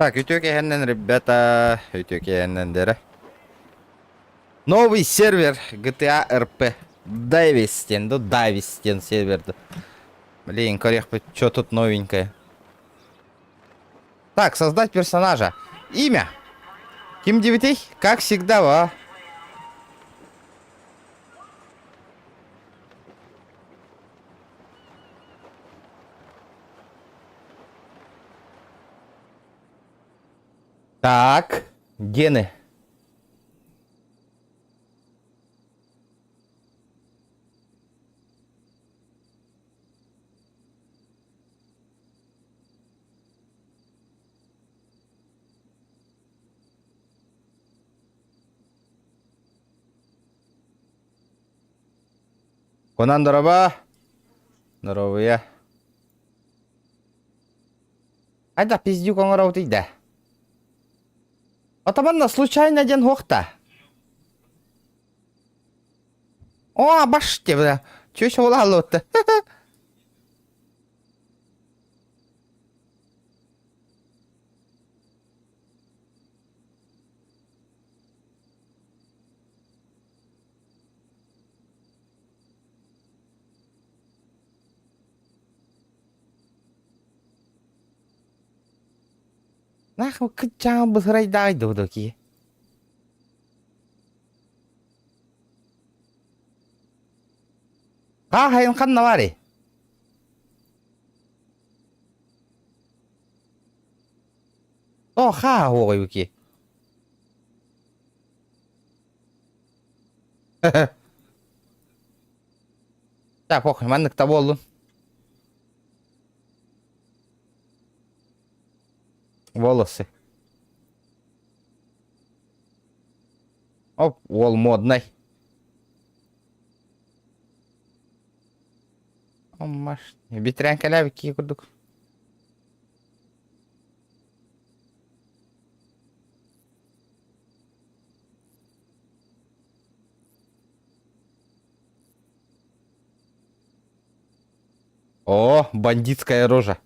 Так, Ютюкехенен, ребята, Ютюкехенен. Новый сервер GTA RP. Дайвистен, да, Дайвистен сервер. Блин, корех, что тут новенькое? Так, создать персонажа. Имя. Ким 9, как всегда, во. Так, гены. Конан, здорово. Здоровые. Айда, пиздюк, он раут да. Атаманна случайно ден хохта. О, баште, бля. Чё еще улалот-то? Нахуй кычам бысрайдай дудуки. Хайын ханна вари. О, ха, ой, уки. Так, похуй, маннык-то болдум. Волосы. Оп, ол модный. О, маш. Битрянкалар ки курдук. О, бандитская рожа.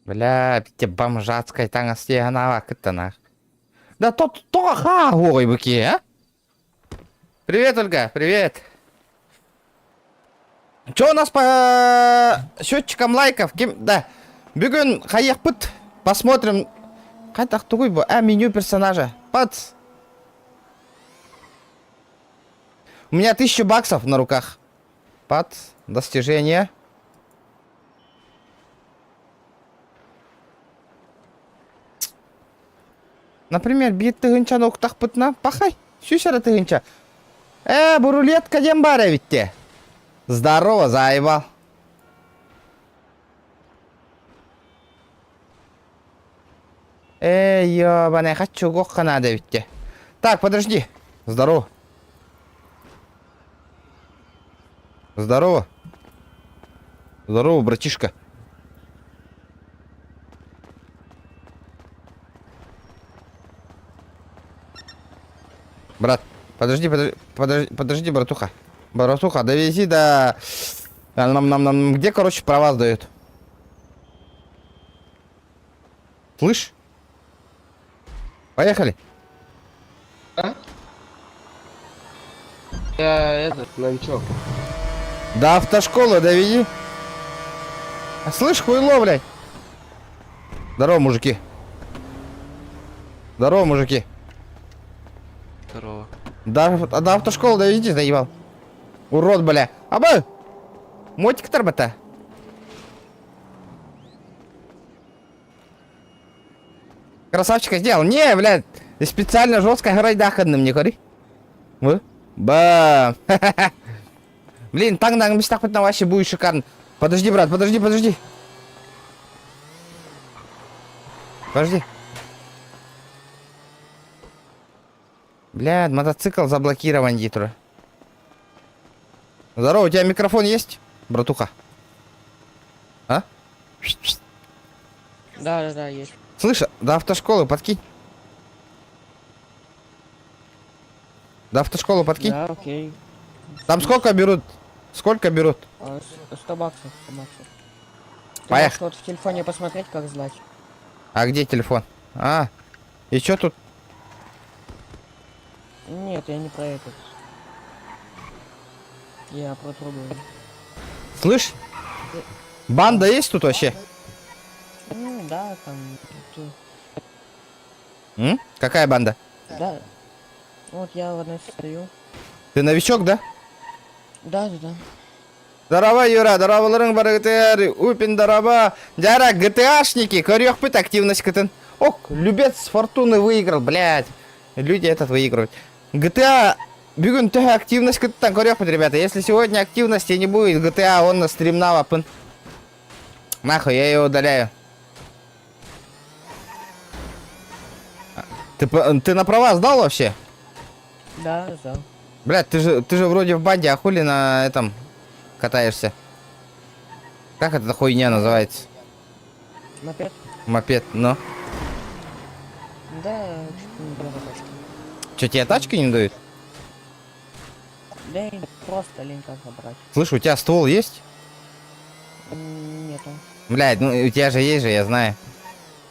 Бля, бите бомжатская тангасте ганава кытана. Да тот то ха, ой, быки, а? Привет, Ольга, привет. Чё у нас по счетчикам лайков? Да. Бүгін қайық бұт. Посмотрим. Қайтақ тұғый бұл? Меню персонажа. Пац. У меня 1000 баксов на руках. Пац. Достижение. Например, бит тыгынчаны уқтақ бұтына. Пахай. Сүйсәрі тыгынча. Бұл рулетка дем бар әвітте. Здорово, заебал. Ёбаный, хочу гохка надо ведь. Так, подожди. Здорово. Здорово. Здорово, братишка. Брат, подожди, братуха. Братуха, довези до... Нам где, короче, права сдают? Слышь? Поехали. А? Я этот, новичок. До автошколы доведи. Слышь, хуйло, блядь. Здорово, мужики. Здорово, мужики. Здорово. До автошколы доведи, заебал. Урод, бля. Абы! Мотик тарбата. Красавчика сделал. Не, блядь. Специально жестко грайдаханным мне говори. Бам. Блин, таңдаң біз тақпытна вообще будет шикарно. Подожди, брат, подожди. Подожди. Блядь, мотоцикл заблокирован, дитро. Здорово, у тебя микрофон есть, братуха? А? Да, есть. Слышь, до автошколы подкинь. До автошколу подкинь. Да, окей. Там сколько берут? Сколько берут? 100 баксов, 100 баксов. Ты Поехали. можешь вот в телефоне посмотреть, как сдать. А где телефон? А, и чё тут? Нет, я не про этот. Я про другой. Слышь? Банда есть тут вообще? Ну, да, там... тут, Какая банда? да. Вот я в одной стою. Ты новичок, да? Да, да, да. Здорово, Юра, здорово, бар ГТР, Упин, здорово. Дяра, ГТАшники, корёх пыт, активность кытын. Ох, любец фортуны выиграл, блядь. Люди этот выигрывают. GTA, бегун, ты активность кытын, корёх пыт, ребята. Если сегодня активности не будет, GTA, он на стримнава пын. Нахуй, я ее удаляю. Ты на права сдал вообще? Да, да. Блядь, ты же вроде в банде, а хули на этом катаешься? Как эта хуйня называется? Мопед? Мопед, ну. Да, чуть не было тачки. Че, тебе тачки не дают? Да и просто лень как забрать. Слышь, у тебя ствол есть? Нету. Блядь, ну у тебя же есть же, я знаю.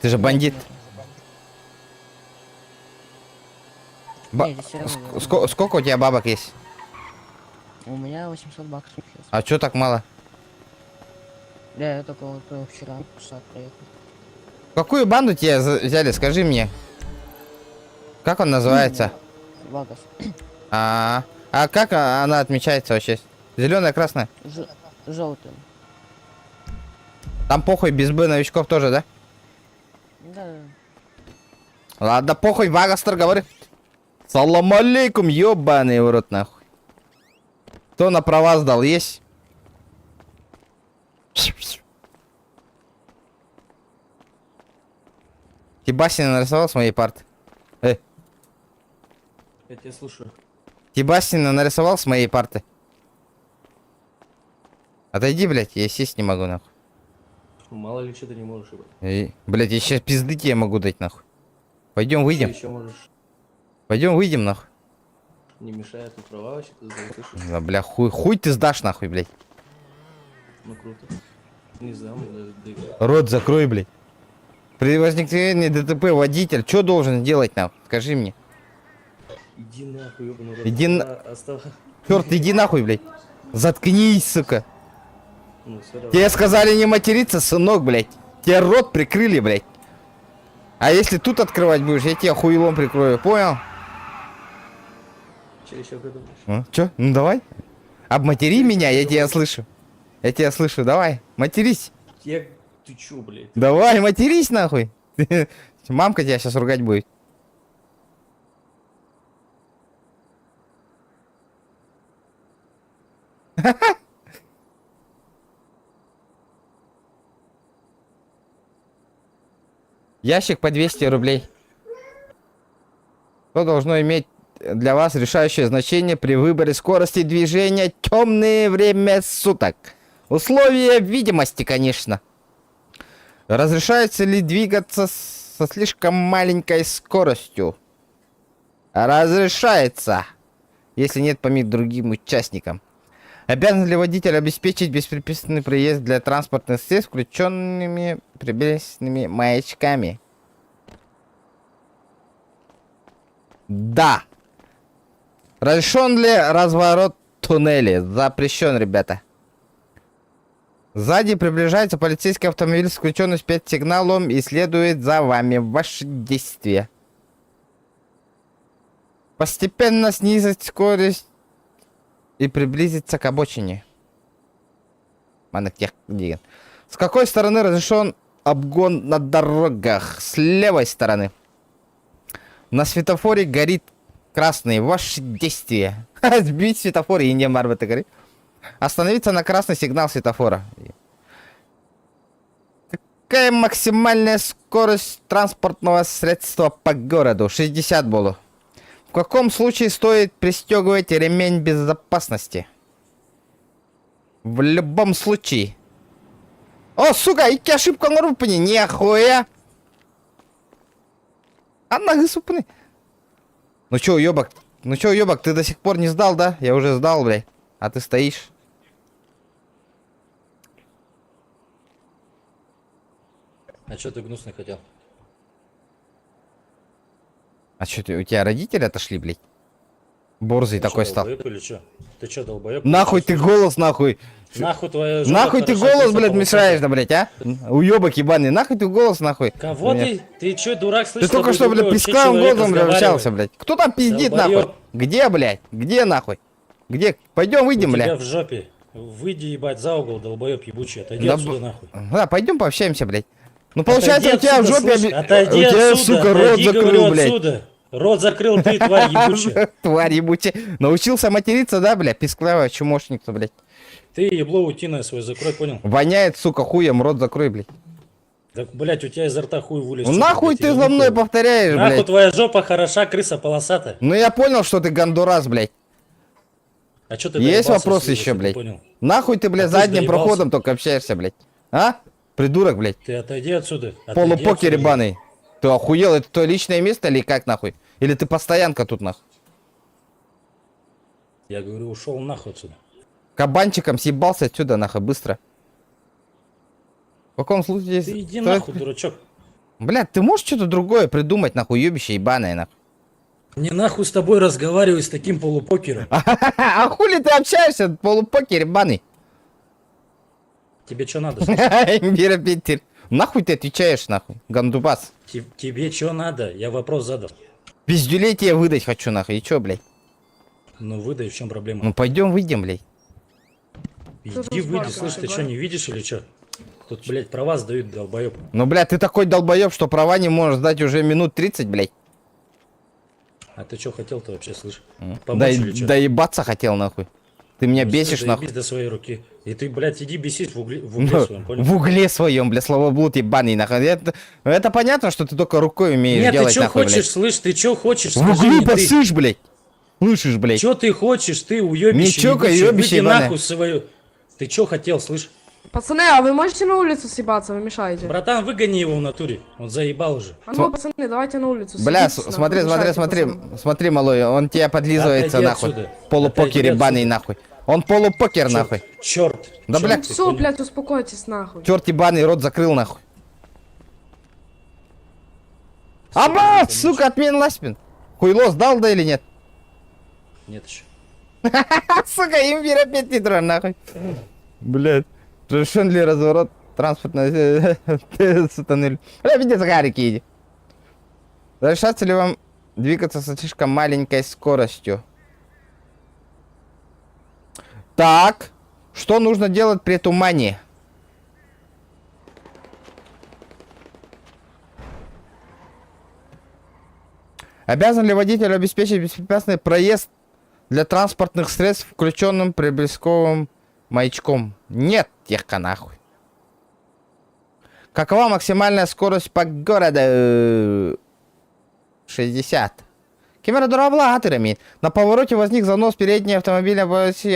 Ты же бандит. Нету. Ба- Не, здесь всё равно нет. Сколько у тебя бабок есть? У меня 800 баксов сейчас. А чё так мало? Да, я только вот вчера в сад приехал. Какую банду тебе взяли, скажи мне? Как он называется? Вагас. А как она отмечается вообще? Зеленая, красная? Желтым. Там похуй, без Б новичков тоже, да? Да. Ладно, похуй, Вагастер, говори. Салам алейкум, ёбаный в рот, нахуй. Кто на права сдал, есть? Тибасин нарисовал с моей парты. Я тебя слушаю. Тибасина нарисовал с моей парты. Отойди, блядь, я сесть не могу, нахуй. Мало ли что ты не можешь, ебать. Блядь, я сейчас пизды тебе могу дать, нахуй. Пойдем Ты выйдем. еще можешь. Пойдем выйдем, нахуй. Не мешает, тут права вообще ты слышишь? Да, бля, хуй ты сдашь, нахуй, блядь. Ну круто. Не знаю, мы даже доиграли. Рот закрой, блядь. При возникновении ДТП водитель что должен делать, нахуй? Скажи мне. Иди нахуй, ёбаный рот. Иди на- Оставь. Черт, иди нахуй, блядь. Заткнись, сука. Ну, все равно. Тебе сказали не материться, сынок, блядь. Тебе рот прикрыли, блядь. А если тут открывать будешь, я тебя хуелом прикрою, понял? Че еще придумаешь? Чё? Ну давай. Обматери меня, я тебя слышу. Я тебя слышу, давай. Матерись. Ты чё, блядь? Давай, матерись, нахуй. Мамка тебя сейчас ругать будет. Ящик по 200 рублей. Что должно иметь для вас решающее значение при выборе скорости движения темное время суток? Условия видимости, конечно. Разрешается ли двигаться со слишком маленькой скоростью? Разрешается, если нет помех другим участникам. Обязан ли водитель обеспечить беспрепятственный проезд для транспортных средств, включенными прибрежными маячками? Да. Разрешен ли разворот туннелей? Запрещен, ребята. Сзади приближается полицейский автомобиль с включенным спецсигналом и следует за вами. Ваши действия. Постепенно снизить скорость и приблизиться к обочине. С какой стороны разрешен обгон на дорогах? С левой стороны. На светофоре горит красный. Ваши действия. Сбить светофор и не марвата горит. Остановиться на красный сигнал светофора. Какая максимальная скорость транспортного средства по городу? 60 было. В каком случае стоит пристегивать ремень безопасности? В любом случае. О, сука, икки ошибка на рупане. Нихуя. Она гысупаны. Ну чё, ёбак, Ну чё, ёбок, ты до сих пор не сдал, да? Я уже сдал, блядь. А ты стоишь. А что ты гнусный хотел? А чё ты, у тебя родители отошли, блядь? Борзый Ты такой чё, стал. долбоёб или чё? Ты чё, долбоёб? Нахуй ты голос, нахуй. Нахуй твоя жопа Нахуй ты хороша, голос, крыса блядь, полосатая. мешаешь, да, блядь, а? Уёбок ебаный, нахуй ты голос, нахуй. Кого Меня. ты? Ты чё, дурак, Ты слышишь? только что, блядь, писклявым голосом, блядь, общался, блядь. Кто там пиздит, нахуй? Долбоёб. Где, блядь? Где, нахуй? Где? Пойдем выйдем, У тебя блядь. в жопе. Выйди, ебать, за угол, долбоёб ебучий. Отойди Да отсюда, б- нахуй. Да, пойдем пообщаемся, блядь. Ну, получается, Отойди у тебя в отсюда, жопе... слышь, Отойди у тебя, отсюда, сука, рот отойди, закрыл, говорю, блядь. отсюда. Рот закрыл ты, тварь ебучая. Тварь ебучая. Научился материться, да, блядь? Писклявая чмошница, блядь. Ты ебло утиное свое закрой, понял? Воняет, сука, хуем, рот закрой, блядь. Так, блядь, у тебя изо рта хуй вылез. Ну чё нахуй блядь, ты я за не мной понял. повторяешь, Нахуй блядь. твоя жопа хороша, крыса полосатая. Ну я понял, что ты гондурас, блядь. А чё ты Есть доебался, вопрос слышишь, еще, я не блядь? понял. Нахуй ты, блядь, А ты ж задним доебался. проходом только общаешься, блядь. А? Придурок, блядь. Ты отойди отсюда. отойди Полупокер отсюда. ебаный. Ты охуел? Это твое личное место или как, нахуй? Или ты постоянка тут, нахуй? Я говорю, ушел нахуй отсюда. Кабанчиком съебался отсюда, нахуй, быстро. В каком случае... Ты иди Стой. нахуй, дурачок. Блядь, ты можешь что-то другое придумать, нахуй, ёбище ебаное, нахуй? Не нахуй с тобой разговаривай с таким полупокером. А хули ты общаешься, полупокер ебаный? Тебе что надо? слышь? Имбира Питер. Нахуй ты отвечаешь, нахуй, гандубас? Тебе что надо? Я вопрос задал. Пиздюлей тебе выдать хочу, нахуй, и чё, блядь? Ну выдай, в чем проблема? Ну пойдем выйдем, блядь. Иди выйди, слышь, ты что, не видишь или что? Тут, блядь, права сдают, долбоеб. Ну, блядь, ты такой долбоеб, что права не можешь сдать уже минут 30, блядь. А ты что хотел-то вообще, слышь? Да, Помочь или что? доебаться хотел, нахуй. Ты меня бесишь, нахуй. до своей руки. И ты, блядь, иди бесись в угле Ну, своем, понял? в угле своем, бля, словоблуд ебаный, нахуй. Это понятно, что ты только рукой умеешь Нет, ты делать, что нахуй, хочешь, блядь. слышь, ты что хочешь, В скажи углу мне, ты. посышь, блядь. Слышишь, блядь. Что ты хочешь, ты уебище, Ничего, ебучий, ёбище выйди ебаное. нахуй свою. Ты что хотел, слышь? Пацаны, а вы можете на улицу съебаться? Вы мешаете. Братан, выгони его в натуре. Он заебал уже. А ну, пацаны, давайте на улицу. Бля, съебитесь, нахуй, смотри, смотри, мешаете, смотри, пацаны. смотри, малой, он тебя подлизывается, Отойди нахуй. отсюда. Полупокер Отойди ебаный, отсюда. нахуй. Он полупокер, нахуй. Черт. Да, бля, ты Все, понял? блядь, успокойтесь, нахуй. Черт ебаный, рот закрыл, нахуй. Аба, сука, отмен ласпин. Хуйло сдал, да или нет? Нет еще. Сука, имбирь опять не трон, нахуй. Блядь. Разрешен ли разворот транспортной тоннель? Бля, пиздец, гарики иди. Разрешается ли вам двигаться со слишком маленькой скоростью? Так. Что нужно делать при тумане? Обязан ли водитель обеспечить беспрепятственный проезд для транспортных средств, включенным проблесковым маячком? Нет, техка нахуй. Какова максимальная скорость по городу? 60. Кемера дурабла, Рамин. На повороте возник занос передней автомобиля по оси.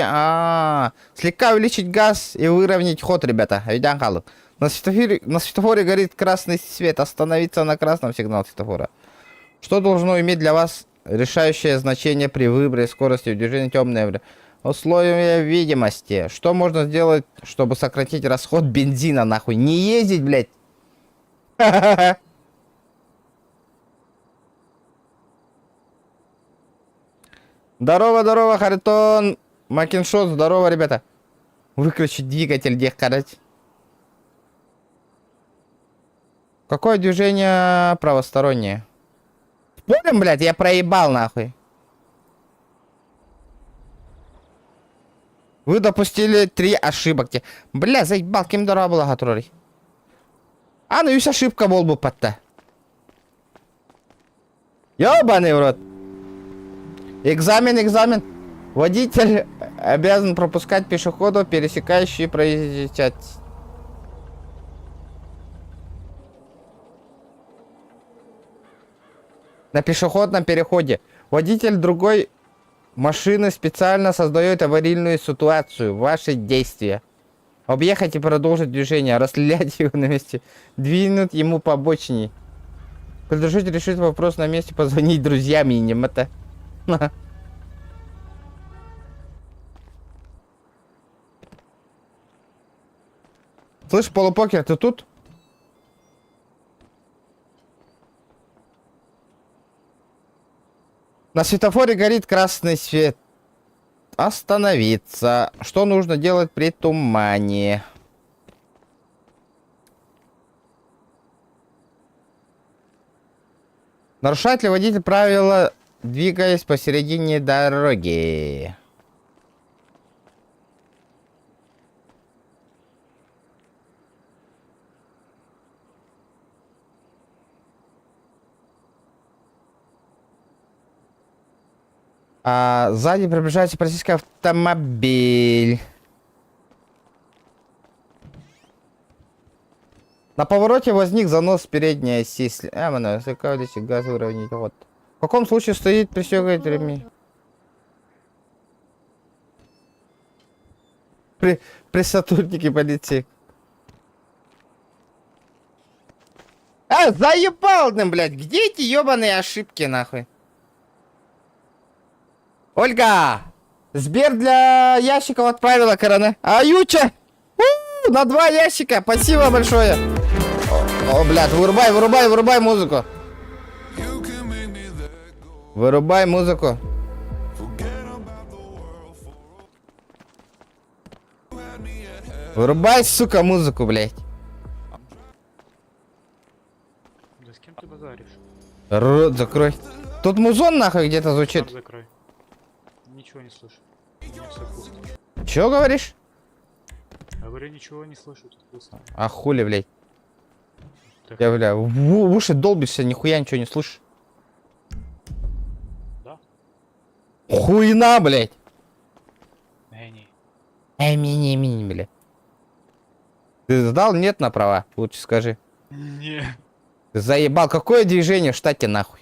Слегка увеличить газ и выровнять ход, ребята. Видян халык. На светофоре горит красный свет. Остановиться на красном сигнал светофора. Что должно иметь для вас решающее значение при выборе скорости движения темное время? Условия видимости. Что можно сделать, чтобы сократить расход бензина, нахуй? Не ездить, блядь. Здорово, здорово, Харитон. Макиншот, здорово, ребята. Выключить двигатель, где короче. Какое движение правостороннее? Спорим, блядь, я проебал, нахуй. Вы допустили 3 ошибок. Бля, заебал, кем дорога была, который. А, ну и ошибка был бы под-то. Ёбаный в рот. Экзамен, экзамен. Водитель обязан пропускать пешеходов, пересекающие проезжать. На пешеходном переходе. Водитель другой машины специально создает аварийную ситуацию. Ваши действия. Объехать и продолжить движение. Расстрелять его на месте. Двинуть ему по обочине. Предложить решить вопрос на месте. Позвонить друзьям. Миним это. Слышь, полупокер, ты тут? На светофоре горит красный свет. Остановиться. Что нужно делать при тумане? Нарушает ли водитель правила, двигаясь посередине дороги? Сзади приближается полицейский автомобиль. На повороте возник занос передней оси. Газ уровень. Вот. В каком случае стоит пристегивать ремень? При сотруднике полиции. Заебал, блядь. Где эти ебаные ошибки, нахуй? Ольга! Сбер для ящиков отправила, Корона. Юча! На 2 ящика! Спасибо большое! О, блядь, вырубай музыку! Вырубай музыку! Вырубай, сука, музыку, блядь! Да с кем ты базаришь? Рот закрой. Тут музон нахуй где-то звучит. Сам закрой. Ничего не слышу. У меня все пусто. Чё говоришь? Я говорю, ничего не слышу, тут пусто. А хули, блядь? Так, Я, бля, в уши долбишься, нихуя ничего не слышишь. да? Хуйна, блядь! Гений. Мини, блядь. Ты сдал? Нет на права? Лучше скажи. Не. Ты заебал, какое движение в штате нахуй?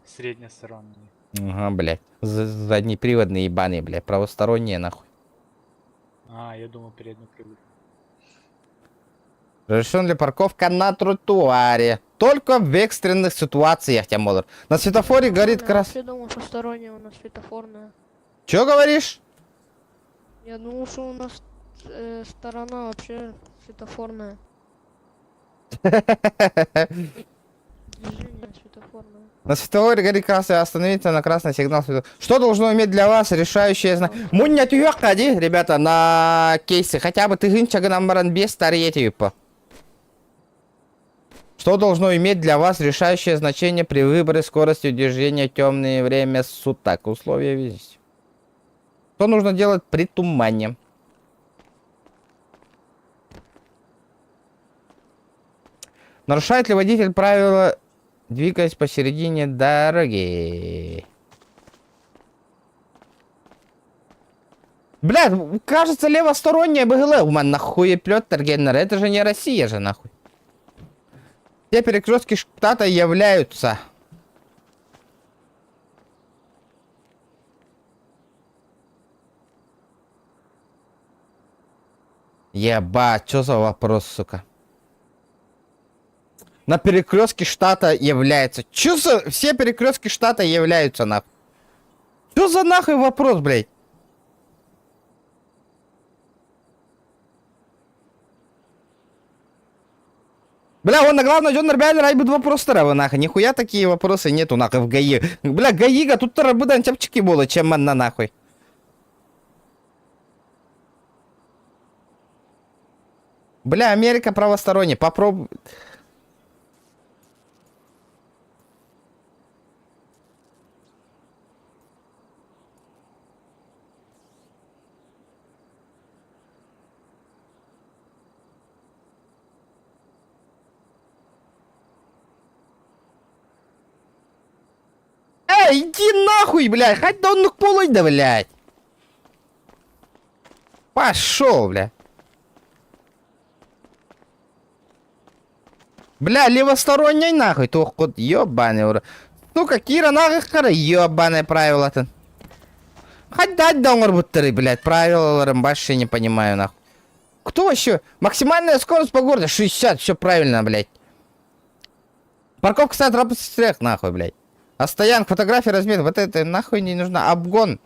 Среднесторонний. Ага, блядь. Заднеприводные ебаные, блядь. Правосторонние нахуй. А, я думал передний привод. Разрешен ли парковка на тротуаре? Только в экстренных ситуациях, Тямолор. На светофоре горит Я красный. вообще думал, что сторонняя у нас светофорная. Чё говоришь? Я думал, что у нас сторона вообще светофорная. Движение светофорное. На светофоре горит красный, остановиться на красный сигнал. Что должно иметь для вас решающее значение? Муння тюяхади, ребята, на кейсы. Хотя бы ты гынчага намбаран без старьетипа. Что должно иметь для вас решающее значение при выборе скорости движения в темное время суток? Условия видите. Что нужно делать при тумане? Нарушает ли водитель правила, двигаясь посередине дороги? Блядь, кажется, левосторонняя БГЛ. У меня нахуй плет Тергеннер. Это же не Россия же, нахуй. Все перекрестки штата являются. Ебать, что за вопрос, сука? На перекрестке штата является. Чё за... Все перекрестки штата являются, нахуй? Чё за нахуй вопрос, блядь? Бля, он на главное, Джон Норбяль райбит вопрос тарава, нахуй. Нихуя такие вопросы нету, нахуй, в ГАИ. Бля, ГАИга, тут тарабудан тяпчики было, чем манна, нахуй. Бля, Америка правосторонняя, попробуй. Иди нахуй, блядь, хоть да он ну полой, да, блядь. Пошел, блядь. Бля, левосторонний нахуй, тух кот, ёбаный ура. Сука, Кира нахуй, ёбаное правило-то. Хоть дать донгор буттыры, блядь, правила вообще не понимаю, нахуй. Кто вообще? Максимальная скорость по городу 60, все правильно, блядь. Парковка стоит рабочий нахуй, блядь. А стоянка, фотографии, размер, вот это нахуй не нужна. Обгон.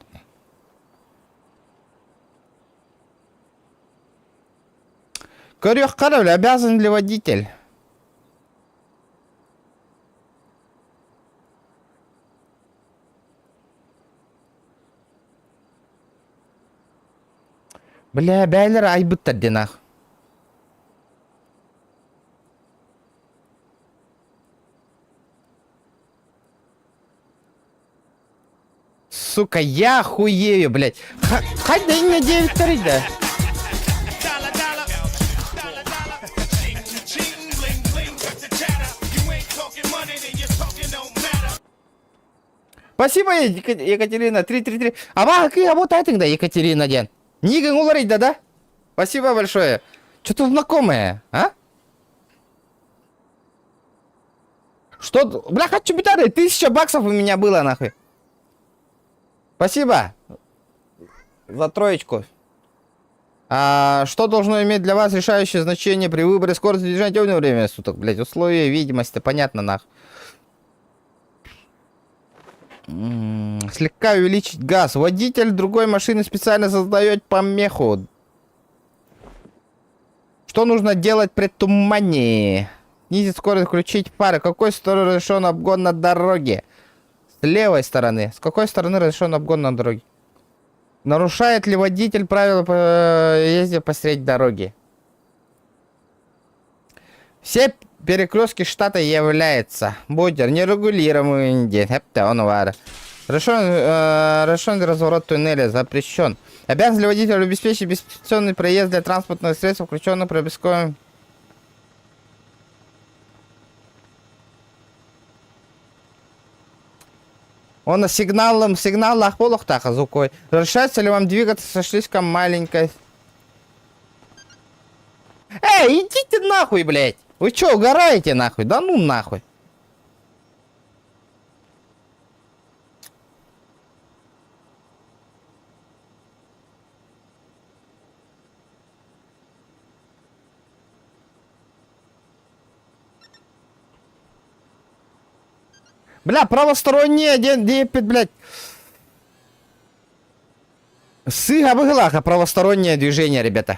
Корёх корабль, обязан ли водитель? Бля, бәйлер айбыттар денах. Сука, я хуею, блядь. Хоть дай мне 9 да. Спасибо, Екатерина, 333. А какие работают тогда, Екатерина, ден? Ниган уларить, да? Спасибо большое. Что-то знакомое, а? Что? Бля, хочу битары, 1000 баксов у меня было, нахуй. Спасибо. За троечку. Что должно иметь для вас решающее значение при выборе скорости движения темное время суток, блять? Условия видимости, понятно, нахуй. Слегка увеличить газ. Водитель другой машины специально создает помеху. Что нужно делать при тумане? Снизить скорость, включить фары. Какой стороны разрешен обгон на дороге? С левой стороны. С какой стороны разрешен обгон на дороге? Нарушает ли водитель правила по езде по средней дороге? Все перекрестки штата являются. Будер нерегулируемый день. Разрешен разворот туннеля. Запрещен. Обязан ли водитель обеспечить беспрепятственный проезд для транспортных средств, включенных пробежком? Он на сигналах полухтаха звукой. Разрешается ли вам двигаться со слишком маленькой? Эй, идите нахуй, блядь! Вы чё, угораете нахуй? Да ну нахуй! Бля, правосторонние, блядь. Сыга выглаха, правостороннее движение, ребята.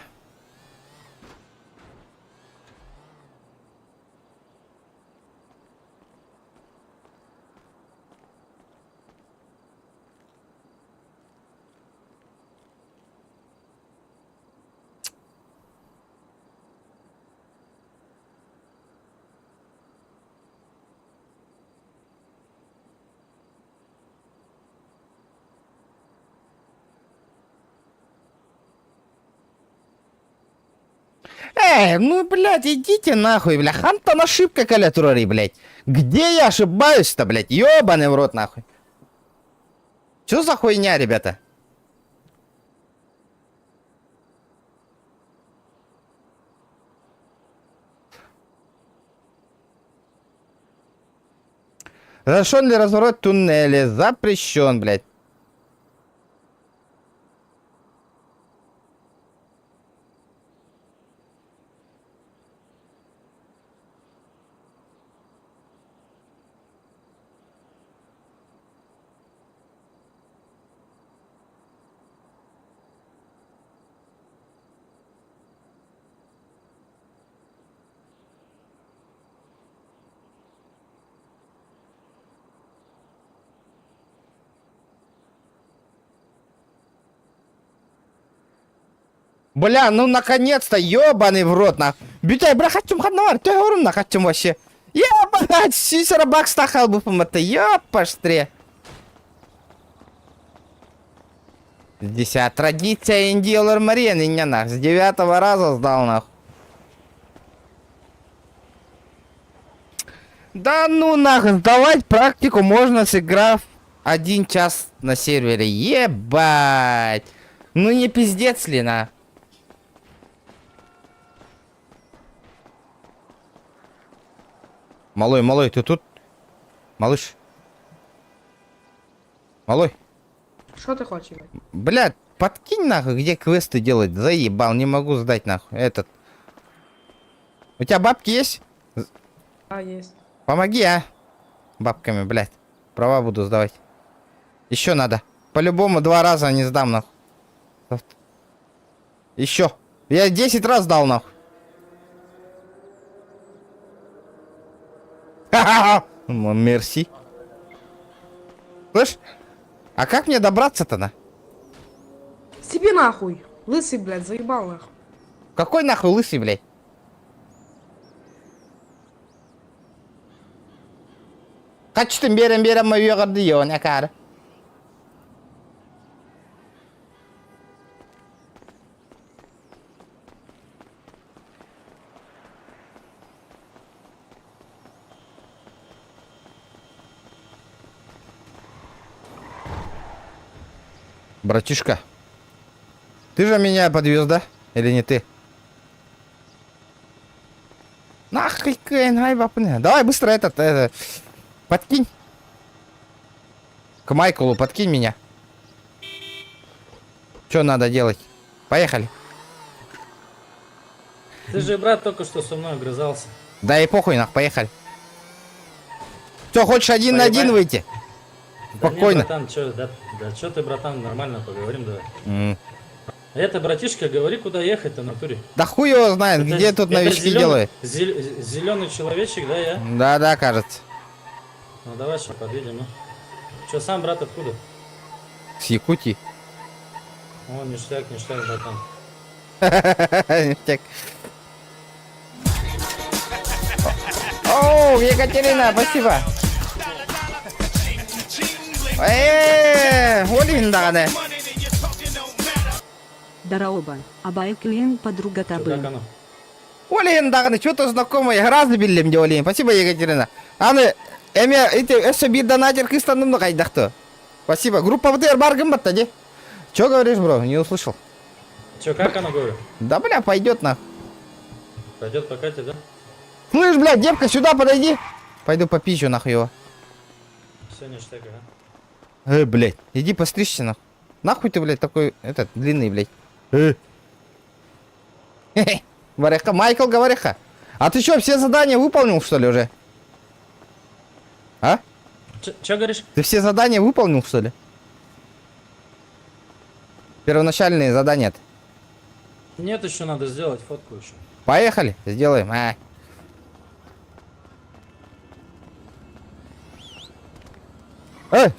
Ну, блядь, идите нахуй, бля. Хантон ошибка, калятурори, блядь. Где я ошибаюсь-то, блядь? Ёбаный в рот, нахуй. Чё за хуйня, ребята? Разрешен ли разворот туннеля? Запрещен, блядь. Бля, ну наконец-то, ёбаный в рот, нахуй. Бютай, бля, хочу мхаднавар, ты говорю, на хочу вообще. Ебать, сисера бак стахал бы помыта, ёпаштре. 10 традиция индиолар Мария, не нах, с 9-го раза сдал, нахуй. Да ну нахуй, сдавать практику можно, сыграв 1 час на сервере, ебать. Ну не пиздец ли, на? Малой, ты тут? Малыш. Малой. Что ты хочешь? Блядь, подкинь нахуй, где квесты делать. Заебал, не могу сдать нахуй. Этот. У тебя бабки есть? А, есть. Помоги, а. Бабками, блядь. Права буду сдавать. Еще надо. По-любому 2 раза не сдам нахуй. Еще. Я 10 раз дал нахуй. Мерси. Слышь, а как мне добраться-то на? Себе нахуй. Лысый, блядь, заебал нахуй. Какой нахуй лысый, блядь? Kaçtım берем мою гордию, не кара. Братишка, ты же меня подвез, да? Или не ты? Нахуй, давай быстро этот, подкинь. К Майклу подкинь меня. Что надо делать? Поехали. Ты же, брат, только что со мной огрызался. Да и похуй, нах, поехали. Что, хочешь один на один выйти? Да не, Спокойно. братан, чё, да чё ты, братан, нормально поговорим, давай. М. А это, братишка, говори, куда ехать-то в натуре. Да хуй его знает, Это- где тут это новички зелёный- делают. Зеленый человечек, да, я? Да, кажется. Ну давай сейчас подъедем, ну. Че, сам, брат, откуда? С Якутии. О, ништяк, братан. Ништяк. О, Екатерина, спасибо. Олин даганы. Дараоба, Абай клиент подруга Чё, табы. как оно? Олин даганы, что-то знакомое. Разы билдим де Олин. Спасибо, Екатерина. Аны, эме, эти, бир донатер кыстанымны кайдакты. Спасибо. Группа ВТР баргым батта, де? Че говоришь, бро? Не услышал. Че, как оно, говорю? Да, бля, пойдет на. Пойдет покатит, да? Слышь, блядь, девка, сюда подойди. Пойду попищу нахуй его. Все ништяк, ага. Блядь, иди постричься нахуй. Нахуй ты, блядь, такой, этот, длинный, блядь. Хе-хе. Говореха, Майкл, говореха. А ты что, все задания выполнил, что ли, уже? А? Че говоришь? Ты все задания выполнил, что ли? Первоначальные задания-то. Нет, еще надо сделать фотку еще. Поехали, сделаем.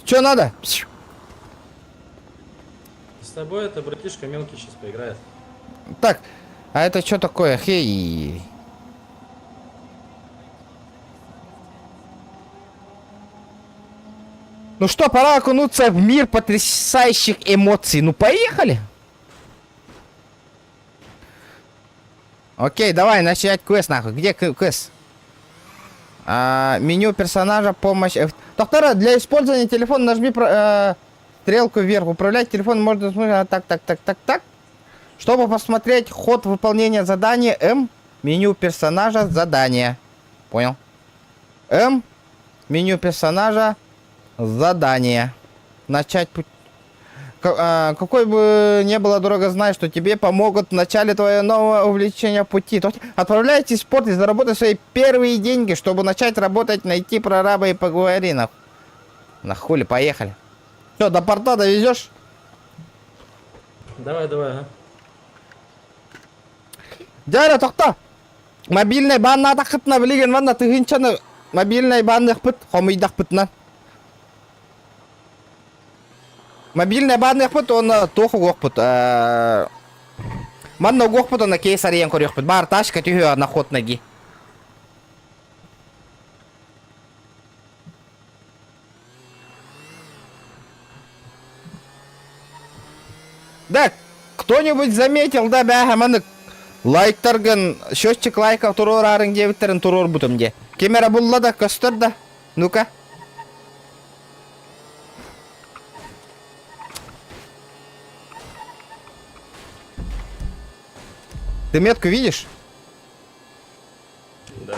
Что надо? С тобой это братишка мелкий сейчас поиграет. Так, а это что такое? Хей. Ну что, пора окунуться в мир потрясающих эмоций. Ну, поехали! Окей, давай начать квест, нахуй. Где квест? Меню персонажа, помощь. Доктора, для использования телефона нажми стрелку вверх. Управлять телефоном можно так. Чтобы посмотреть ход выполнения задания, М. Меню персонажа, задание. Понял? М. Меню персонажа, задание. Начать путь. Какой бы ни была дорога, знай, что тебе помогут в начале твоего нового увлечения пути. Отправляйтесь в спорт и заработай свои первые деньги, чтобы начать работать, найти прораба и поговори. Нахули, поехали. Все, до порта довезешь? Давай, ага. Дядя, тохта. Мобильный банна тахытна билеген ванна тыгынчаны мобильный банных пыт, хомыйдах пытнан. Мобильный банных пыт, он тоху гохпыт. Манна гохпыт, он кейсариен корёхпыт. Бар ташка тюхё на ход ноги. Да, кто-нибудь заметил, да, бәхаманы лайктарган, счетчик лайков турор арын дебиттерин турор бутым де. Кемера булла да, көстөр да. Ну-ка. Ты метку видишь? Да.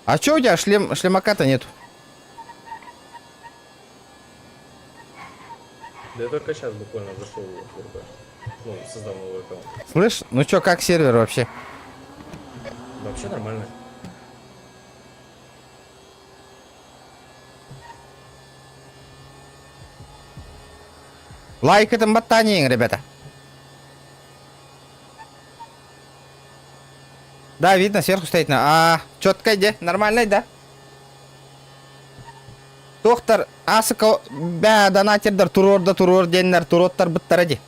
А чё у тебя шлемака-то нету? Да я только сейчас буквально зашел в РП. Ну, создал новый аккаунт. Слышь, ну чё, как сервер вообще? Вообще нормально. Лайк это ботанием, ребята. Да, видно, сверху стоит. Четко, где? Нормально, да? Доктор, асыка бә донатердер турор деннер туроттар быттаради.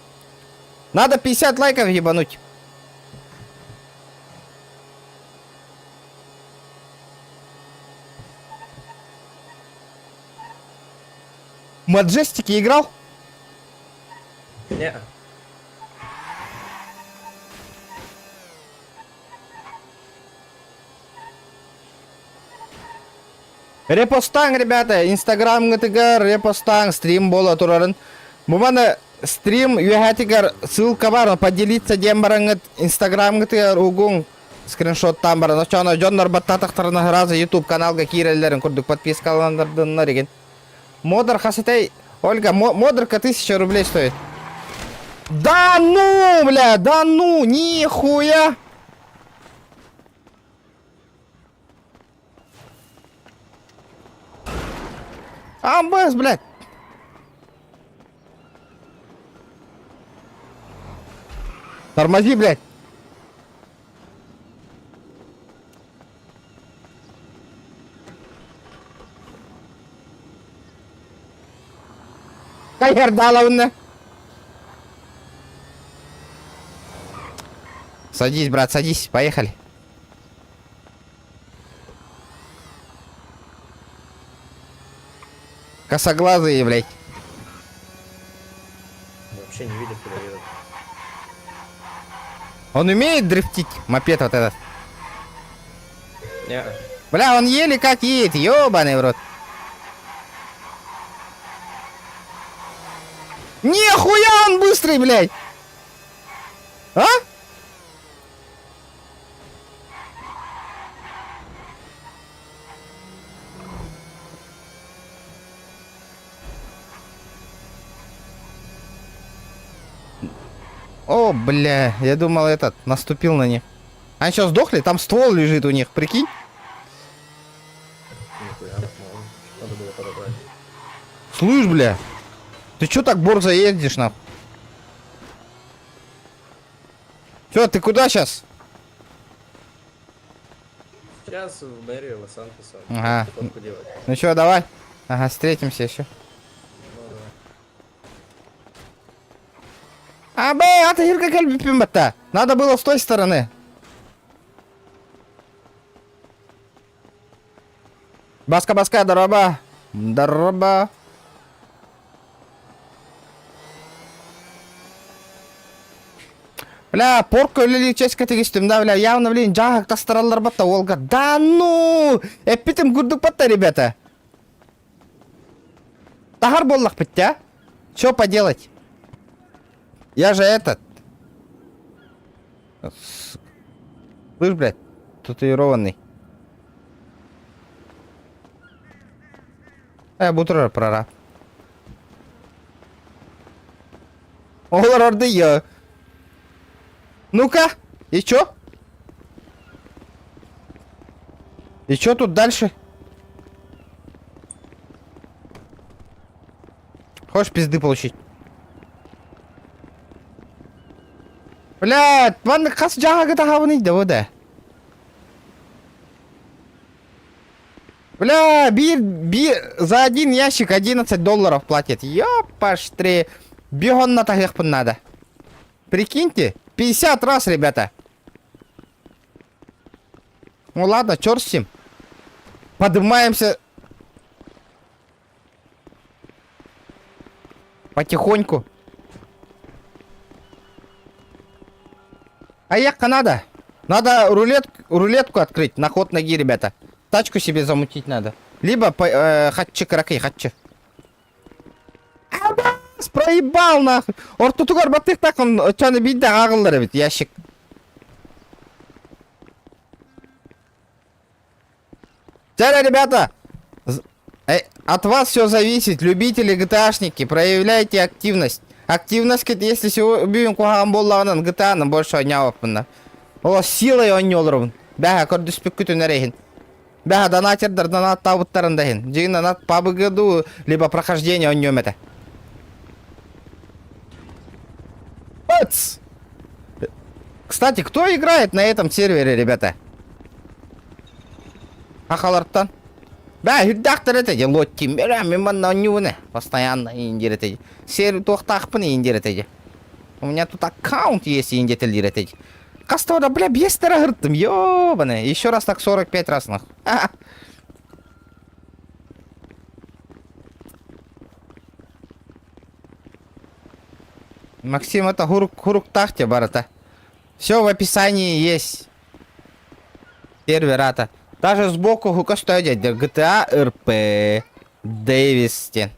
Надо 50 лайков ебануть. Маджестики играл? Не. Репостаң, ребята, инстаграм гытыгар, репостаң, стрим бола турарын. Буманы стрим юхатигар ссылка бар, поделиться дем бараңыт, инстаграм гытыгар угун скриншоттан бар. Ночана жоннор баттатықтарына разы YouTube каналга кирелерін күрдік подпискаландырдынна деген. Модер хасытай, Ольга, модерка 1000 рублей стоит. Да ну, бля, да ну, нихуя. Амбас, блядь. Тормози, блядь. Кайердаловна. Садись, брат, садись, поехали. Косоглазые, блядь. Вообще не видит, куда едет. Он умеет дрифтить, мопед вот этот? Не. Бля, он еле как едет, ёбаный в рот. Нихуя он быстрый, блядь! А? О, бля, я думал этот, наступил на них. Они что, сдохли? Там ствол лежит у них, прикинь? Нихуя, надо было подобрать. Слышь, бля, ты чё так борзо ездишь, нахуй? Чё, ты куда сейчас? Сейчас в мэрию Лос-Анджелеса. Ага. Фотку делать. Ну чё, давай. Ага, встретимся еще. А, бля, это Ирка Кальбипимбата. Надо было с той стороны. Баска-баска, дороба. Дороба. Бля, порко или ческа тегистим, да, бля, явно, блин, джахак тастараллар бата, Волга. Да ну! Эпитем гурдук бата, ребята. Тахар боллах бітті, а? Чё поделать? Я же этот. Слышь, блядь, татуированный. Бутур прораб. Олар орды я. Ну-ка, и чё? И чё тут дальше? Хочешь пизды получить? Блядь, ванны кас жага тахавны да вода. Бля, за один ящик $11 платит. Ёпаштри. Бегон на тахехпун надо. Прикиньте, 50 раз, ребята. Ну ладно, чёрт с ним. Поднимаемся. Потихоньку. А ехка надо. Надо рулетку открыть на ход ноги, ребята. Тачку себе замутить надо. Либо хатчи каракай, хатчи. Проебал нахуй. Ортутугар баттых так он чаны бидде агылдыр бит ящик. Теперь, ребята, от вас все зависит. Любители GTA-шники, проявляйте активность. Активность, если сегодня куган боллағынан GTA-ны больше ойнауаппын. Ола силой ойнолырмын. Бәға көрдіспек күтін әрейін. Бәға донатердер донат табыттарындайын. Жегін донат пабыгыду, либо прохождение ойнем это. Кстати, кто играет на этом сервере, ребята? Ахаларттан. Да, хүрдактар это, лоттим, мен манна нюне, постоянно индирете. Сервер тохтахпын индирете. У меня тут аккаунт есть индетелдир это. Кастора, бля, бестера гырттым, ёбаный. Еще раз так 45 раз, нахуй. Максим, это хурук тахте, барата. Все в описании есть. Серверата. Даже сбоку хука стоит GTA RP Дэвистин.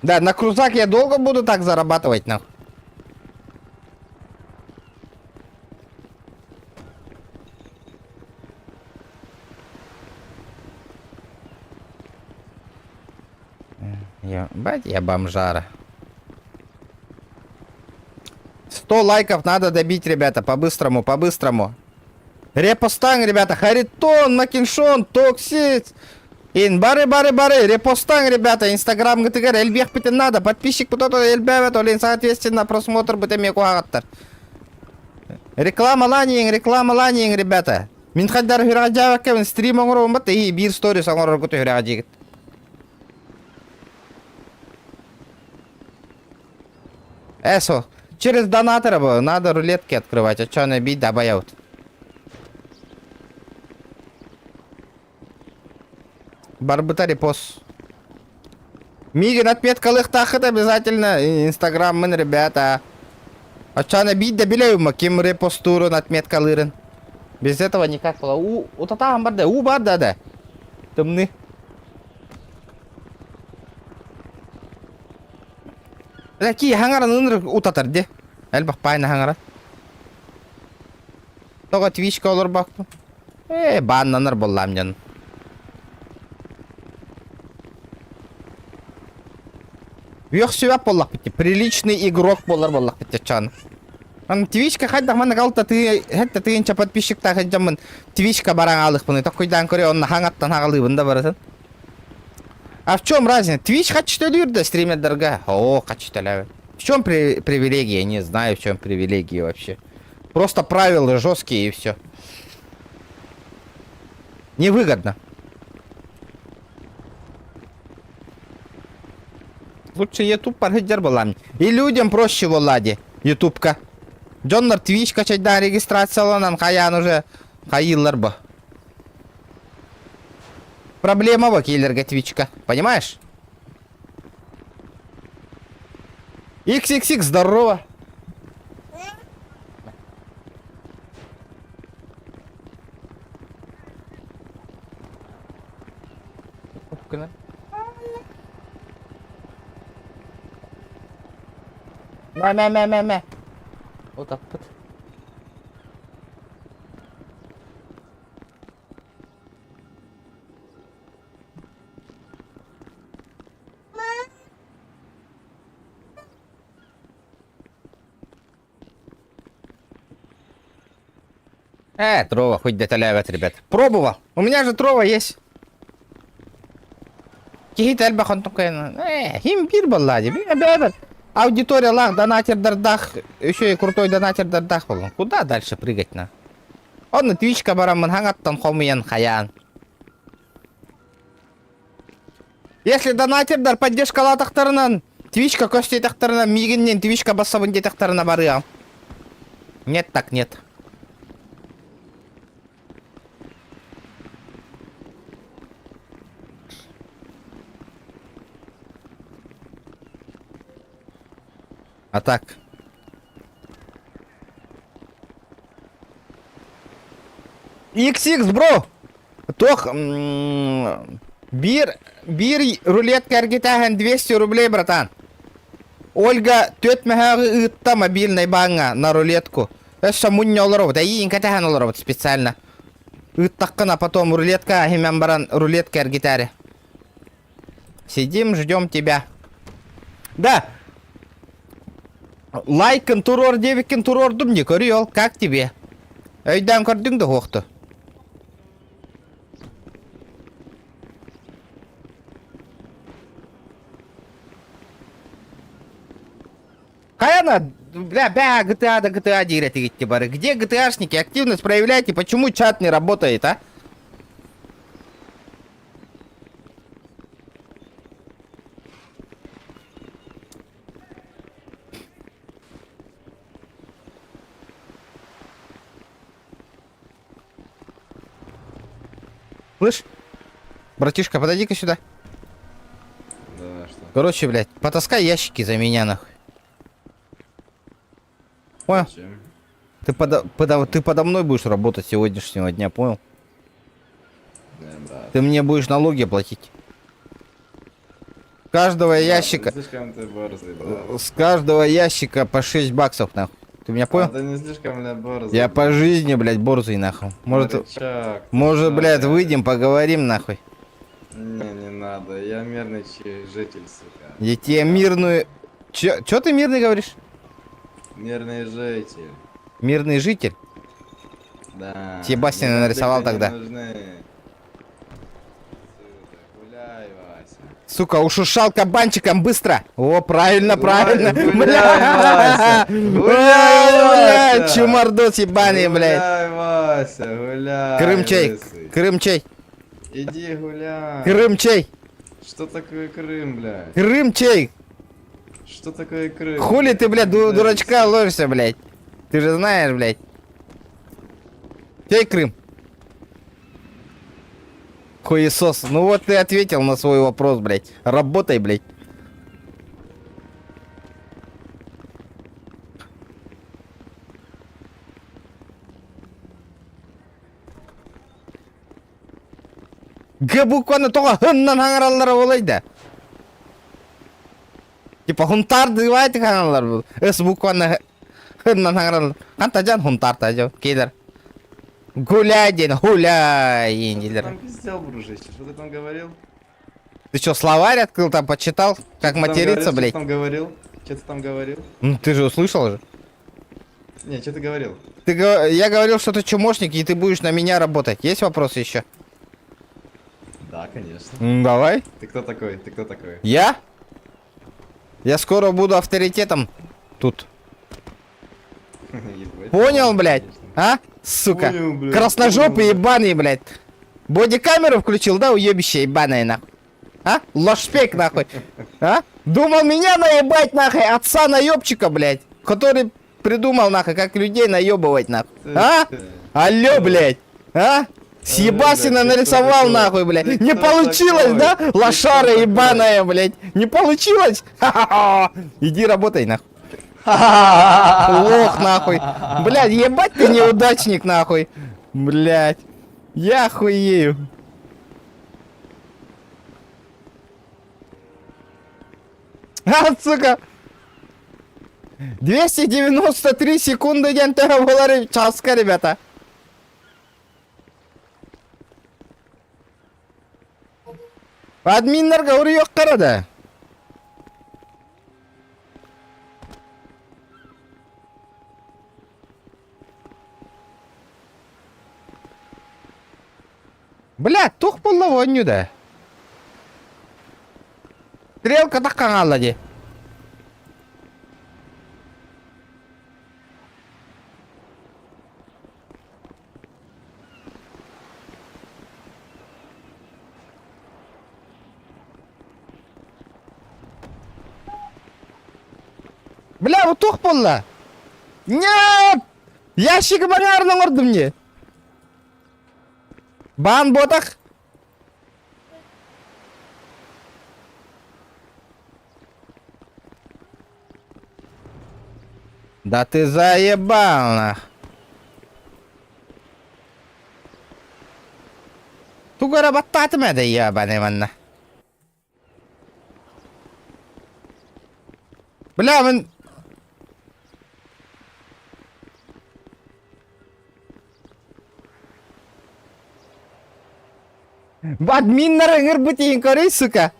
Да, на крузак я долго буду так зарабатывать, нахуй. Ебать, я бомжара. 100 лайков надо добить, ребята, по-быстрому, по-быстрому. Репостан, ребята, Харитон, Макиншон, Токсис. Бары, репостан, ребята, Инстаграм, ГТГР, Эльбех питен надо, подписчик, кто-то Эльбевет, олин, соответственно, просмотр бытами куагаттар. Реклама ланинг, ребята. Минхаддар хираджава кевин стрим оңором бат, и бир сторис оңорор гуты хираджигит. Эсо, через донатора надо рулетки открывать, а чё набить добавят. Барбыта репост. Мигин отметка тахат обязательно. Инстаграм мен, ребята. А чё набить добилею, кем репостуру отметка лырын. Без этого никак было. У татам барда, да. Тымны. Такие хангаран ыныр утатар де. Әлбақ пайна хангара. Тога твичка олар бақты. Баннаныр боллам жан. Вёх сөйіп боллақ бітті. Приличный игрок боллақ бітті чан. Твичка хайдақ маны қалта тыйынша подписчикта хайдамын. Твичка бараң алық бұны. Тақойдан көре оны хаңаттан хағалыбында барасын. А в чем разница? Twitch хочет стримят дорога. О, хочет. В чем привилегия? Я не знаю, в чем привилегия вообще. Просто правила жесткие и все. Невыгодно. Лучше YouTube паргидер была. И людям проще в Оладе. YouTube-ка. Джоннер Twitch качать да регистрация лонан. Хаян уже. Хаиллар бы. Проблема в киллерга Твичка, понимаешь? XXX, здорово. Мя. Вот так вот. Трова, хоть деталявит, ребят. Пробовал. У меня же трова есть. Кихит эльбахон только. Химпир баллади. Аудитория лах, донатер дардах. Еще и крутой донатер дардах был. Куда дальше прыгать на? Он на твичка барам хангаттан хомиян хаян. Если донатер дар поддержка латахтарынан, твичка кости тахтарынан, мигиннен твичка бассабын детахтарына барыгам. Нет так нет. А так. XX, бро! Тох... Бир рулетка аргитахан 200 рублей, братан. Ольга төтмәһәгы ытта мобильный банга на рулетку. Это муння олоров, да и инкатахан олоров специально. Ыттаккана потом рулетка, химян баран рулетка аргитаре. Сидим, ждем тебя. Да. Лайкын турор, девикін турордым не көріол, как тебе? Өйден көрдің да хоқты. Каяна, бля, GTA да GTA директор идти бары. Где GTAшники? Активность проявляйте. Почему чат не работает, а? Слышь? Братишка, подойди-ка сюда. Да, что? Короче, блядь, потаскай ящики за меня, нахуй. Понял? Зачем? Ты подо мной будешь работать сегодняшнего дня, понял? Да, брат. Ты мне будешь налоги платить. С каждого ящика... Слишком ты борзый, брат. С каждого ящика по 6 баксов, нахуй. Ты меня понял? Да не слишком, бля, борзый. Я по жизни, блядь, борзый, нахуй. Может, Морячок, ты может, что, блядь, выйдем, поговорим, нахуй. Не надо, я мирный житель, сука. Я тебе мирную... Чё ты мирный говоришь? Мирный житель. Мирный житель? Да. Тебе Бастина Мне нарисовал конфликты тогда. не нужны. Сука, гуляй, Вася. Сука, ушушал кабанчиком быстро. О, правильно, правильно. Гуляй, Вася. Бля, Вася. чумардос ебаный, блядь. Гуляй, Вася, гуляй. Крымчей, лысый. Крымчей, Иди гуляй. Крымчей, Что такое Крым, блядь? Крымчей. Что такое Крым? Хули ты, блядь, Да, дурачка ложишься, блядь. Ты же знаешь, блядь. Чей Крым? Хуесос. Ну вот ты ответил на свой вопрос, блядь. Работай, блядь. Г букваны тоға хыннан хаңыралары болайды. Типа хунтар дыбайды хаңыралар бұл. С букваны хыннан хаңыралар. Қанта жан хунтар тажау. Кейдер. Гуляй ден, гуляй, Ты индилер. там пиздел, дружище, что ты там говорил? Ты что, словарь открыл, там почитал? Как Что ты там материться, говорил? блядь? Что ты там говорил? Что ты там говорил? Ну ты же услышал же. Не, что ты говорил? Я говорил, что ты чумошник, и ты будешь на меня работать. Есть вопросы еще? Да, конечно. Давай. Ты кто такой? Ты кто такой? Я? Я скоро буду авторитетом тут. Ебать, Понял, блядь? конечно. А? Сука. Понял, блядь, Красножопый понял, ебаный, блядь. Бодикамеру включил, да, уебище ебаное, нахуй? А? Ложпек, нахуй. А? Думал меня наебать, нахуй, отца наебчика, блядь. Который придумал, нахуй, как людей наебывать, нахуй. А? Алло, блядь. А? Съебасина блядь, ты кто нарисовал, такой? нахуй, блядь. Ты Не кто получилось, такой? да? Ты Лошара кто такой? ебаная, блядь. Не получилось? Ха-ха-ха. Иди работай, нахуй. Лох, нахуй. Блядь, ебать ты неудачник, нахуй. Блядь. Я хуею. А, сука. 293 секунды ден болары часка, ребята. Админлерге ұры yok қарады. Блядь, тух болды ойнюда. Стрелка таққан алады. Бля, вот тух болды. Нет! Ящик бағарының ұрды мне. Бан ботақ. Да ты заебал, нах. Тугара баттатымады, ебаный манна. Бля, мен... Админнар ыңыр бітейін көрей, сука.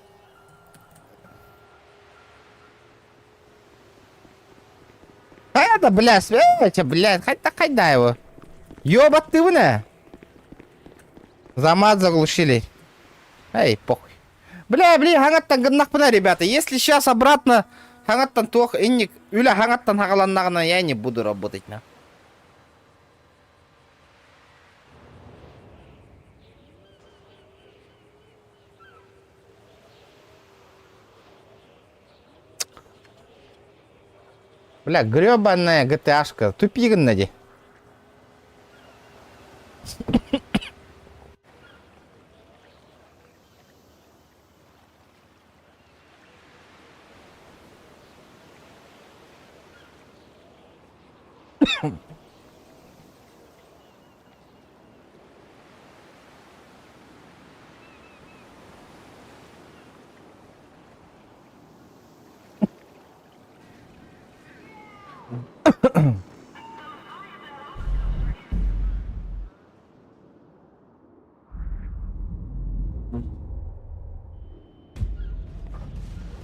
Это, бля, свеча, блядь, қайда его. Ёбат ты вына. Замат заглушили. Эй, похуй. Бля, аңаттан гыннақпына, ребята. Если сейчас обратно хаңаттан туох инник үле хаңаттан хагаланнагына я не буду работать на. Бля, гребаная GTA-шка, тупик нади.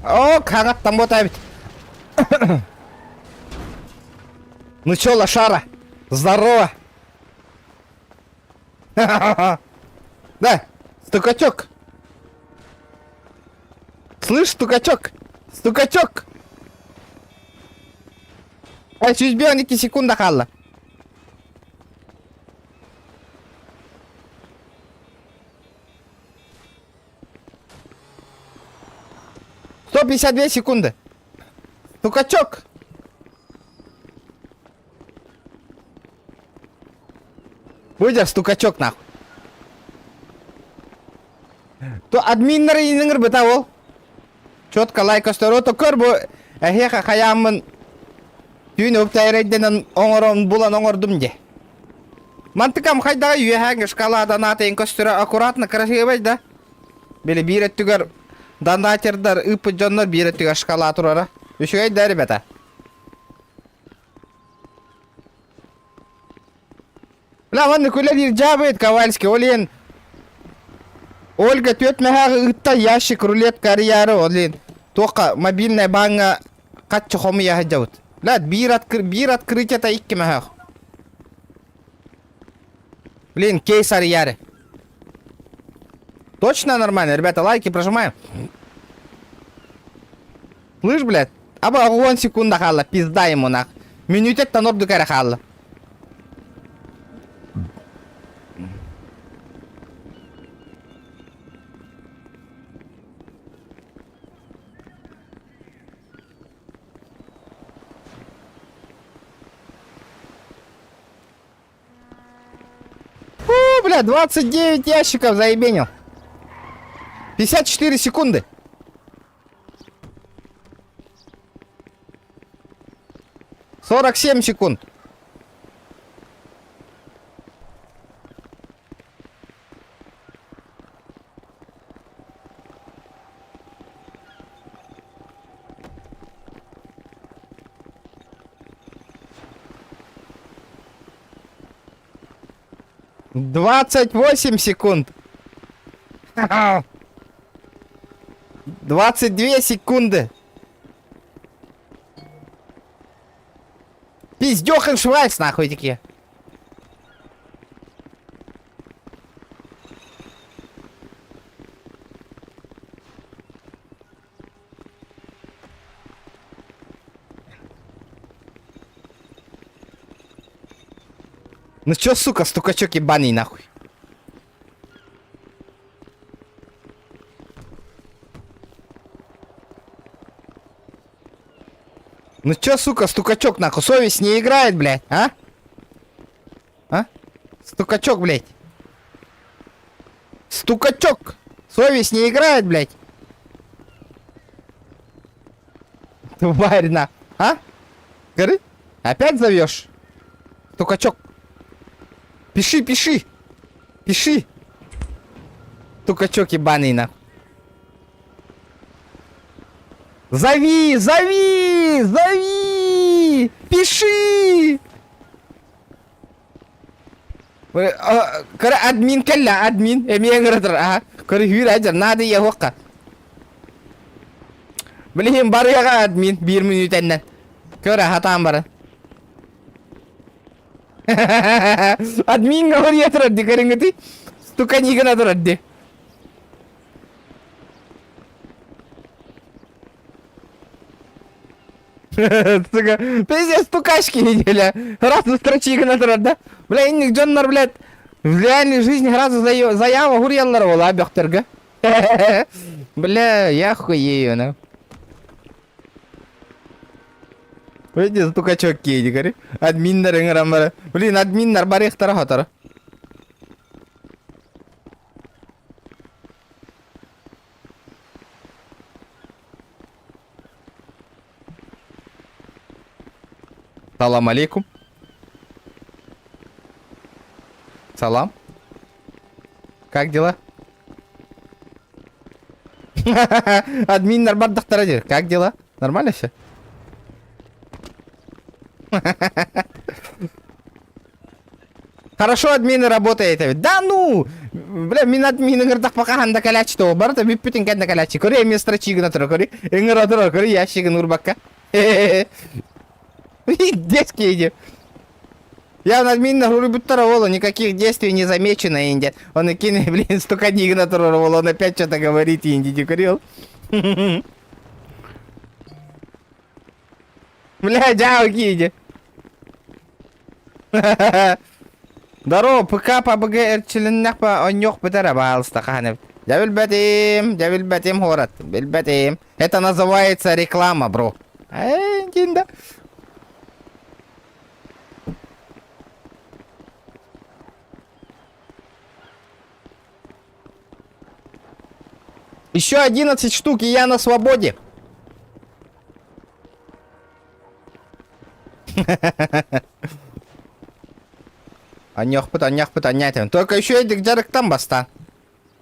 О, хаңаттан ботабит. Ну чё, лошара? Здорово. Да, стукачок. Слышь, стукачок. Стукачок. Ай, чуть бионики секунда халла. Сто 52 секунды. Стукачок. Будешь стукачок нахуй. То админнер иниңер бит авыл. Четко лайк өстөрө то көрбү. Эхеха хаямын. Түйін өптайрайден оңорон булан оңордум де. Мантыкам хайдага үйәһәң шкаладан атайын көстөрө аккуратно красивый да. Бели биреттүгөр дандатердар ыпы жоннор биреттүгөр шкала турара. Үшүгай да ребята. Бля, ванны көлер жабыйт Ковальский, олен. Ольга төтмәһәгы ытта ящик рулет карьяры олен. Тока мобильная банга катчы хомы яһаҗаут. Бля, бир открытие та 2 мәһәг. Блин, кейсар яры. Точно нормально, ребята, лайки прожимаем. Слышь, блядь, аба 10 секунда хала, пизда ему нах. Минутет та норду кара хала. Фу, бля, 29 ящиков заебенил. 54 секунды. Сорок 7 секунд. Двадцать 28 секунд. 22 секунды. Пиздёхен Швайц нахуй такие. Ну чё, сука, стукачок ебаный нахуй. Ну чё, сука, стукачок нахуй, совесть не играет, блядь, а? А? Стукачок, блядь. Стукачок. Совесть не играет, блядь. Тварь на. А? Говори? Опять зовешь? Стукачок. Пиши, пиши. Пиши. Стукачок ебаный нахуй. Зови, зови, зови, пиши. Админ калла, админ, эмингратор, ага. Корректируй, аджар, надо ехока. Блин, бар яга админ, 1 минутаннан. Көрө хатам бар. Админ говорит, турат, көрүңүтү. Стуканигана турат де. Сука, пиздец, тукачки видели. Раз на строчи игнатурат, да? Бля, инник Джоннар, блядь, в реальной жизни разу заява гурьяллар была, бёхтерга. Бля, я хуею, на. Видите, тукачок кейди, говори. Админнар инграм бара. Блин, админнар барих тарахатара. Салам алейкум. Салам. Как дела? Админ нормально. Как дела? Нормально все? Хорошо админы работает. Да ну! Бля, мин админы гырдак пока ханда калячи то. Барата биппитин канда калячи. Кори эми строчиги на тура кори. Энгер отура кори ящиги нурбакка. Детский иди. Я на админах рубиттара волу, никаких действий не замечено, инди. Он и кине, блин, столько книг на туру волу, он опять что-то говорит, инди, декурил. Бля, дяу кине. Здорово, ПК по БГ челеннах по онёх бетара балста ханев. Я бельбатим город, бельбатим. Это называется реклама, бро. Динда. Еще 11 штук, и я на свободе. Аньяхпыт, анятен. Только еще эдик жарык там баста.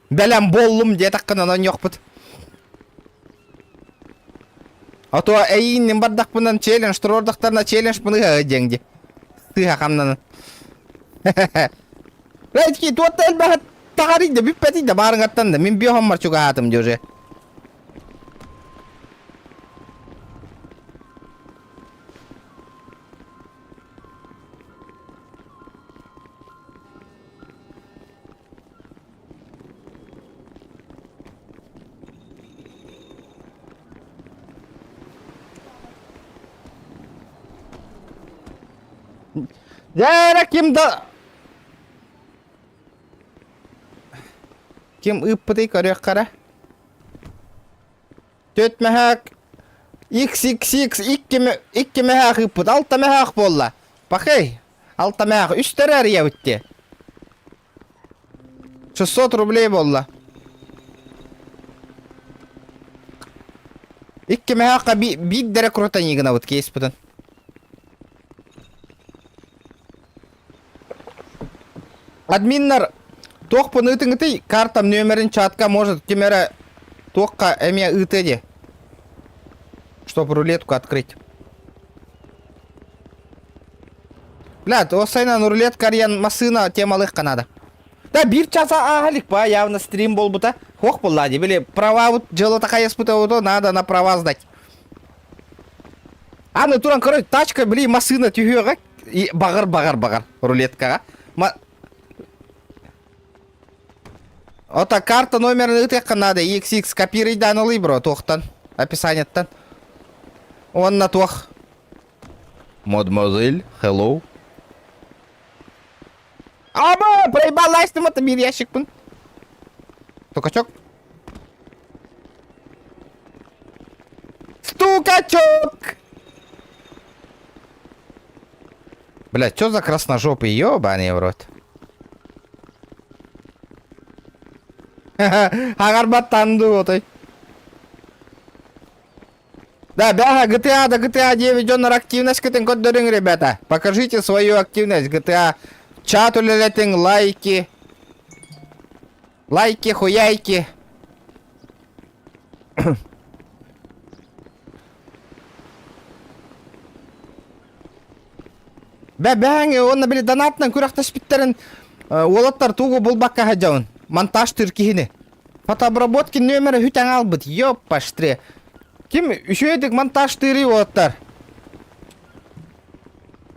Бәлем боллум де таққынан аньяхпыт. А то әйіннен бардақ бұнан челлендж, тұрордақтарына челлендж бұныға өдеңді. Сыға қамнаны. Рәйтки, туатта әлбәғат тағарыйды, бүппәтейді барың аттанды. Мен биоғам марчуға атым де уже. Жара Ким ыппытай көрек қара? Төт мәхәк XXX 2 мәхәк ыппыт, 6 мәхәк болла. Пақай, 6 мәхәк, 3 тәрәр я өтте. 600 рублей болла. 2 мәхәкқа бит дәрі құртан егіна өт кейс бұдан. Админнар тоқпын ытың-ыты картам нөмерін чатка может кемера тоққа әме ытыде. Чтоб рулетку открыть. Блядь, осайнан рулетка ариян масына темалых канада. Да бир часа ағалик па, явно стрим бол бұта. Хоқ боллади, біле права вот жылы тақай еспыта вот, надо на права сдать. Аны туран корой, тачка, бли, масына тюхеға, бағыр рулеткаға. Ота карта номерін үтеққа надо, XX копирай данылый, бро, тоқтан, описаниеттан. Онна тоқ. Мадемуазель, hello. Аба, проебалайстым, это бир ящик пын. Стукачок. Стукачок! Блядь, чё за красножопый, ёбаный в рот. Агарбаттанды отой. Да, бяга, GTA 9, Джоннер, активность кытын коддырың, ребята. Покажите свою активность, GTA. Чат улелетың, лайки. Лайки, хуяйки. Бәңе, оны біле донатның күрақташ біттерін олаттар туғы бұлбаққа хаджауын. Монтаж түркихini. Фотообработки нөмірі хүтәң албыт. Ёппа штре. Ким үшөйдік монтаж тыры олаттар.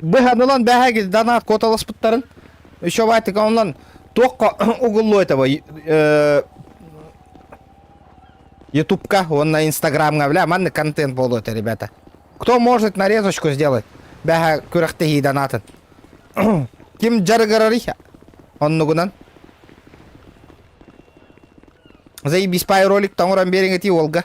Бұханылан бәхәгі донат коталас бұттарын. Үшө байтық онлан тоққа угылу этого. Ютубка, он на инстаграмға, бля, манны контент болу это, ребята. Кто может нарезочку сделать? Бяха күрәхтеги донатын. Ким жаргарарих? Он нугунан. Заебись пай ролик, там уран беринг и Олга.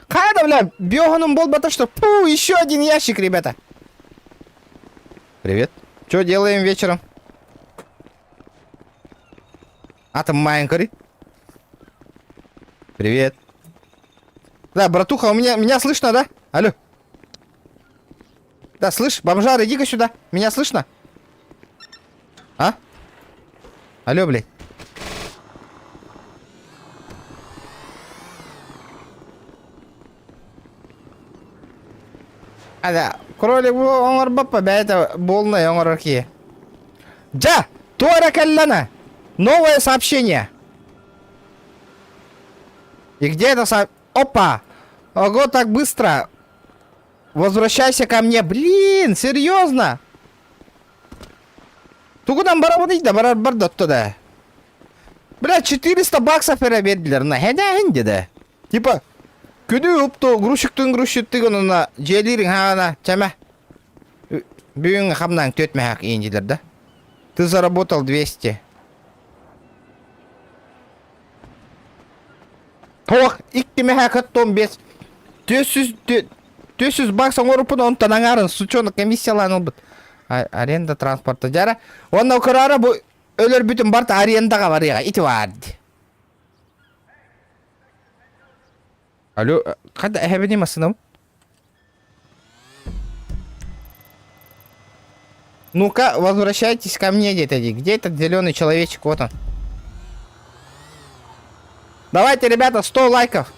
Кайда, бля, бёганом болбата, что? Пу, еще один ящик, ребята. Привет. Что делаем вечером? Атом Майнкари. Привет. Да, братуха, у меня слышно, да? Алло. Да, слышь, бомжар, иди-ка сюда. Меня слышно? А? Алло, блядь. А, да. Кролик, он арбапа, это болная, он арки. Да, Тора Каллана. Новое сообщение. И где это Опа! Ого, так быстро. Возвращайся ко мне. Блин, серьезно? Тугудан барабанить, да барабардот туда. Бля, 400 баксов перебедлер на хеда да. Типа, күдү упту грузчиктин грузчиктигонуна желирин хана чама. Бүгүн хамнан төтмәк индилер да. Ты заработал 200. Ох, 2 мехак том без 400 баксов орупун он танаңарын сучоны комиссияланыл бут. Аренда транспорта жара. Онна укарара бу өлөр бүтүн барта арендага барыга ити барды. Алло, када эбени масынам? Ну-ка, возвращайтесь ко мне, дети. Где этот зеленый человечек? Вот он. Давайте, ребята, 100 лайков.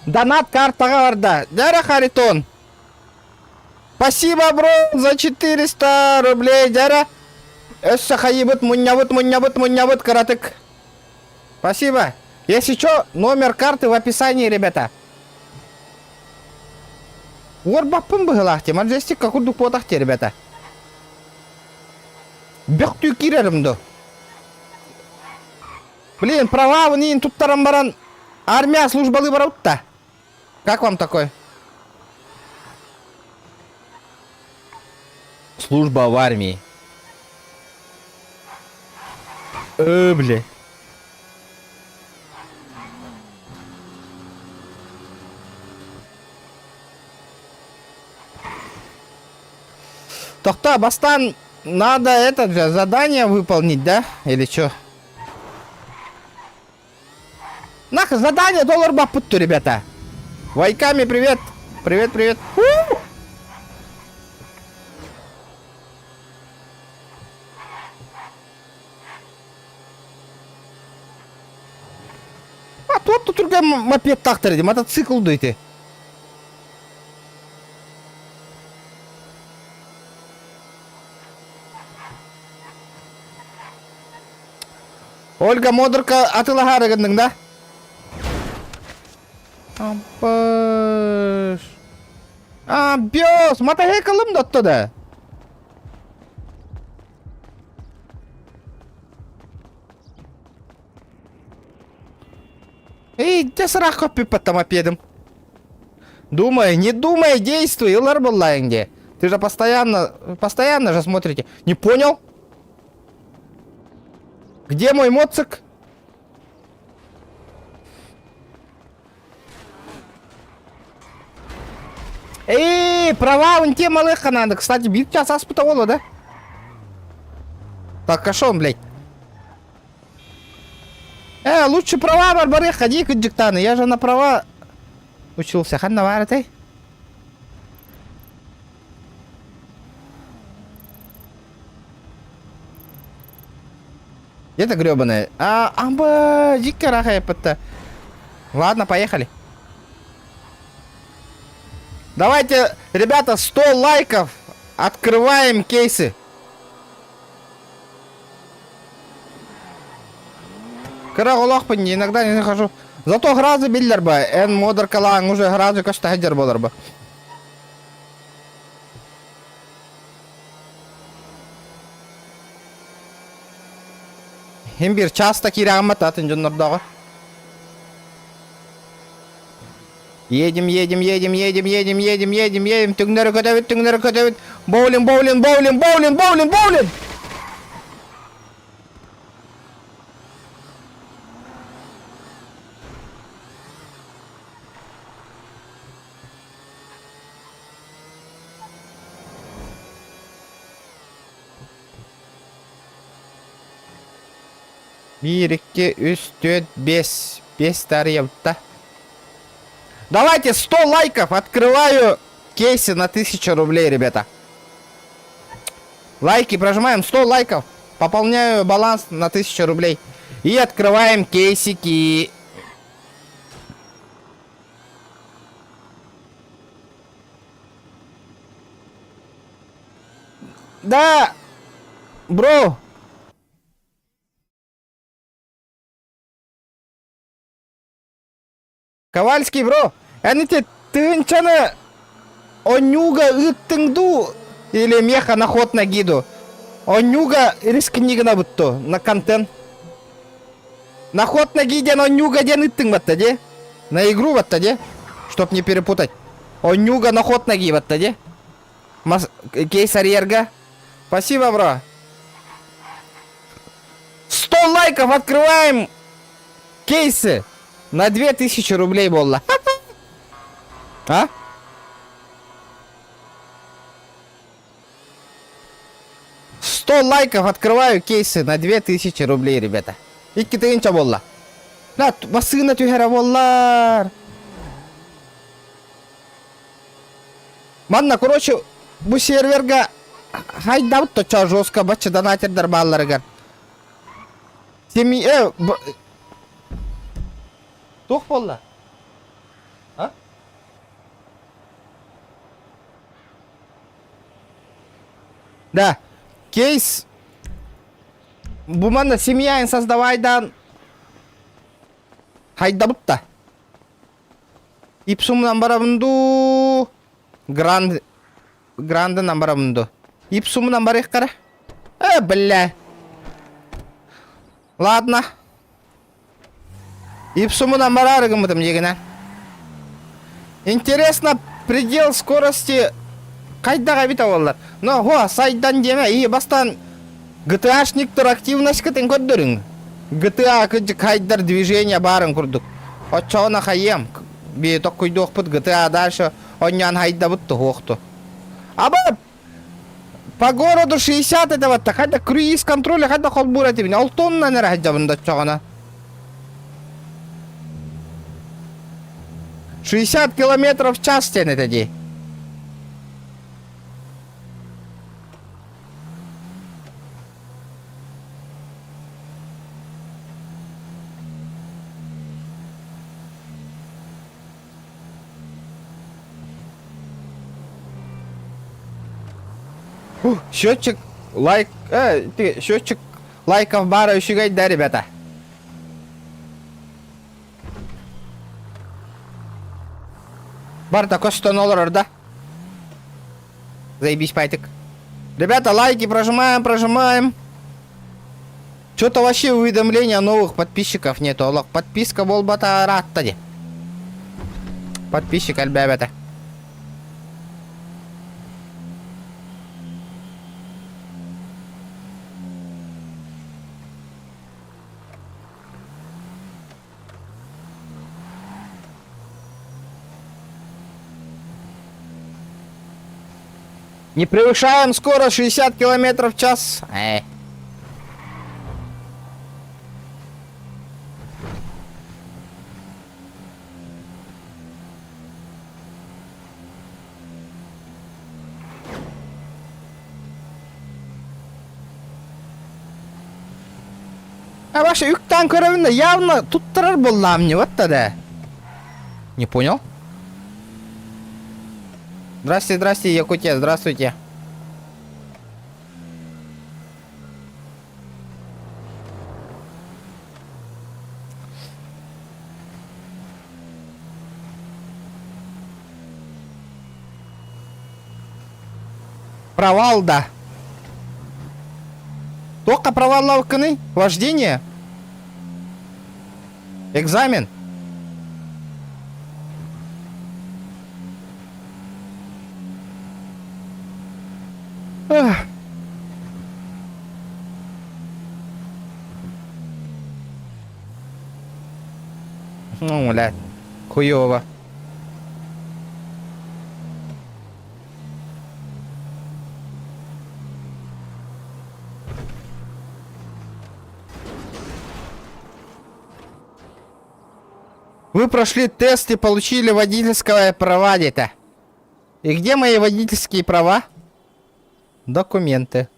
Донат картага барда. Дяра Харитон. Спасибо, бро, за 400 рублей. Дяра. Эсса хаибыт, муннябыт, каратык. Спасибо. Если что, номер карты в описании, ребята. Орбаппын быгылахте, маджестик как урдук потахте, ребята. Бёкту кирерымду. Блин, права вон тут тарамбаран. Армия службалы бараутта. Как вам такой? Служба в армии. Бля. Тохта, Бастан, надо это же задание выполнить, да? Или что? Нахуй, задание доллар бапутту, ребята. Вайками, привет. Привет. А тут другой мопед тахтер, мотоцикл дуйте. Ольга Модерка атылагарыгындың да? Ампыш. Бёс, мотоциклым дотты да. Эй, где сырах копи под мопедом? Думай, не думай, действуй, илар буллайнге. Ты же постоянно же смотрите. Не понял? Где мой моцик? Эй, права, вон те малыха надо. Кстати, бит сейчас аспутовало, да? Так, а шо он, блядь? Лучше права, барбары, ходи к диктаны. Я же на права учился. Ханна вартай. Где-то гребаная. Дикая рахая-пата. Ладно, поехали. Давайте, ребята, 100 лайков. Открываем кейсы. Караголах, иногда не нахожу. Зато гразы биллер бы. Эн модер калаң уже гразы кашта хаджар болар бы. Hem bir çasta kirağıma tatın canlar dağı. Едем. Тüngleri kötevit. Bowling. Bir, iki, üç, dört, beş. 5 тарелок. Давайте 100 лайков. Открываю кейсы на 1000 рублей, ребята. Лайки прожимаем. 100 лайков. Пополняю баланс на 1000 рублей. И открываем кейсики. Да, бро. Ковальский, бро. Они тынчаны онюга ыттыңду или меха на ход на гиду. Онюга рискнигна бутто на контент. На ход на гиде онюга ден ыттың батта де. На игру батта де. Чтоб не перепутать. Онюга на ход на ги батта де. Кейсар Ерга. Спасибо, бро. 100 лайков, открываем кейсы на 2000 рублей болла. А? Лайков, открываю кейсы на 2000 рублей, ребята. Икки тыгынча болла. На, басына тюхера боллар. Манна, короче, bu серверга хайдап то жестко бачы донатердер балларыгар. Семья... Тух болла? А? Да. Кейс. Bu mana семья создавайдан. Хайдабутта. Ипсумнан барабынду. Грандынан барабынду. Ипсумнан барых кара. Бля. Ладно. Ипсумнан барарыгым там егена. Интересно, предел скорости кайдага бит аваллар. Но го сайдан деме и бастан GTA-шниктер активность кытын көрдөрүң. GTA кайдар движение барын курдук. Очоона хайем. Би токуйдук пут GTA дальше оннян хайда бутту хокту. Аба по городу 60 этого так хайда круиз контроля хайда холбура тибин. Алтонна нера хайдабында чогона. 60 километров в час тянет эти. Счетчик счетчик лайков бара üşüгейт да, ребята. Бар такой 100 долларов, да? Заебись, пайтик. Ребята, лайки прожимаем. Что-то вообще уведомления новых подписчиков нету. Аллах, подписка болбата раттади. Подписчик, ребята. Не превышаем скорость 60 километров в час. А ваша юктан коровина явно тут тарар была мне, вот тогда. Не понял? Здрасте, Якутия, здравствуйте. Провал, да. Только провал лавканы? Вождение? Экзамен? Ах. Ну, блядь, хуёво. Вы прошли тест и получили водительское права где-то. И где мои водительские права? Документы.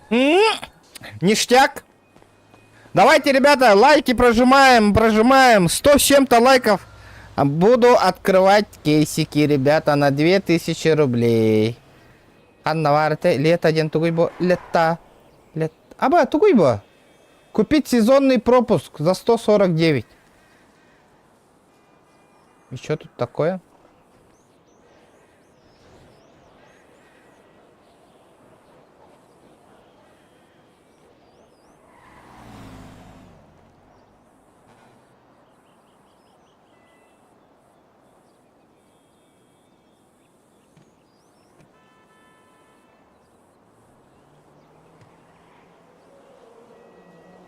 Ништяк. Давайте, ребята, лайки прожимаем. 100 с чем-то лайков. Буду открывать кейсики, ребята, на 2000 рублей. Ханнаварте, лето один тугуйбо, лето. Аба, тугуйбо. Купить сезонный пропуск за 149. И что тут такое?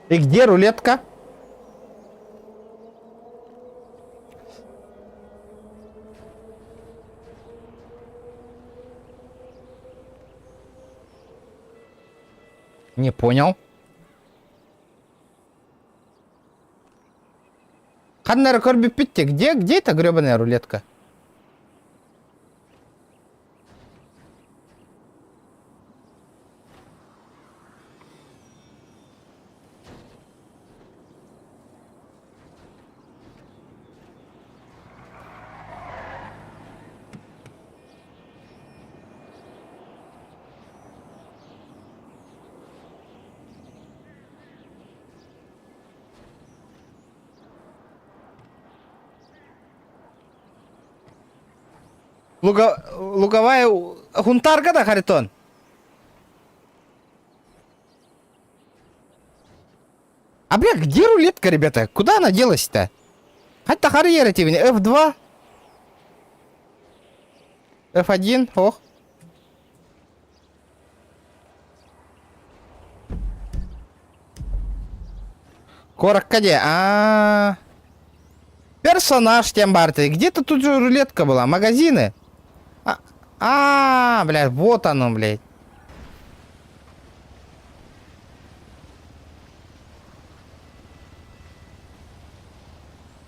И где рулетка? Не понял. Ханнер Корби Питти, где эта гребаная рулетка? Луговая хунтарка, да, Харитон? А, бля, где рулетка, ребята? Куда она делась-то? Хотя харьера тебе, F2? F1, ох. Коракаде, персонаж Тембарты. Где-то тут же рулетка была. Магазины. Блядь, вот оно, блядь.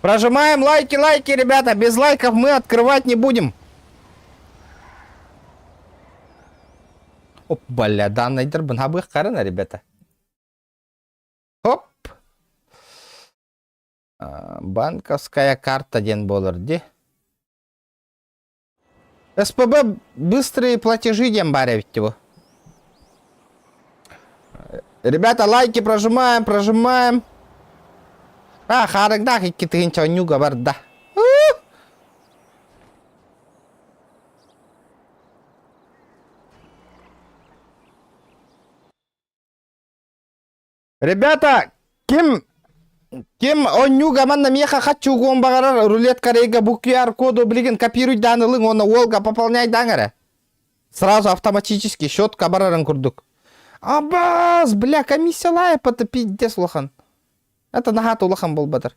Прожимаем лайки, ребята. Без лайков мы открывать не будем. Оп, бля, данный дербан хабых карана, ребята. Хоп. Банковская карта $1 де. СПБ быстрые платежи дембарят его. Ребята, лайки прожимаем. Харагдах и китынча нюга барда. Ребята, кем онюга манна меха хочу гомбагара рулетка рейга бу QR коду блин копируй данные он волга пополняй дангара. Сразу автоматически счет кабараран курдук. Абаз, бля, комиссия лая потопить дес лохан. Это нахату лохан был батар.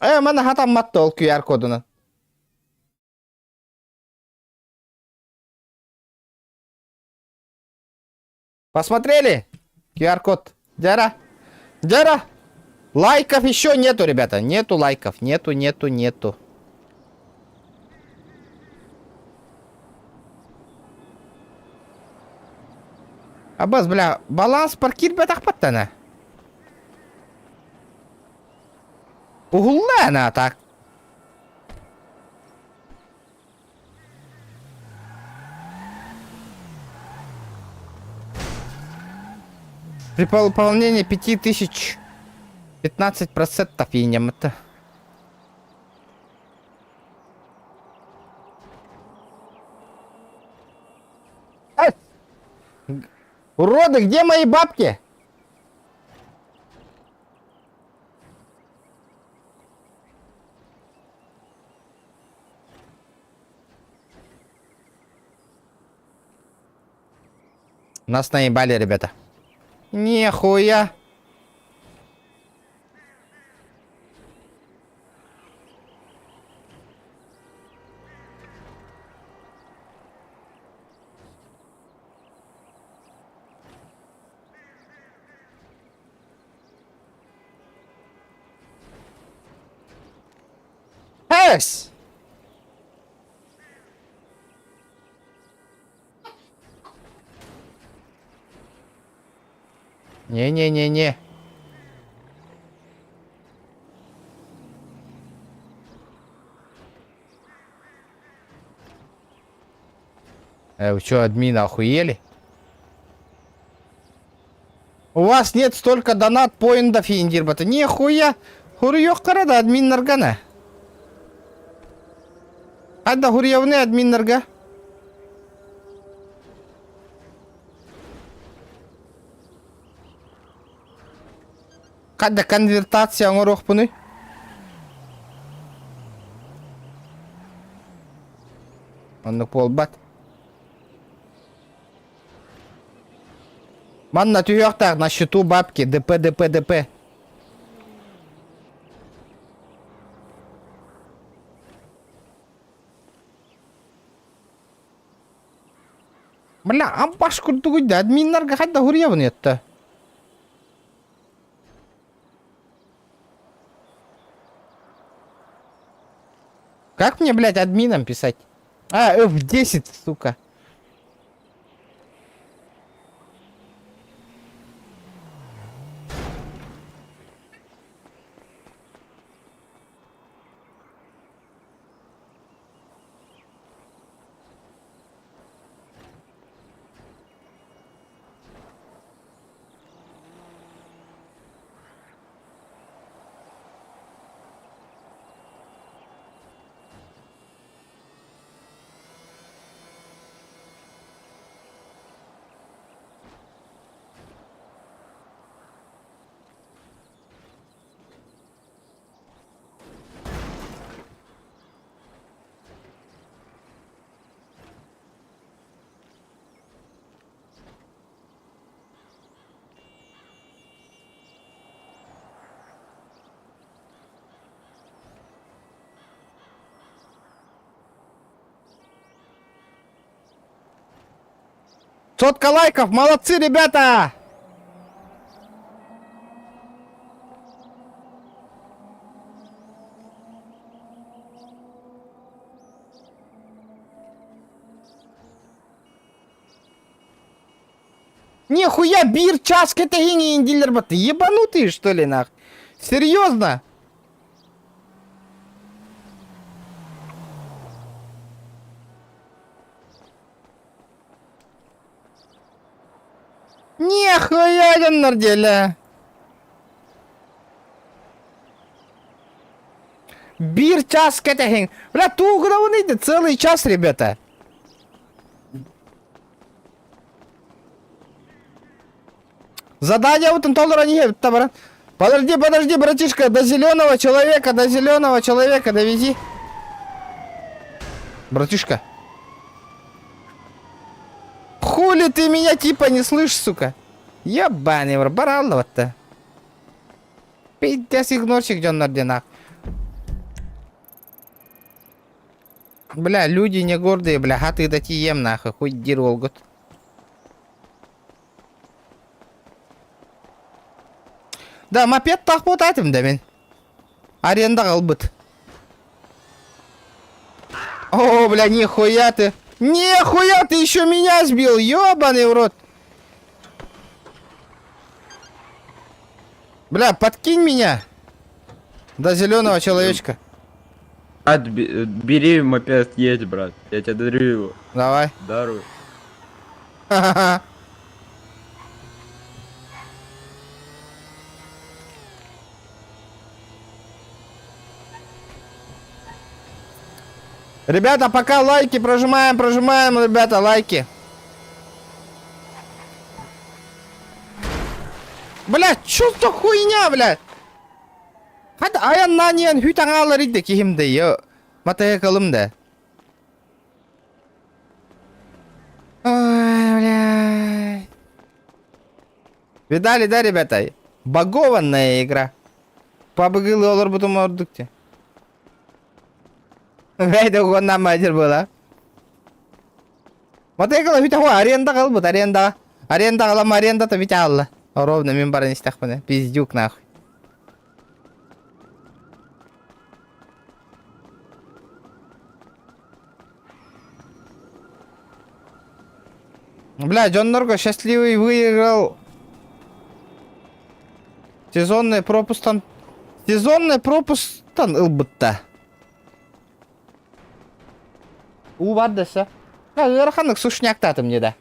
Мана хатам маттол QR кодуна. Посмотрели? QR-код. Джара. Лайков еще нету, ребята. Нету лайков. Нету. Абаз, бля, баланс паркир бетах паттана. Угулла она так. При пополнении 5000 15% енем это. Уроды, где мои бабки? Нас наебали, ребята. Нихуя. Эс! Не-не-не-не. Вы чё, админы охуели? У вас нет столько донат-поинтов, Индирбата. Нихуя! Хуруёк карада админ наргана. Адда хуруёвны админ нарга. Кадда конвертация оңорох буны. Анны полбат. Манна түйоқтақ на счету бабки. ДП. Бля, ампаш күрдігуді админларға қайда хуруёвны етті. Как мне, блядь, админом писать? А, F10, сука. Сотка лайков, молодцы, ребята! Нихуя, бир, чашка, это гений индилер, баты. Ебанутые, что ли, нах? Серьезно? Нихуя, Яннарделя. Бир, чашка, это гений. Бля, ту, куда он идет? Целый час, ребята. Задание вот $1 не есть, брат. Подожди, братишка, до зеленого человека довези. Братишка. Хули ты меня типа не слышишь, сука? Ебаный вор, бараллова-то. Пиздец игнорчик, где он на орденах. Бля, люди не гордые, бля, хаты дати ем нахуй, хуй дирвол год. Да, мопед так вот этим, да, мен. Аренда қалбыт. О, бля, нихуя ты. Нихуя ты еще меня сбил, ёбаный в рот. Бля, подкинь меня. До зеленого человечка. Бери мопед, едь, брат. Я тебе дарю его. Давай. Даруй. Ха-ха-ха. Ребята, пока лайки прожимаем, ребята, лайки. Блядь, чё за хуйня, блядь? Hadi ayağından yiyen hüten ağları da ki şimdi ya. Mataya kalım da. Ой, блядь. Видали, да, ребята? Багованная игра. Побыгылы olur бутум ордукте. Вейді оғаннан мәдір бола. Матая қалым hüten хуа аренда қал бұд, аренда. Аренда қалам, аренда то витя алла. Ровно мен барын істақ бұны. Пиздюк нахуй. Бля, Джон Норго счастливый выиграл сезонный пропустан ылбытта. У бардысы. Ғырқанық сушняктатым не да.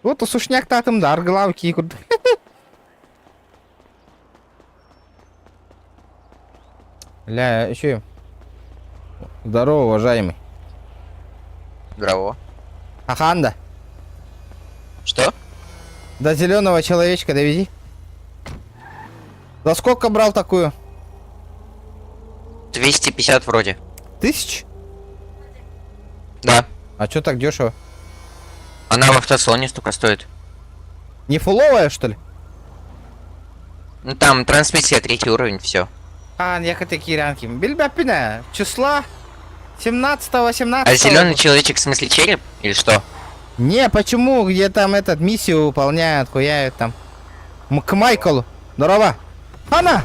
Вот сушняктатым да, аргылау кей күрді. Бля, еще. Здорово, уважаемый. Здорово. Аханда. Что? До зеленого человечка довези. За сколько брал такую? 250 вроде. 1000? Да. А чё так дешево? Она в автосалоне столько стоит. Не фуловая, что ли? Ну там трансмиссия 3 уровень, все. А, я такие ранки. Бельбапина. Числа 17-18. А зеленый человечек в смысле череп или что? Не, почему? Где там этот миссию выполняют, хуяют там. К Майклу. Здорово. Хана!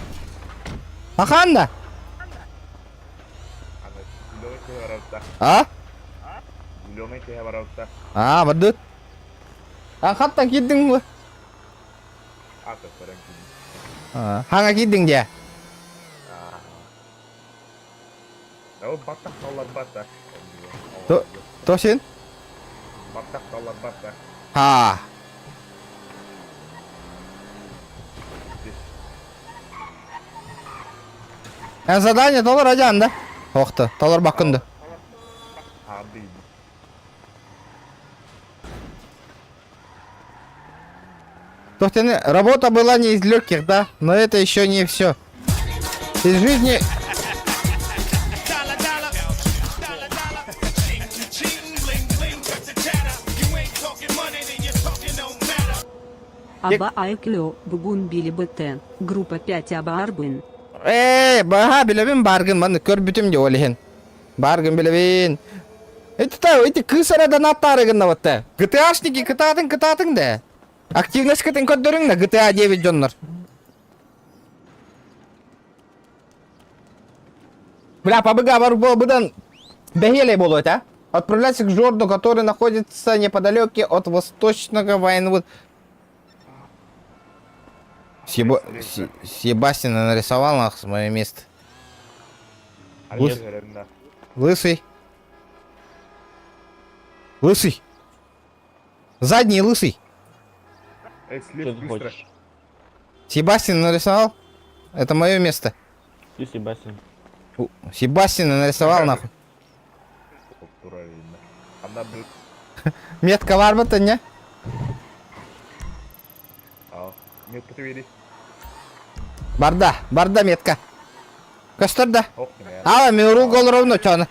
Аханда! А? А, бадут. А, хаттан киддің бі? Хаңа киддің де? То сен? Ha. Задание толар аjan да? Оқты, толар бақынды. Тоқтен, работа была не из легких, да? Но это еще не все. Из жизни... Аба Айклё, Бугун Били Бетен, группа 5 Аба Арбин. Бага билебин баргын, маны көр бүтім де олихен. Баргын билебин. Эти кысарадан аттарыгын наватта. GTA-шники кытатын да. Активность кытын көддөрүң да, GTA 9 жоннор. Бля, побыга бар бұдан бәхелей болует, а? Отправляйся к Жорду, который находится неподалеке от восточного Вайнвуд. Себастьян нарисовал нахуй мое место. Лысый. Лысый. Задний лысый. Себастьян нарисовал? Это мое место. И Себастьян. Себастьян нарисовал нахуй. Метка var mı не? Метка ты видишь? Барда метка. Көстөрдө. А, мен урул гол ровно чаны.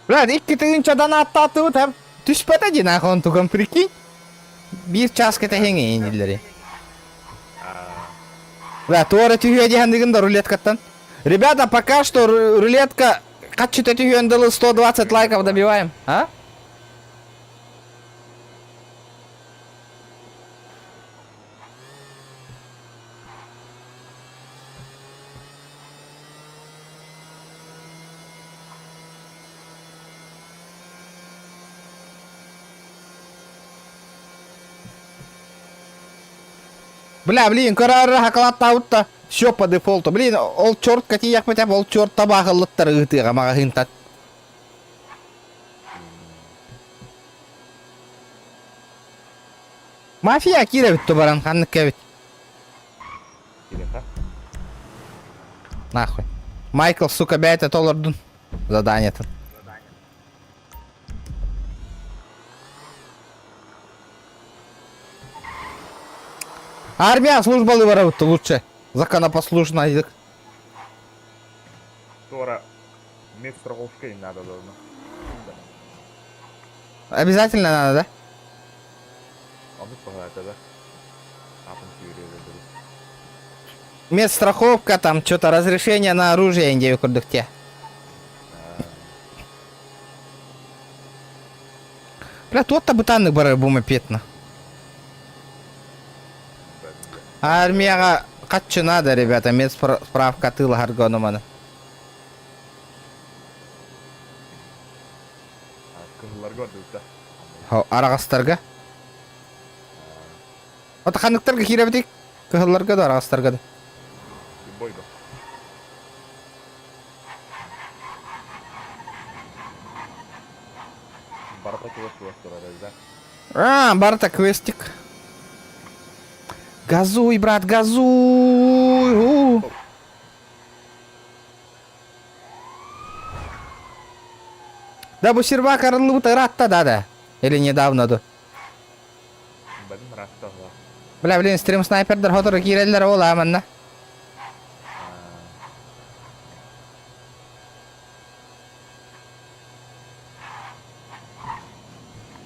Блядь, iki тыгынчадан аттатып там. Түспөт один ахон туган, прикинь. Bir часката хеңе индилери. Бля, туара түйе дегендигинде рулеткаттан. Ребята, пока что рулетка... Как что-то тюендалы 120 лайков добиваем, а? Бля, блин, карара хакалаттаутта. Все по дефолту. Блин, ол черт кати як хотя бы ол черт табағылыттар ытыға маға хынтат. Мафия киребит тубаран ханнык кебит. Нахуй. Майкл, сука, $5 задание-то. Армия службалы воровать лучше. Законопослушно язык. Скоро медстраховкой надо давно. Обязательно надо, да? Это, да? Медстраховка, там что-то разрешение на оружие индею курдыхте. Бля, тут-то бутанных бары бума петна. Армияға қатчы надо, ребята, медсправка тыла гаргономаны. Арағастарға? Ота қандықтарға керебетейік? Кығыларға да, арағастарға да. Барта квестик. Газуй, брат, газуй! Да бу сервак арылуыта ратта да. Или недавно да. Бля, блин, стрим снайпердер хоторы киреллер ол аманна.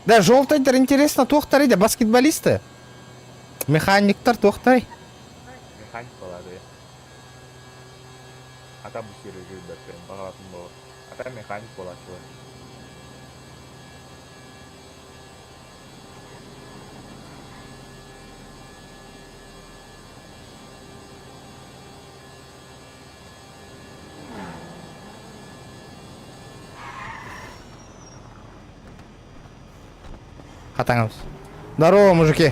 Да, желтайдер интересно тоқтар еді, баскетболисты. Механиктар тоқтар. Механик болады. Ата бұл сервер жүрдірді, бағалатын болады. Ата механик болады. Хатаңыз. Здорово, мужики.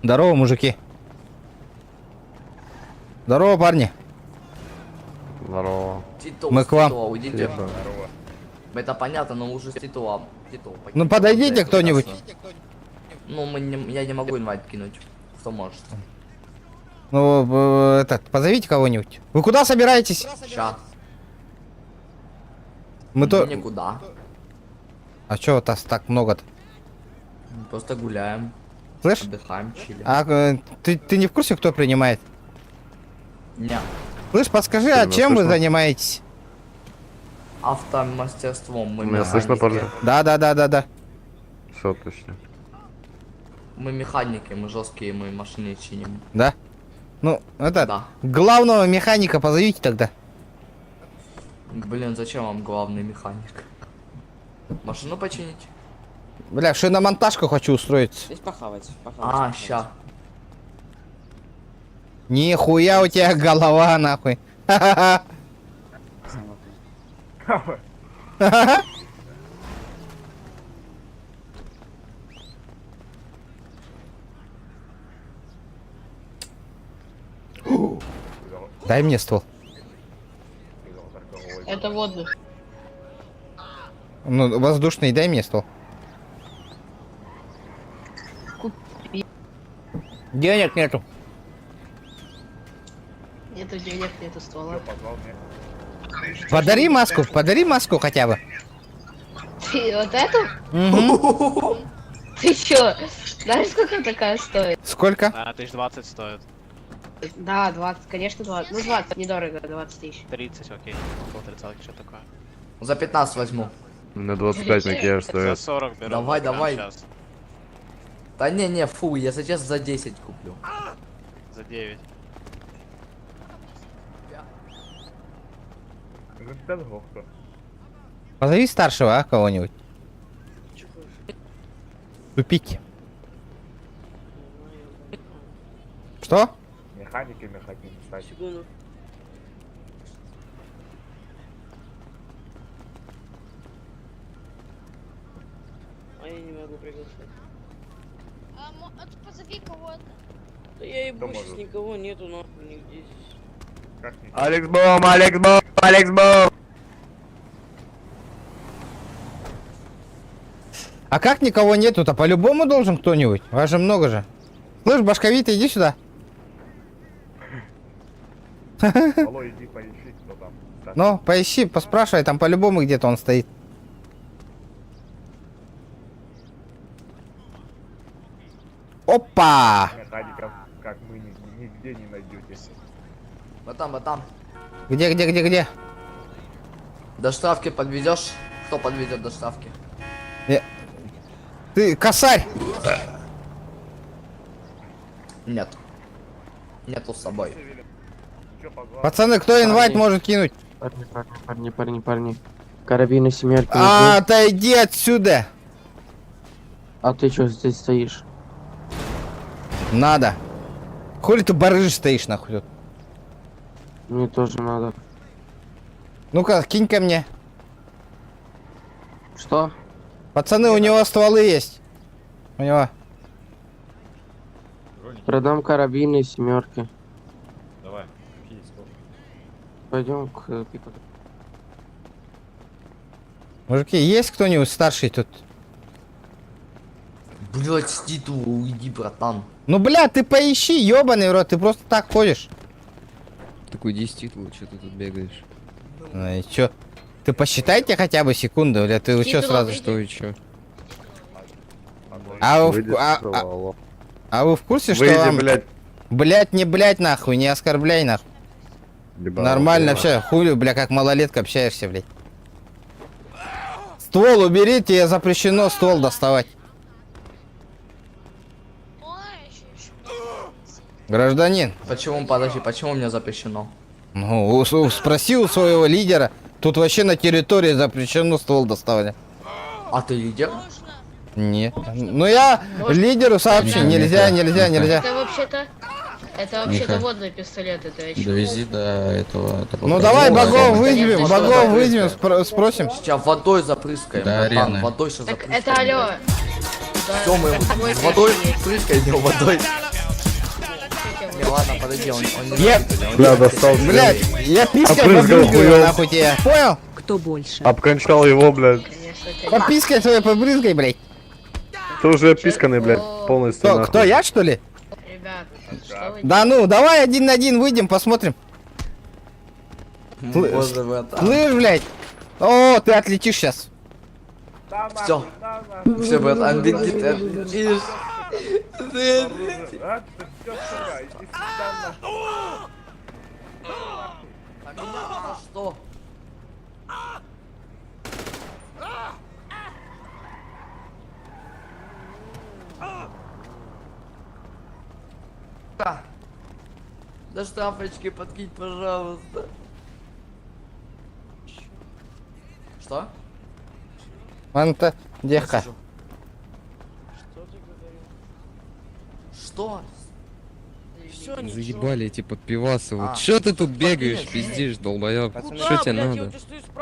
Здорово, мужики. Здорово, парни. Здорово. Мы к вам. Уйдите. Это понятно, но уже с Титова. Ну подойдите кто-нибудь. Ну, я не могу инвайт кинуть. Кто может? Ну, позовите кого-нибудь. Вы куда собираетесь? Ща. Мы то... Никуда. А чё вот так много-то? Просто гуляем. Слышь? Отдыхаем, чили. А ты не в курсе, кто принимает? Не. Слышь, подскажи, а чем вы занимаетесь? Автомастерством мы Меня слышно, механики. Да. Все точно. Мы механики, мы жесткие, мы машины чиним. Да? Ну, это... Да. Главного механика позовите тогда. Блин, зачем вам главный механик? Машину починить? Бля, шиномонтажку хочу устроиться. Здесь похавать. А, ща. Нихуя у тебя голова, нахуй. Ха-ха-ха. Ха-ха-ха. Дай мне ствол. Это воздух. Ну, воздушный, дай мне ствол. Денег нету. Нету денег, нету ствола. Подари маску хотя бы. Ты вот эту? Угу. Ты чё? Знаешь, сколько такая стоит? Сколько? 1020 стоит. Да, 20, конечно, 20. Ну, 20, недорого, 20 тысяч. 30, окей. Пол 30, что такое? За 15 возьму. На 25 макияж За стоит. 40 беру. Давай, прямо давай. щас. Да не, фу, я сейчас за 10 куплю. За 9. Позови старшего, а, кого-нибудь. Тупите. Что? Механики, кстати. А я не могу приглашать. Позови кого-то. Да я и Кто сейчас может? никого нету, нахуй, нигде здесь. Алекс Бом, Алекс Бом, Алекс Бом! А как никого нету-то? По-любому должен кто-нибудь. Вас же много же. Слышь, башковитый, иди сюда. Алло, иди поищи, кто там. Ну, поищи, поспрашивай, там по-любому где-то он стоит. Опа! Механиков, как мы, нигде не найдете. Батам, Где? до штрафки подведешь? Кто подведет до штрафки? Ты, косарь! Нет. Нету с собой. Пацаны, кто инвайт может кинуть? Парни. Карабины семерки. Отойди отсюда! А ты что здесь стоишь? Надо. Хули ты барыжишь стоишь, нахуй тут? Мне тоже надо. Ну-ка, кинь ко мне. Что? Пацаны, у него стволы есть. У него. Продам карабины семерки. Давай, какие сколько? Пойдем к пику. Мужики, есть кто-нибудь старший тут? Блять, сиди тут, уйди, братан. Ну, бля, ты поищи, ёбаный в рот, ты просто так ходишь. Такой 10 титул, что ты тут бегаешь? Ну и чё? Ты посчитайте хотя бы секунду, бля, ты чё сразу? Что и чё? А вы в курсе, что Выйди, вам... блядь. Блять, не блять нахуй, не оскорбляй нахуй. Нормально общаюсь, хули, бля, как малолетка общаешься, блядь. Ствол убери, тебе запрещено ствол доставать. Гражданин, Почему, подожди, почему мне запрещено? ну, спроси у своего лидера. Тут вообще на территории запрещено ствол доставать. А ты лидер? Нет. Ну я лидеру сообщи, нельзя. Это вообще-то водный пистолет, это я Довези до этого. Ну давай богов вызовем, спросим. Сейчас водой запрыскаем, Да, братан, арены. водой сейчас Так запрыскаем. это алло. Всё, мы водой прыскаем, водой. Не, ладно, подожди, он не Я, Бля, достал. блядь, я пиской Опрыскал побрызгаю хуёв. нахуй тебя. Понял? Кто больше? Обкончал его, блядь. По пиской своей побрызгай, блядь. Ты уже писканный, блядь, полностью. Кто, я что ли? Ребят, что вы Да ну, давай 1 на 1 выйдем, посмотрим. Боже, братан. Слышь, блядь. О, ты отлетишь сейчас. Все. Все, братан, беги, ты отлетишь. А меня за что? Да штрафочки подкинь, пожалуйста. Что? Вон-то, деха. Что ты говорил? Что? Заебали эти подпивасы. А. Вот чё ты тут бегаешь, Подпиздишь? пиздишь, долбоёб? Что тебе надо?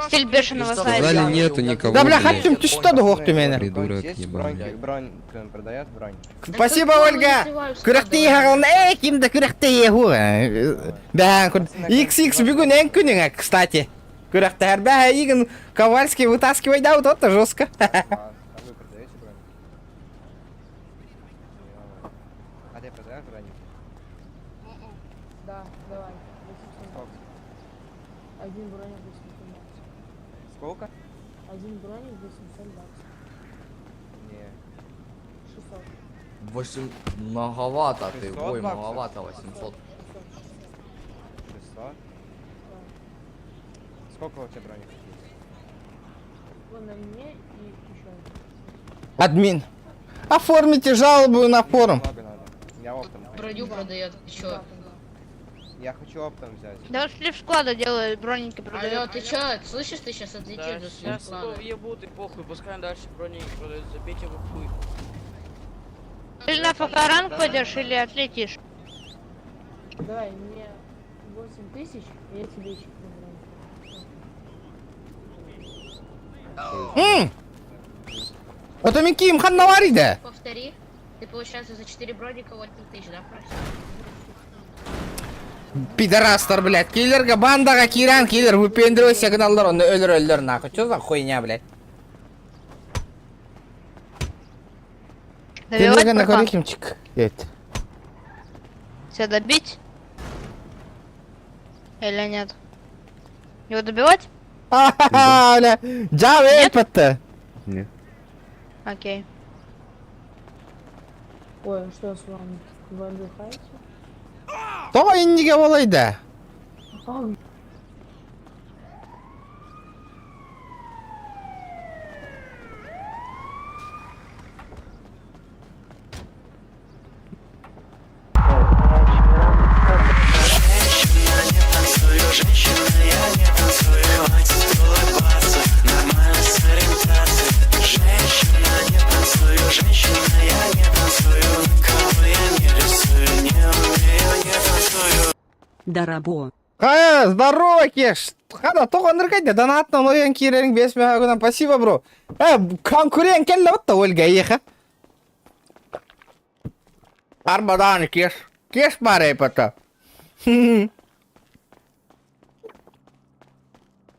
Стиль бешеного Что знает. за- Зали нету никого, Да, бля, блядь. хотим, ты что дохту меня? Придурок ебаный. Бронь продает бронь. Спасибо, Ольга. Күрәхтәй һагын, кимдә күрәхтәй хура. Да, XX бегунен күнеңә, кстати. Күрәхтәр бә иген Ковальский вытаскивай да, вот это жестко. А вы продаете бронь? А ты продаешь бронь? Да, давай. 800. Один броник 800 баксов. Сколько? Один броник 800 баксов. Не. 600. 8 многовато ты, 600 ой, баксов? многовато 800. 600? Сколько у тебя броник? Вон на мне и еще один. Админ. Оформите жалобу на форум. Много надо. Я оптом. Броню продает, чё? Я хочу оптом взять. Да шли в склада делают, броники Алло, продают. ты чё, слышишь, ты сейчас отлетишь до своего клана. ебут и похуй, пускай дальше брони продают, забейте его в хуй. Ты на факаран пойдешь или отлетишь? Давай, мне 8000, и я тебе еще броню. Это Миким Ханнаварида. Повтори. Ты, получается, за 4 броника 8000, да, просишь? Пидорастар, блядь. Киллерга, бандага, киран, киллер, выпендривай сигналдар, он өлөр, нахуй. Чё за хуйня, блядь? Добивать на братан? коррекимчик. Тебя добить? Или нет? Его добивать? Ха-ха-ха, бля. Джавей, патта. Окей. Ой, а что с вами? Вы отдыхаете? То инниге болайды. А, Дарабо. Здорово, Кеш. Хада, тоған рыкайды. Донатны ноян кирерин 5 мегагынан. Спасибо, бро. Конкурент келді вот Ольга, еха. Арбадан, Кеш. Кеш барай, пата.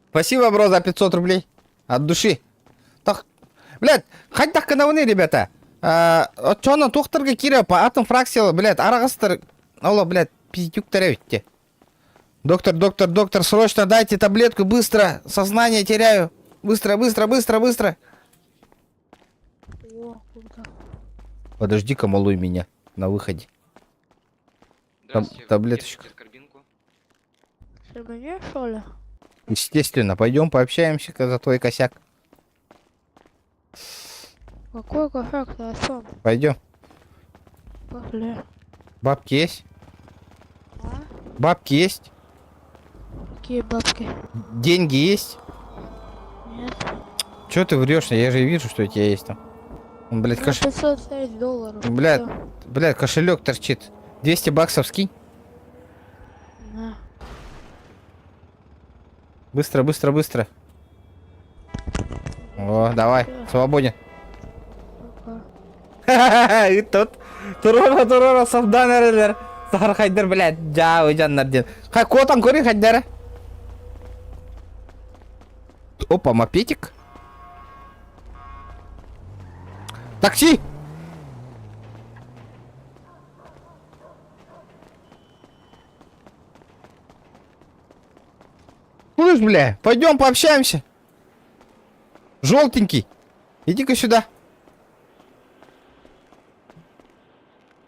Спасибо, бро, за 500 рублей. От души. Так, блядь, хоть так канауны, ребята. Вот чоны тухтырга кире по атом фраксиялы, блядь, арағыстыр. Алло, блядь, пиздюктер өйтте. Доктор, срочно дайте таблетку, быстро. Сознание теряю. Быстро. О, круто. Подожди-ка, малуй меня на выходе. Таблеточку. Ты мне, что ли? Естественно, пойдем пообщаемся за твой косяк. Какой кошак-то, о чем? Пойдем. Пошли. Бабки есть? А? Бабки есть? Какие бабки? Деньги есть? Нет. Че ты врешь? Я же вижу, что у тебя есть там. Блять, $506. Блять, кошелек торчит. 200 баксов скинь. На. Быстро. О, давай, свободен. Пока. И тут. Турора, совданерлер. Сахар хайдер, блядь, жау жаннарден. Котан кори хайдер. Опа, мопедик. Такси! Слышь, бля, пойдем пообщаемся. Желтенький, иди-ка сюда.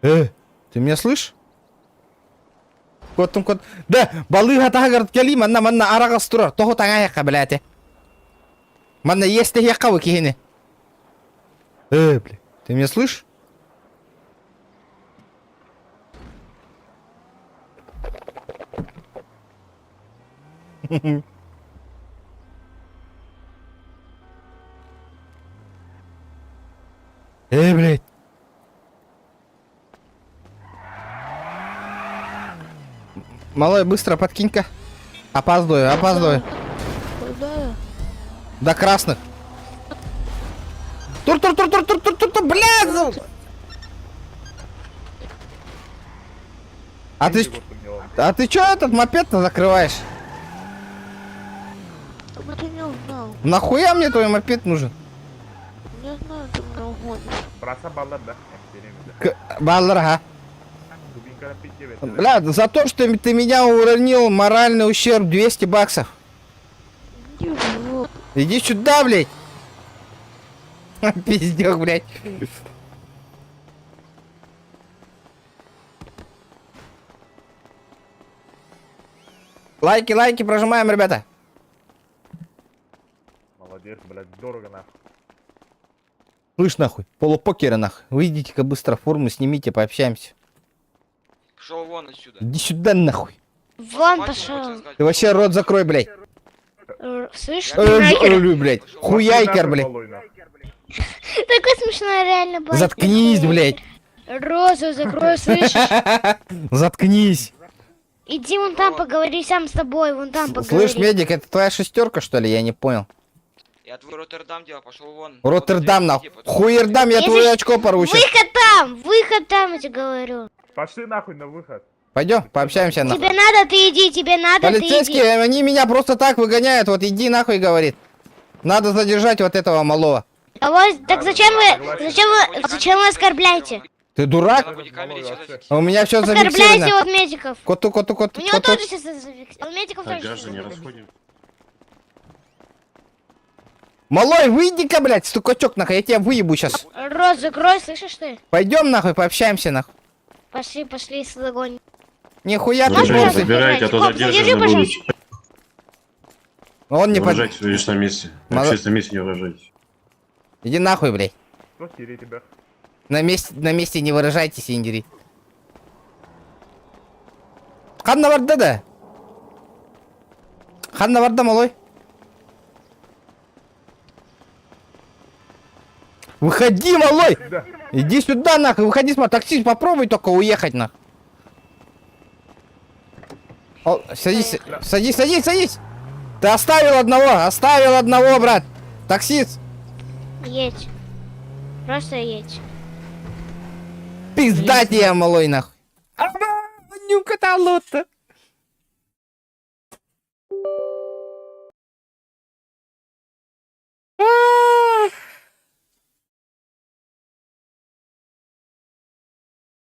Ты меня слышишь? Кот. Да, балыга тагар кели, манна арага стура. Того тангаяка, блядь. Манна есть ты яка выкини. Бля, ты меня слышишь? Блядь. Малой, быстро подкинь-ка. Опаздываю. Куда? До красных. Тур, блядь! А ты чё этот мопед-то закрываешь? Чтобы ты не узнал. Нахуя мне твой мопед нужен? Не знаю, ты меня угонишь. Баллар, ага. Бля, за то, что ты меня уронил, моральный ущерб 200 баксов. Иди в жопу. Иди сюда, блядь. Пиздёк, блядь. Лайки прожимаем, ребята. Молодец, блядь, дорого нахуй. Слышь, нахуй, полупокеры, нахуй. Выйдите-ка быстро форму, снимите, пообщаемся. Пошел вон отсюда. Иди сюда, нахуй. Вон пошел. Ты вообще рот закрой, блядь. Слышь, Блядь. Хуяйкер, блядь. такой смешной, реально, батя. Заткнись, блядь. Розу закрой, слышишь? Заткнись. Иди вон там поговори сам с тобой, вон там поговори. Слышь, медик, это твоя шестерка, что ли? Я не понял. Я твой Роттердам делал, пошел вон. Роттердам, нахуй. Хуердам, я твое очко порву сейчас. Выход там, я тебе говорю. Пошли нахуй на выход. Пойдем, пообщаемся нахуй. Тебе надо, ты иди, тебе надо, ты иди. Полицейские, они меня просто так выгоняют. Вот иди нахуй, говорит. Надо задержать вот этого малого. А вот, так зачем вы оскорбляете? Ты дурак? А у меня все Оскорбляете зафиксировано. вот медиков. Коту. У него тоже сейчас зафиксировано. У медиков тоже сейчас зафиксировано. Малой, выйди-ка, блядь, стукачок, нахуй, я тебя выебу сейчас. Рот закрой, слышишь ты? Пойдем нахуй, пообщаемся нахуй. Пошли, слогонь. Нихуя ты Можешь борзый. забирайте, а то задержаны будут. Он не под... Выражайтесь на месте. Мало- В общественном месте не выражайтесь. Иди нахуй, блядь. На месте не выражайтесь, индири. Ханна варда да? Ханна варда, малой? Выходи, малой! Иди сюда, нахуй, выходи, смотри, таксист, попробуй только уехать, нахуй. О, садись. Ты оставил одного, брат. Таксист. Едь. Просто едь. Пизда тебе, малой, нахуй. Нюка-то лота.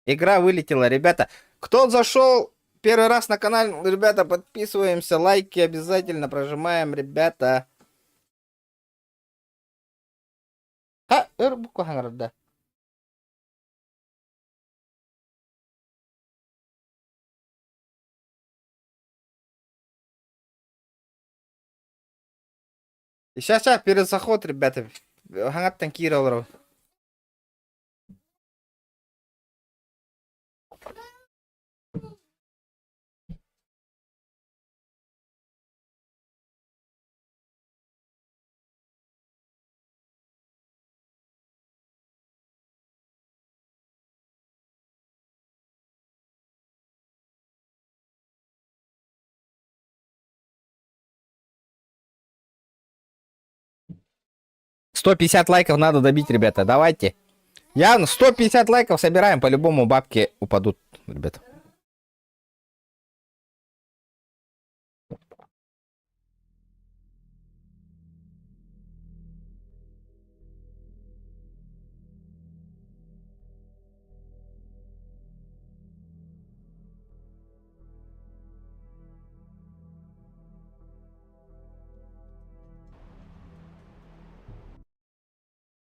Игра вылетела, ребята. Кто зашел первый раз на канал, ребята, подписываемся, лайки обязательно прожимаем, ребята. Да. И сейчас, перезаход, ребята. Хангаттан киралар. $150 лайков надо добить, ребята. Давайте. Явно 150 лайков собираем. По-любому бабки упадут, ребята.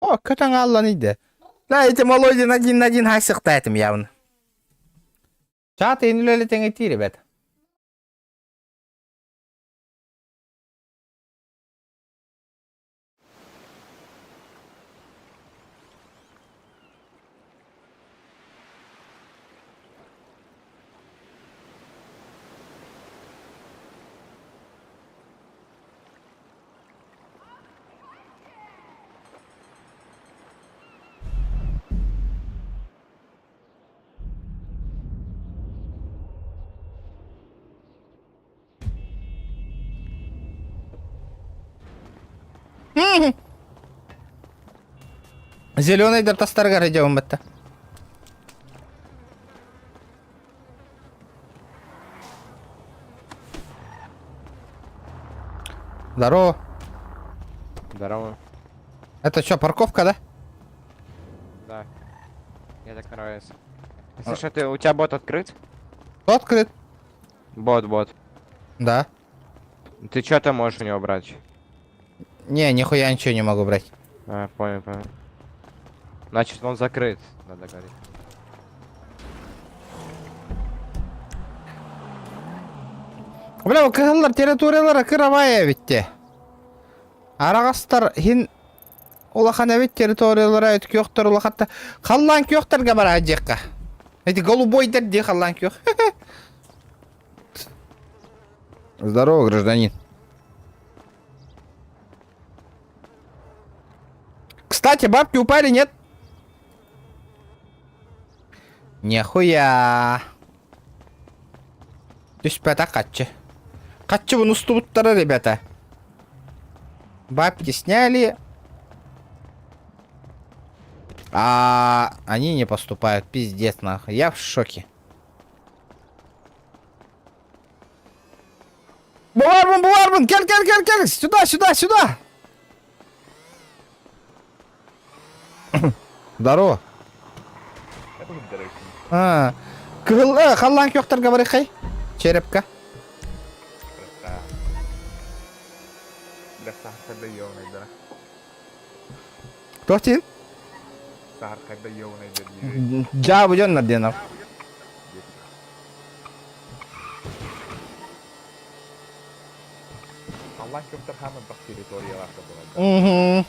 О, kötü Allah'ın iyiydi. La etim oloydun nadin hasıkta etim yavun. Çağatay inüleli tengeti ribet. Зеленый дартастарга радиом это. Здорово. Здорово. Это что, парковка, да? Да. Мне так нравится. Слушай, у тебя бот открыт? Кто открыт? Бот. Да. Ты что там можешь у него брать? Не, нихуя ничего не могу брать. А, понял. Значит, он закрыт, надо говорить. Бля, кыгыллар территориялары кыравая битте. Арагастар хин улахан бит территориялары өт кёктөр улахатта. Халлан кёктөргө бара жакка. Эти голубойдар де халлан кёк. Здорово, гражданин. Кстати, бабки упали, нет? Нихуя. Түс пята катчы. Катчы вон уступтары, ребята. Бабки сняли. А они не поступают. Пиздец, нахуй. Я в шоке. Демон, кель, сюда. Здорово. Халлан кёхтарга барыхай. Черепка. Тохтин? Жабы жон наденов. Мгм.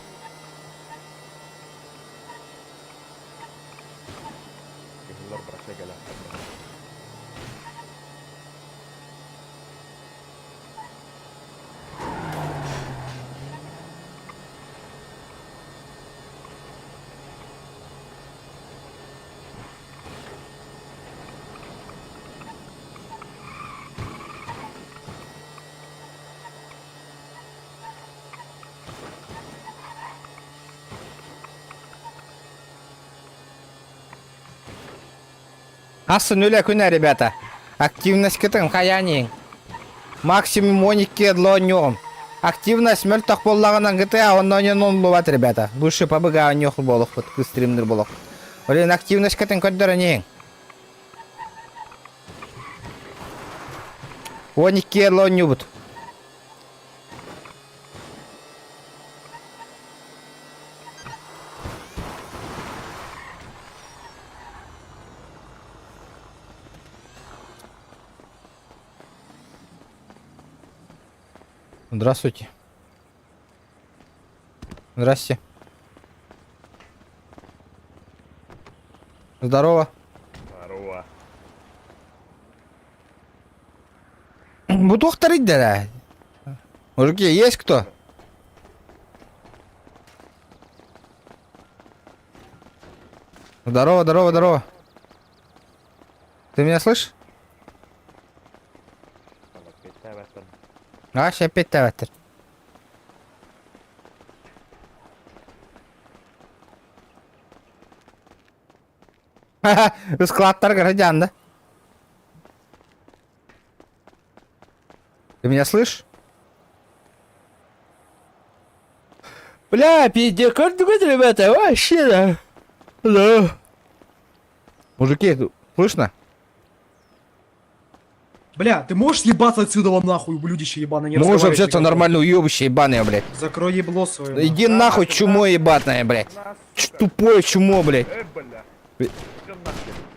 Асын өле күнә, ребята. Активность кытын хаянин. Максимум 12 длонём. Активность мөлтақ боллағынан GTA оннан он болат, ребята. Лучше побыга онёх болох, вот стримдер болох. Олен активность кытын көддөрөнең. 12 длонё бут. Здравствуйте. Здрасте. Здорово. Bu доктор иди. Мужики, есть кто? Здорово. Ты меня слышишь? Сейчас опять таватыр. Ха-ха, складтар городян, да? Ты меня слышишь? Бля, пиздец, как ты говоришь, ребята? Вообще, да. Да. Мужики, слышно? Бля, ты можешь ебаться отсюда вам нахуй, ублюдище ебаное, не Можешь разговаривай вообще-то с никем. нормально уебище ебаное, блядь. Закрой ебло свое. Иди нахуй, чумо ебаное, блядь. Тупое чумо, блядь.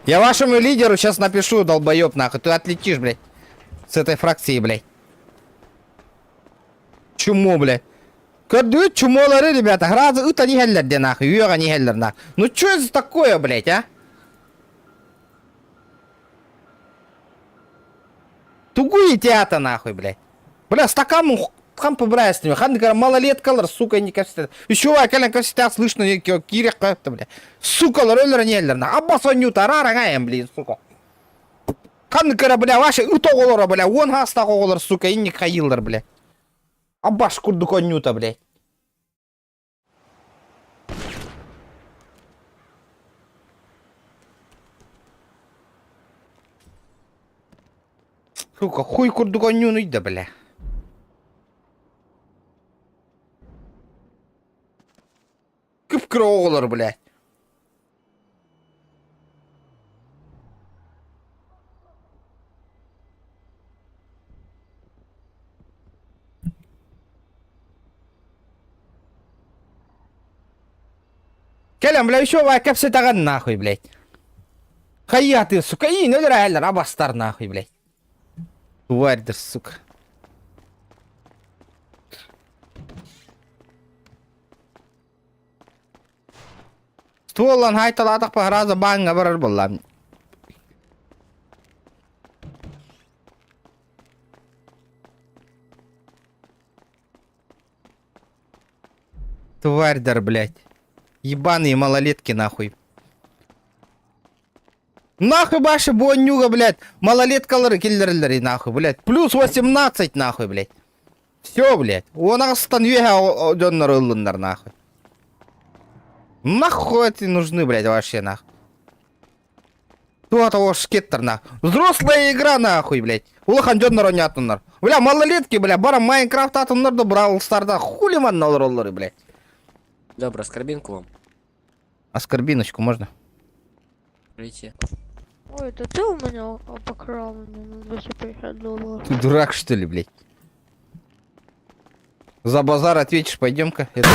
Я вашему лидеру сейчас напишу, долбоеб, нахуй. Ты отлетишь, блядь. С этой фракции, блядь. Чумо, блядь. Көрдү чумолары, ребята. Гразы ыта не хеллер, де нахуй. Юга не хеллер, нахуй. Ну чё это такое, блядь, а? Тугуи театр, нахуй, блядь. Бля, стакан хам побрать с ним. Хан малолеткалар, сука, не кажется. Еще акален кажется, слышно, кирек как-то, бля. Сука, роллер не эллер, на. Аббас он нюта, рарагаем, блин, сука. Хан бля, ваши утоголора, бля. Он хаста голор, сука, и не хаилер, бля. Аббаш курдуко нюта, блядь. Сука, хуй курдуко нюну ида, бля. Кыпкроолар, блядь. Келем, бля, еще вай капсы таган нахуй, блядь. Хая ты, сука, и ну реально, рабастар нахуй, блядь. Тварь да, сука. Стволан хайталатах по граза банга барар боллам. Тварь дар, блядь. Ебаные малолетки, нахуй. Нахуй ваша бонюга, блядь. Малолеткалары киллерлери, нахуй, блядь. Плюс 18, нахуй, блядь. Все, блядь. Он останвега одённар ыллындар, нахуй. Нахуй эти нужны, блядь, вообще, нахуй. Кто того шкеттер, нахуй. Взрослая игра, нахуй, блядь. Улахан жоннор ойнатыннар. Бля, малолетки, бля, бара Майнкрафт атыннар да Бравл Старда хули манналар олары, бля. Добро, скорбинку вам. Аскорбиночку можно? Прийти. Ой, это ты у меня обокрал на 250 долларов. Ты дурак, что ли, блядь? За базар ответишь, пойдем-ка. Это...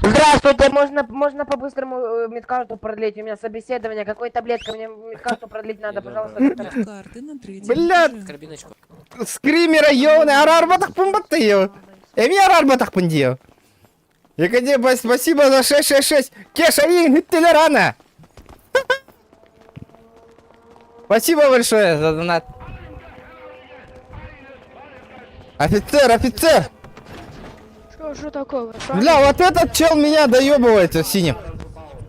Здравствуйте, можно по-быстрому медкарту продлить? У меня собеседование, какой таблеткой мне медкарту продлить надо, пожалуйста. Блядь, Скорбиночку. скримера ёны, арарбатах пумбаттаю. Эми арарбатах пундио. Якоде, спасибо за 666. Кеша, ты рано. Спасибо большое за донат. Офицер, офицер! Что такое? Бля, вот этот чел меня доебывается синим.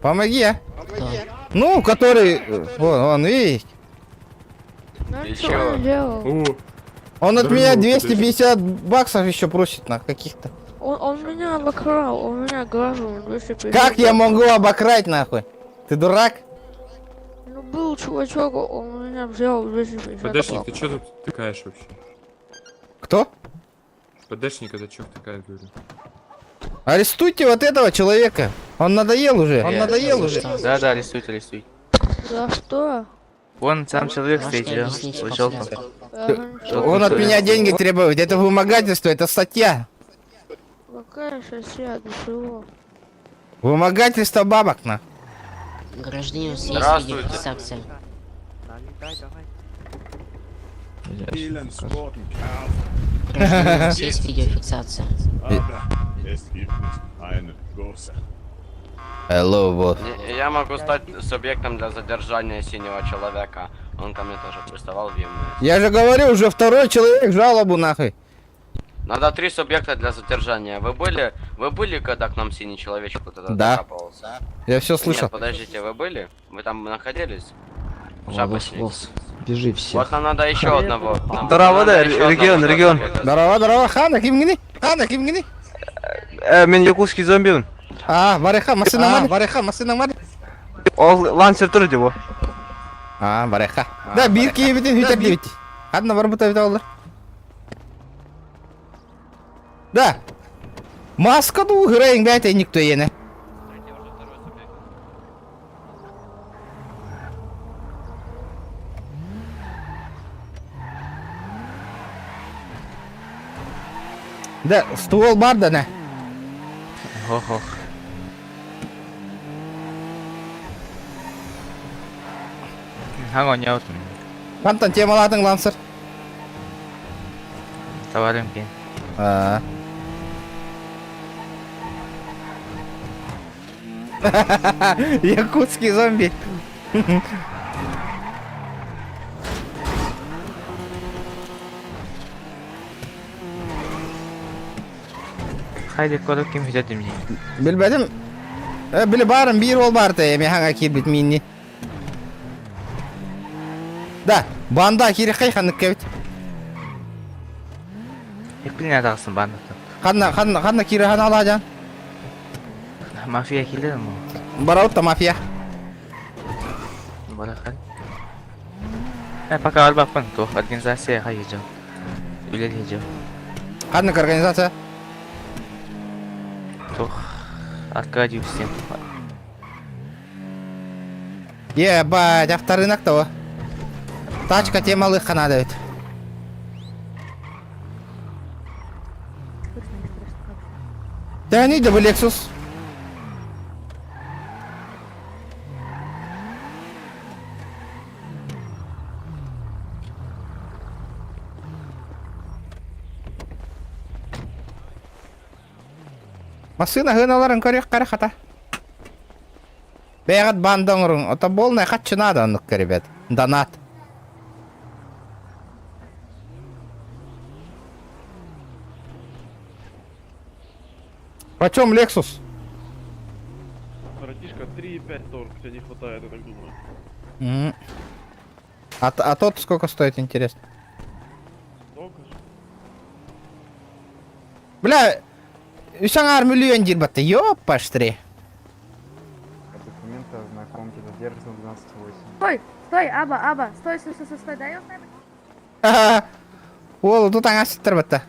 Помоги, а. Ну, который... Вон, видишь? Что он делал? Он от меня 250 баксов еще просит на каких-то. Он меня обокрал, он меня грабил 250. Как я могу обокрасть, нахуй? Ты дурак? Ну, был чувачок, он меня взял 250. Подашник, ты чё тут втыкаешь вообще? Кто? Подашник, это чё втыкаешь, говорю? Арестуйте вот этого человека. Он надоел уже. Он надоел уже. Да, арестуйте. За что? Вон сам человек стоит, слышал? Он от меня деньги требует. Это вымогательство, это статья. Какая статья, до чего? Вымогательство бабок, на. Гражданин, есть видеофиксация. Гражданин, есть видеофиксация. Hello, вот. Я могу стать субъектом для задержания синего человека. Он ко мне тоже приставал в ЕМС. Я же говорю, уже второй человек жалобу, нахуй. Надо 3 субъекта для задержания. Вы были, когда к нам синий человечек вот этот Да. докапывался? Я все слышал. Нет, подождите, вы были? Вы там находились? Шапочник. Бежи все. Вот нам надо еще одного. Здорово, да, регион. Здорово, Хана, ким гини? Мен якутский зомби. Вареха, масына мады. Ол лансер тұр деп о. Вареха. Да, бирки ебетен хүйтер дебет. Адна бар бұта бет алдар. Да. Маскаду ұғырайын бәйті никто ені. Да, ствол бар да, не? Ох. Хангон яутын. Қантан темаладың, лансыр? Товарым кен. Якутский зомби. Хайди көріп кем кетеді мне. Білбәдім. Білі барым, бір ол барды, еме хаңа кербет мейінне. Да, банда кері қай қанық кәбет. Екпіліне атағысын бандықты. Қанна кері қана алажан. Мафия келеді ма? Бараутта мафия. Бараққан. Пока албақпын, тоқ организация қай ежау. Үйлер ежау. Қанық организация? Тоқ Аркадий всем. Ебать, авторынок того. Тачка темалых қана дәует. Тәні де бұл Lexus. Масына ғыналарын көрек қары қата. Бәғат бандың ұрын. Ота болнай қатшына да ұнық ребят. Донат. Почем Lexus? Братишка, 3,5 торг, тебе не хватает, я так думаю. А тот сколько стоит, интересно? Столько же. Бля, Үсәң ар миллион дирбатты, ёпаштри. Документы, знакомые. держится на 12,8. Стой, Аба, стой, дай я знаю. Ол, тут аңа сеттір бітті.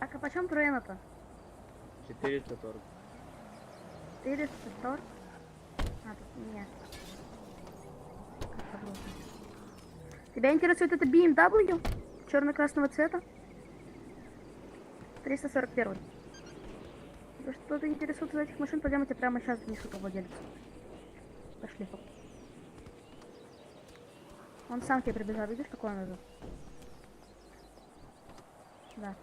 Так, а почем Турена-то? 440. 440? А, тут нет. Тебя интересует это BMW? Черно-красного цвета? 341. Если что-то интересует из этих машин, пойдем, я тебе прямо сейчас внесу по владельцу. Пошли. Он сам к тебе прибежал, видишь, какой он уже? Да.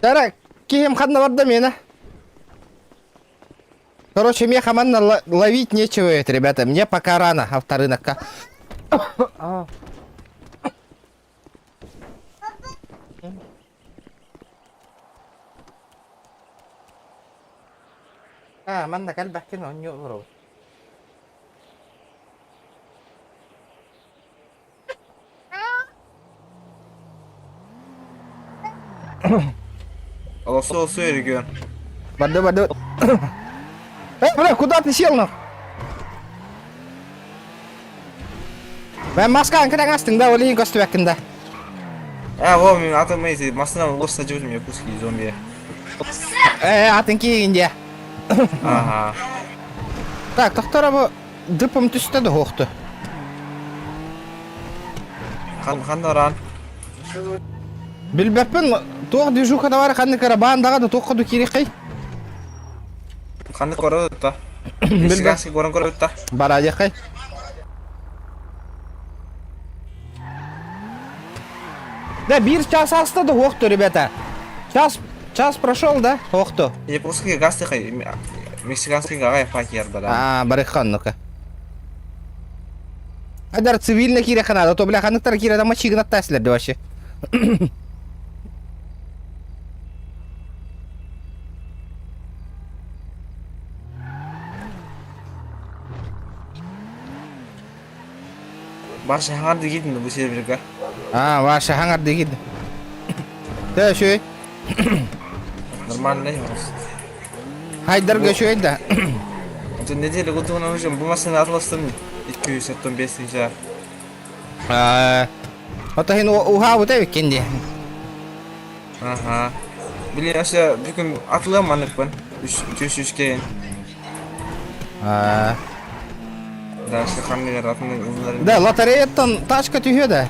Жарай, кем хадна бар да мені. Короче, мне командно ловить нечего, ребята. Мне пока рано, авторынок. Манна кальбах кино, не урод. Алло, регион. Баду. Бля, куда ты сел, ну? Ben maskan kadang astın da olin kostu yakında. Во, мен атом эти машина лоса жүрмін якутский зомби. Атынки инде. Ага. Так, тоқтара bu dıpım tüste de hoqtu. Қандаран. Bilbepin toq dijukada var qandı karabandaga da toqqadu керек қай. Қанды көріп өтті. Ешіғансы көріп өтті. Барады қай. Да, bir час асты да hoqtu, ребята. Час прошел, да? Hoqtu. Японский гасты қай. Мексиканский гағай факер бада. Барыхан, ну-ка. Адар цивильный кире ханада, то бля ханықтар кире да мачигнат таслерді вообще. Барша хаңарды кетін бұл серверге. Ваша хаңарды кетін. Да, шөй. Нормально. Хайдарға шөй да. Неделя готовына өшім бұл машина атылыстым. 275 жа. Ата хин уга өтө бекенде. Ага. Биле аша бүгүн атылам маныкпын. 3 кейін. Дальше қандай ратының ұзындарын Да, лотереядан тачка түйеді.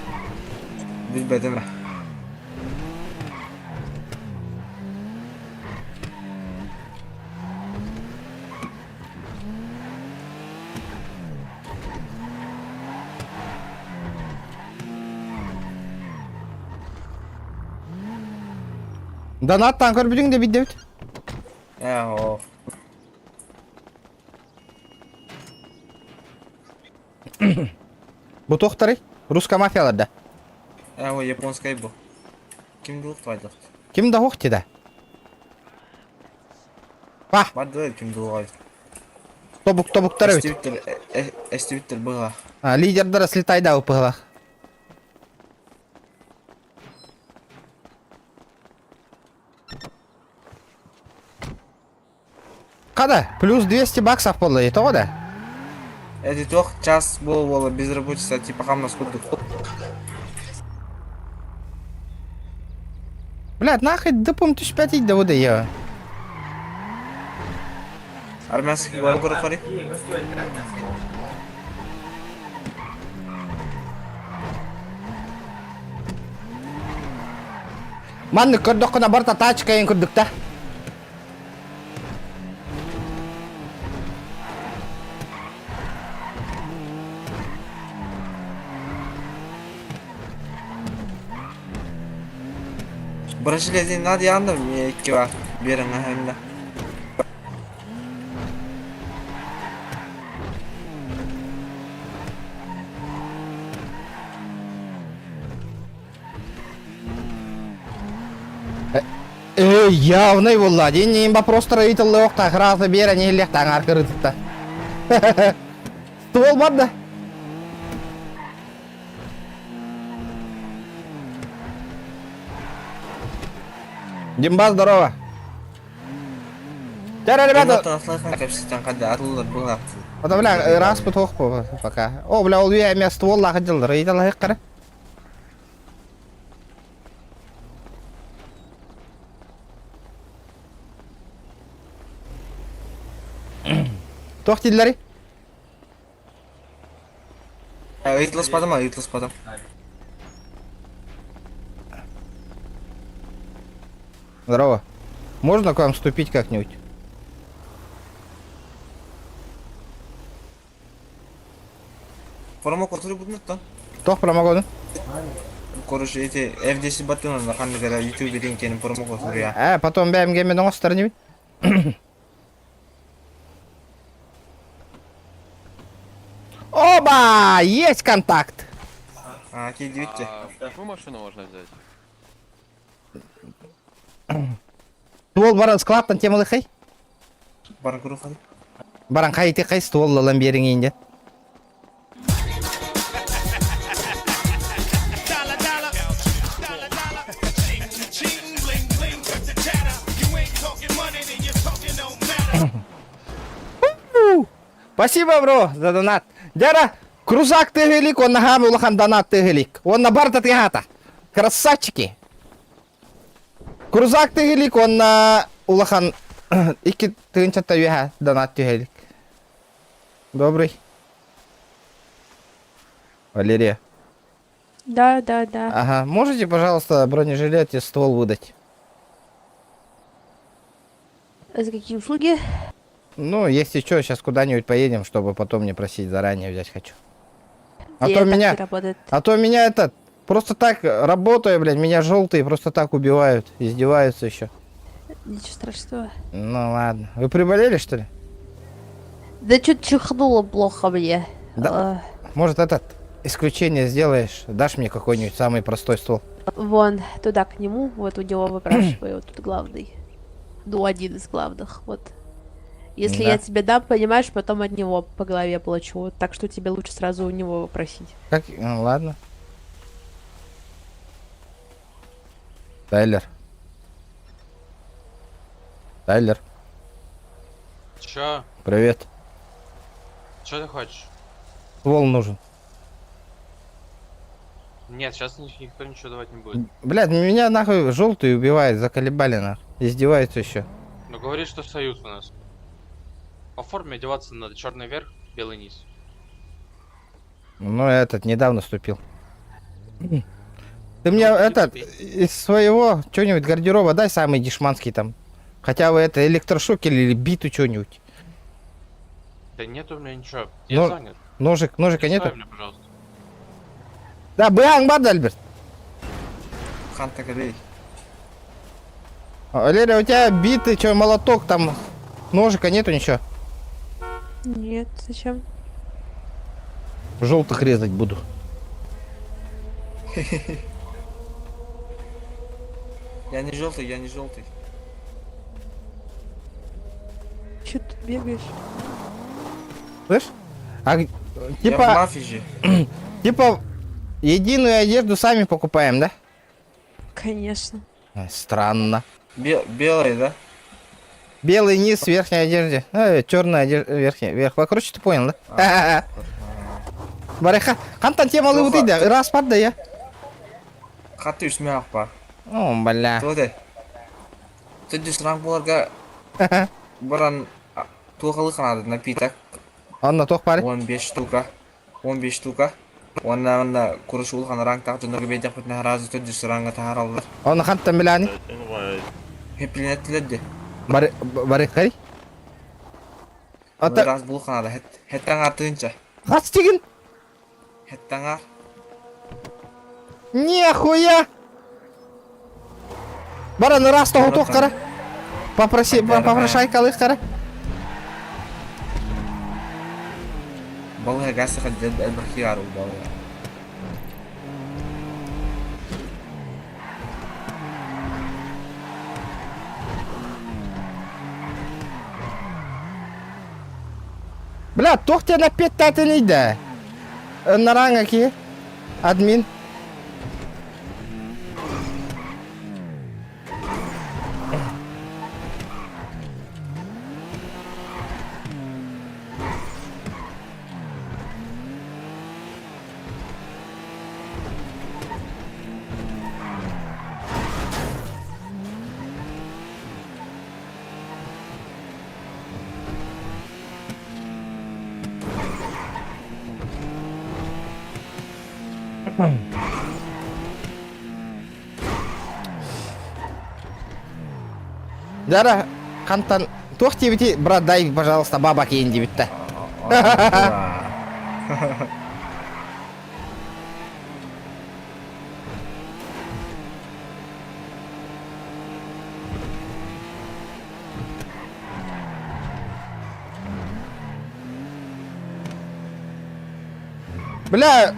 білбедім. Донаттан көрбүдүң де биддебит. О. Бу тоқтары русска мафияларда. О, японскай бұл. Кімді ұқтайды? Ким да хоқти да. Ба, Барды кімді ұқтайды? тобуктары бит. Эстивиттер бұға. Лидердары слетайда упыгла. Қада? Плюс 200 баксов болды, ето ғой да? Это toch час было безработица, типа хамна сколько. Блядь, нахуй дыпым түспәт иді ода, ева. Армянский бар көріп қарай. Манны көрдік қына барта тачка ең көрдік та. Бразилиядан надо yandı mı? İki var. Birine hem de. Явный болла. Ден вопрос строительный оқта. Қыразы бері нелек таң арқыры тұтта. Ствол бар да? Димба, здорово. Тяра, ребята. Это, бля, раз потох пока. О, бля, ол вия мен ствол лағы жылдыр. Ейді лағы қары. Тоқ дейділері? Ыйтласпадым. Здорово. Можно к вам вступить как-нибудь? Промокод будут там? Тоқ промокоды? Короче, эти F10 батоны на ханны gara YouTube деньги промокод я. Потом бәмге мен оңыз стороне бит. Оба! Есть контакт! Окей, дивите. Какую машину можно взять? Ствол баран складтан темалы қай? Баран көріп қай? Баран қай те қай ствол лалан берің енді. Спасибо, бро, за донат. Дяра, крузак тегелик, он на гаме улахан донат тегелик. Он на барта тегата. Красавчики. Крузак тегелик, он на улахан iki тыгынчатта юха донат тегелик. Добрый. Валерия. Да. Ага, можете, пожалуйста, бронежилет и ствол выдать? За какие услуги? Ну, если что, сейчас куда-нибудь поедем, чтобы потом не просить заранее взять хочу. А то меня этот, просто так работаю, блядь, меня желтые просто так убивают, издеваются еще. Ничего страшного. Ну ладно. Вы приболели, что ли? Да что-то чихнуло плохо мне. Да. Может, этот исключение сделаешь? Дашь мне какой-нибудь самый простой ствол? Вон, туда к нему, вот у него выпрашиваю, вот тут главный. Ну, один из главных, вот. Если Да. я тебе дам, понимаешь, потом от него по голове плачу. Так что тебе лучше сразу у него попросить. Как? Ну, ладно. Тайлер. Чё? Привет. Чё ты хочешь? Ствол нужен. Нет, сейчас никто ничего давать не будет. Блядь, меня нахуй желтый убивает, заколебали нахуй. Издеваются еще. Но говорит, что союз у нас. По форме одеваться надо черный верх, белый низ. Ну, этот недавно вступил. Ты мне этот из своего что-нибудь гардероба дай самый дешманский там. Хотя бы это электрошокер или биту что-нибудь. Да нет у меня ничего. Я Ну, занят. Ножика нету? Ставь мне, пожалуйста. Да, быяң бар да, Альберт. Ханта Кадей. Валерия, у тебя биты, что, молоток, там ножика нету ничего? Нет, зачем? Желтых резать буду. Я не желтый, я не желтый. Че ты бегаешь? Слышь? А Я в типа, мафии же. типа, единую одежду сами покупаем, да? Конечно. Странно. Белый, да? Белый низ в верхней одежде. Черная одежда верхняя. Верх. Короче, ты понял, да? Бареха, қантан темалы өтейді, рас бар да, я? Қатты үсме ақ бар. О, бля. Тоде. Тоде сұран боларға бұран тоқылы қанады напиток. Анна тоқ бары? 15 штука. 15 штука. Онна құрыш ұлған ранг тақ жүндігі бейдек бұтына разы тоде сұраңға тағар алды. Оны қантан біләні? Хепленеттіледі. Барех қари? Оны раз бұл қанады. Хеттен артығынша. Қас деген? Хеттен ар. Нихуя! Бараны рас тоғы тоқ қара. Попрошай қалық қара. Балыға ғасы қадден әлбірхи ару балыға. Бля, тоқ те на 5 тәтінейді. Нараңа ки? Админ. Дара, қантан тоқ тебете, брат, дай, пожалуйста, баба кейін дебетті. Бля,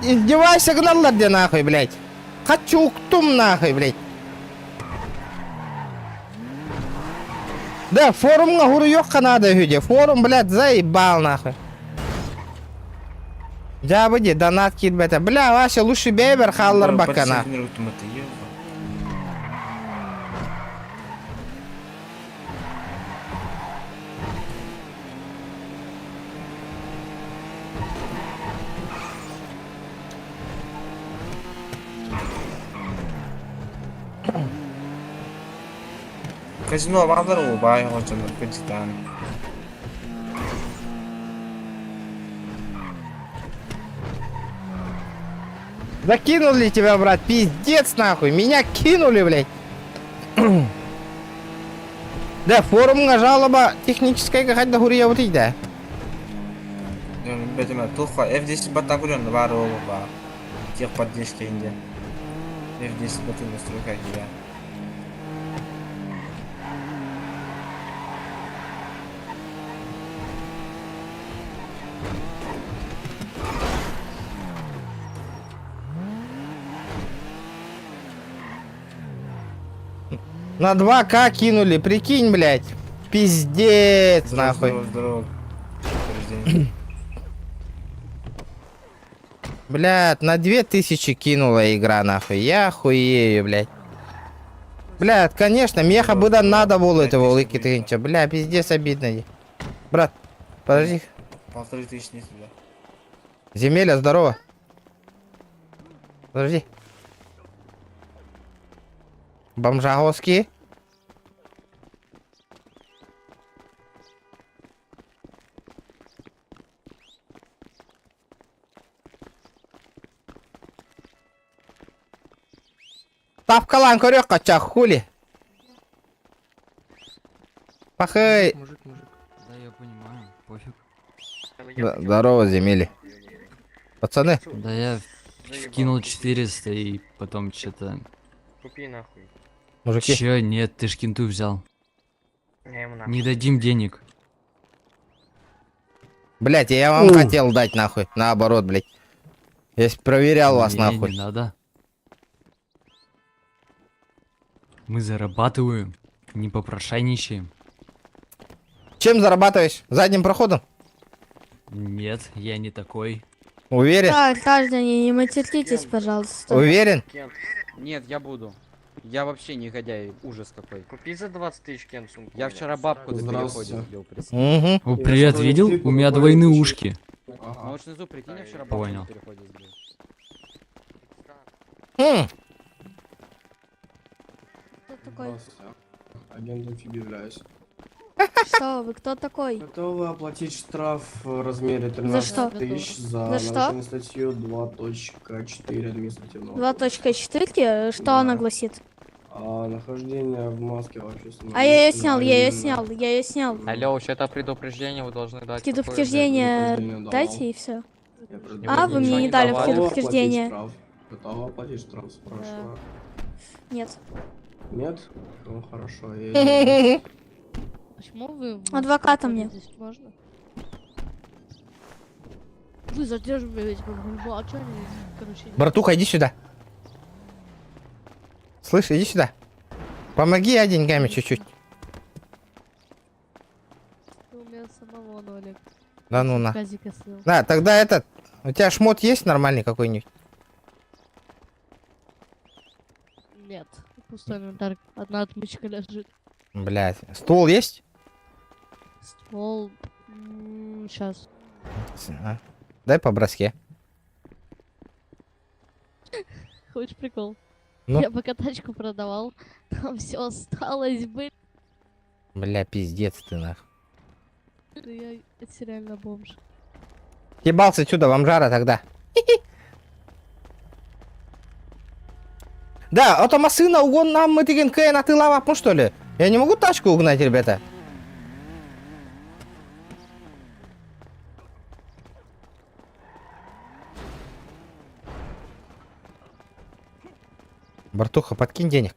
издевайся гналар де нахуй, блядь. Хочу уктум нахуй, блядь. Да, форумға хуру yok қанады үйде. Форум, блядь, заебал нахуй. Жабы де, донат кирбеті. Бля, вообще лучше бейбер халлар бака нахуй. Казино бағдар ол бай ғочыныр күдіктен. Закинули тебя, брат, пиздец нахуй. Меня кинули, блядь. Да, форумға жалоба техническая қайда хурия өтейді. Бәтіме, тұлқа F10 баттан көрген бары олы бар. Тек поддержка инде. F10 баттан настройка кия. На 2К кинули, прикинь, блядь. Пиздец, нахуй. Здорово. Блядь, на 2000 кинула игра, нахуй. Я хуею, блядь. Блядь, конечно, меха бы да надо было этого улыки тынча. Бля, пиздец обидно. Брат, подожди. 1500 нет туда. Земеля, здорово. Подожди. Бомжаговский. Тапкалан корёк качак, хули. Пахай. Мужик. Да, я понимаю, пофиг. Здорово, земели. Пацаны. Да я вкинул 400 и потом что-то... Купи нахуй. Мужики. Чё? Нет, ты ж кенту взял. Я ему нахуй. Не дадим денег. Блять, я вам хотел дать нахуй. Наоборот, блять. Я проверял вас Не, нахуй. Не надо. Мы зарабатываем, не попрошайничаем. Чем зарабатываешь? Задним проходом? Нет, я не такой. Уверен? Так, граждане, не материтесь, пожалуйста. Уверен? Нет, я буду. Я вообще негодяй, ужас какой. Купи за 20 тысяч кен сумку. Я вчера бабку до перехода сбил, представь. Угу. О, привет, видел? У меня двойные ушки. Можешь внизу прикинь, я вчера бабку Понял. на переходе сбил. Кто такой? Агентом ФИБ являюсь. Что вы, кто такой? Готовы оплатить штраф в размере За что? 13 тысяч за За что? нарушение статью 2.4 административного. 2.4, что она гласит? Нахождение в маске в общественном А я ее месте снял, я ее намеренно. снял, я ее снял. Алло, это предупреждение, вы должны дать. Предупреждение предупреждение дайте давал. и все. Я А, вы мне не дали Готовы предупреждение. оплатить штраф? Готовы оплатить штраф, спрашиваю. Нет. Нет? Ну хорошо, я иду. Почему вы... Адвоката мне. Можно? Вы задерживаете, а чё они, короче... Братуха, иди сюда. Слышь, иди сюда. Помоги я деньгами чуть-чуть. У меня самого нолик. Да ну на. Казика слил. Да, тогда этот. У тебя шмот есть нормальный какой-нибудь? Нет, пустой инвентарь. Одна отмычка лежит. Блять. Стул есть? Ствол... Сейчас. А. Дай по броске. Хочешь прикол? Ну? Я пока тачку продавал, там все осталось, блин. Бля, пиздец ты нах. Я это реально бомж. Ебался отсюда, вам жара тогда. Да, это машина угон нам мы тыген кэн, а ты лавапну что ли? Я не могу тачку угнать, ребята. Братуха, подкинь денег.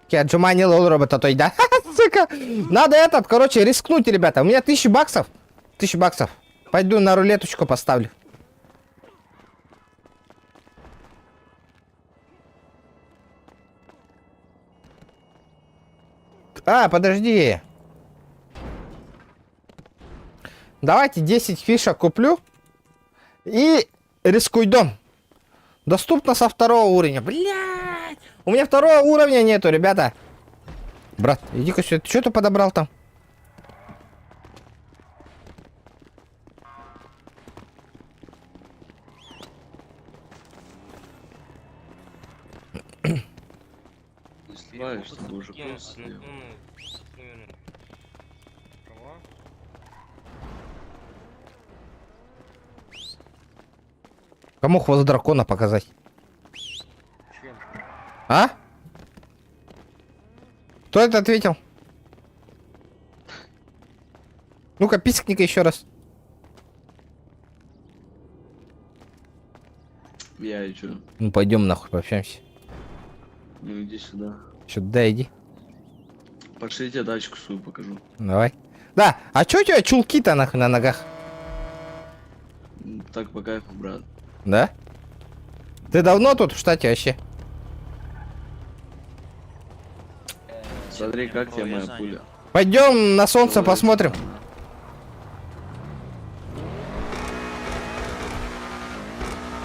Джумани лол робота той, да? Сука. Надо этот, короче, рискнуть, ребята. У меня 1000 баксов. 1000 баксов. Пойду на рулеточку поставлю. А, подожди. Давайте 10 фишек куплю. И рискуй дом. Доступно со 2-го уровня. Блядь. У меня 2-го уровня нету, ребята. Брат, иди-ка сюда. Ты что ты подобрал там? Знаешь, ты уже Кому хвост дракона показать? А? Кто это ответил? Ну-ка, пискни-ка еще раз. Я и чё? Ну, пойдем нахуй, пообщаемся. Ну иди сюда. Сюда иди. Пошли тебе тачку свою покажу. Давай. Да, а чё у тебя чулки-то нахуй на ногах? Так по кайфу, брат. Да? Ты давно тут в штате вообще? Смотри, как тебе моя пуля. Пойдем на солнце посмотрим.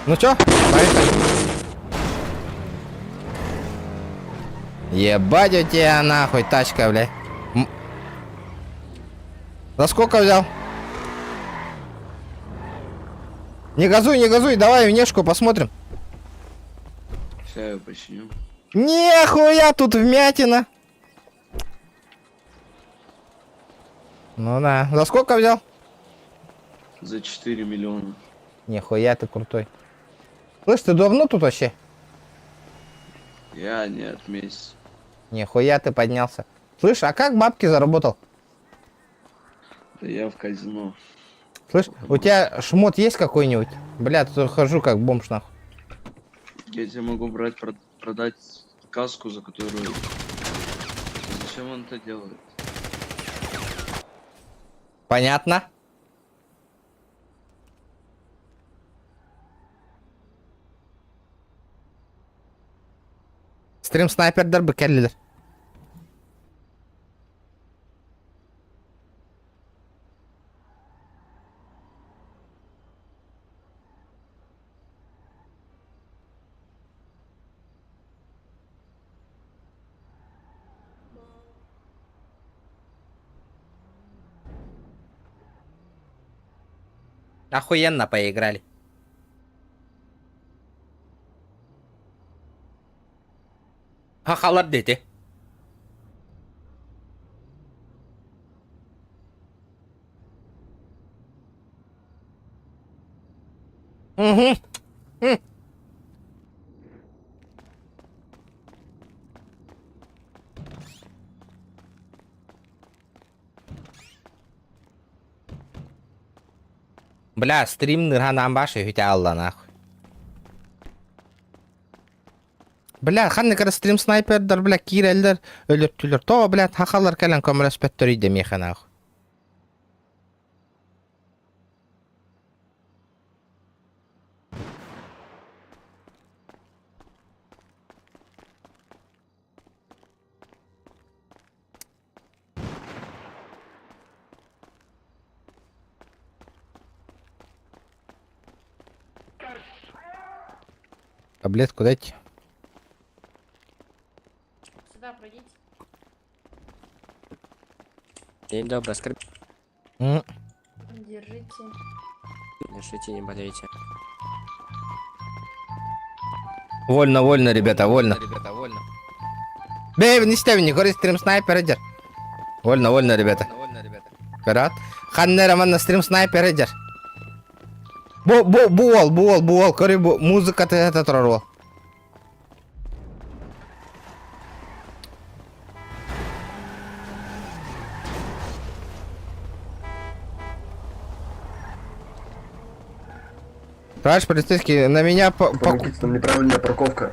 Ну чё? Поехали. Ебать у тебя нахуй тачка, бля. За сколько взял? Не газуй, давай внешку посмотрим. Сейчас я починю. Нихуя тут вмятина. Ну да. За сколько взял? За 4 миллиона. Нихуя ты крутой. Слышь, ты давно тут вообще? Я нет, месяц. Нихуя ты поднялся. Слышь, а как бабки заработал? Да я в казино. Слышь, у тебя шмот есть какой-нибудь? Бля, тут хожу как бомж нахуй. Я тебе могу продать каску, за которую... Зачем он это делает? Понятно? Стрим снайпердер бы келлилер. Охуенно поиграли. Хахалар дети. Угу. Бля, стрим нырганан башы хүйтә алла нахуй. Бля, ханны кара стрим снайпердер, бля, кирелдер, өлөртүлөр. То, бля, хахалар калан комреспеттор иде меха нахуй. Таблетку дайте. Сюда пройдите. День добрый, скрып. Держите. Держите, не болейте. Вольно, вольно, ребята, вольно. Бей, не ставь, не говори, стрим снайпер идер. Вольно, вольно, ребята. Вперед. Ханне роман на стрим снайпер идер. Буол, корибу, музыка ты это трорвал. Товарищ полицейский, на меня Помогите, там неправильная парковка.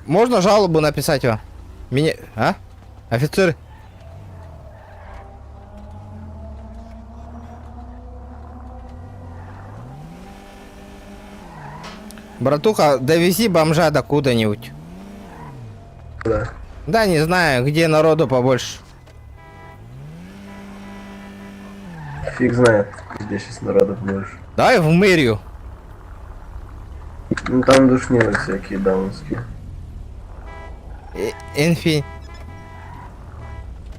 Можно жалобу написать вам? Меня... А? Офицеры? Братуха, довези бомжа до куда-нибудь. Да. Да, не знаю, где народу побольше. Фиг знает, где сейчас народу больше. Давай в мэрию. Ну там душнилы всякие даунские.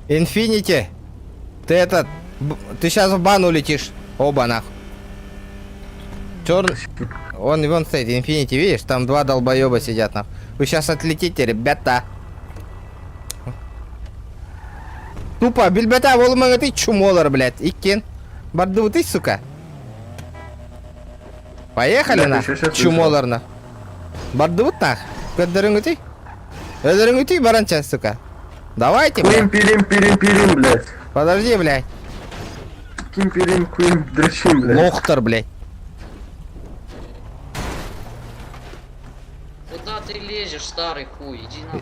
Инфинити. Ты этот... Ты сейчас в бан улетишь. Оба нахуй. Черный... Вон стоит, Инфинити, видишь? Там два долбоеба сидят нахуй. Вы сейчас отлетите, ребята. Тупо, бельбета, волмага ты чумолар, блядь. Иккен. Барды ты, сука. Поехали на чумоларна. Барды вот нах. Каддарынгути. Каддарынгути, баранча, сука. Давайте, блядь. Пирим, блядь. Подожди, блядь. Пирим, дрочим, блядь. Лохтар, блядь. Куда ты лезешь, старый хуй? Иди нахуй.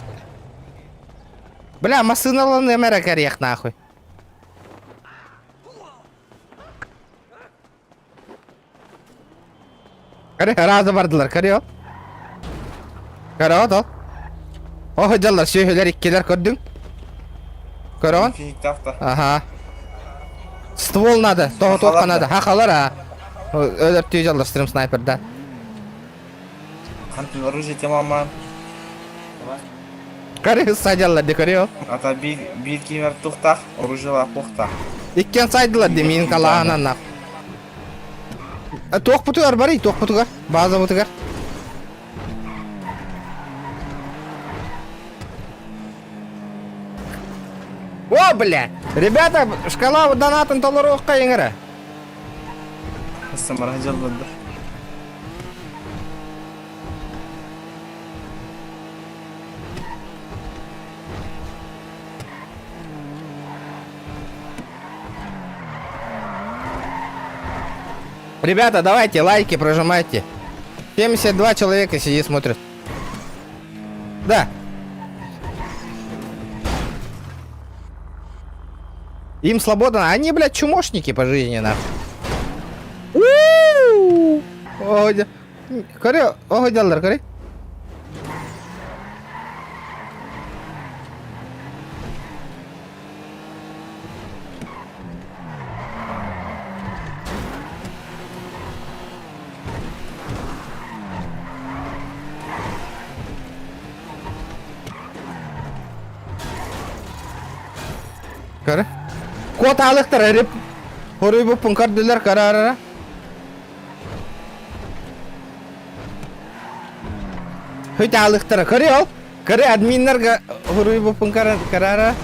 Бля, масыналан эмера корех, нахуй. Разы бардылар, көрüyor. Көрüyor да. Ого, жаллар, сөйлер иккелер көрдүң. Көрüyor? Ага. Ствол надо, тоғы надо. Хақалар, а. Өлөртүү жаллар, стрим снайперда. Хантын оружие тема. Qarı saydılar de görüyor. Ата bir kimer тухтах, оружиева пухта. İkken saydılar de menin kalağına nak. Toq putugar bari, toq putugar. Baza putugar. О, бля! Ребята, шкала донатын толыруққа еңірі. Хысым рахжал бадыр. Ребята, давайте лайки прожимайте. 72 человека сидит, смотрят. Да. Им свобода. Они, блядь, чумошники по жизни, нахуй. Көрі, оғыдалар, көрі. Көрі. Кот алықтар, әріп. Хорой бұл пұнқардылар, қарарара. Хөйт алықтар, көрі ол. Көрі админларға хорой бұл пұнқарара.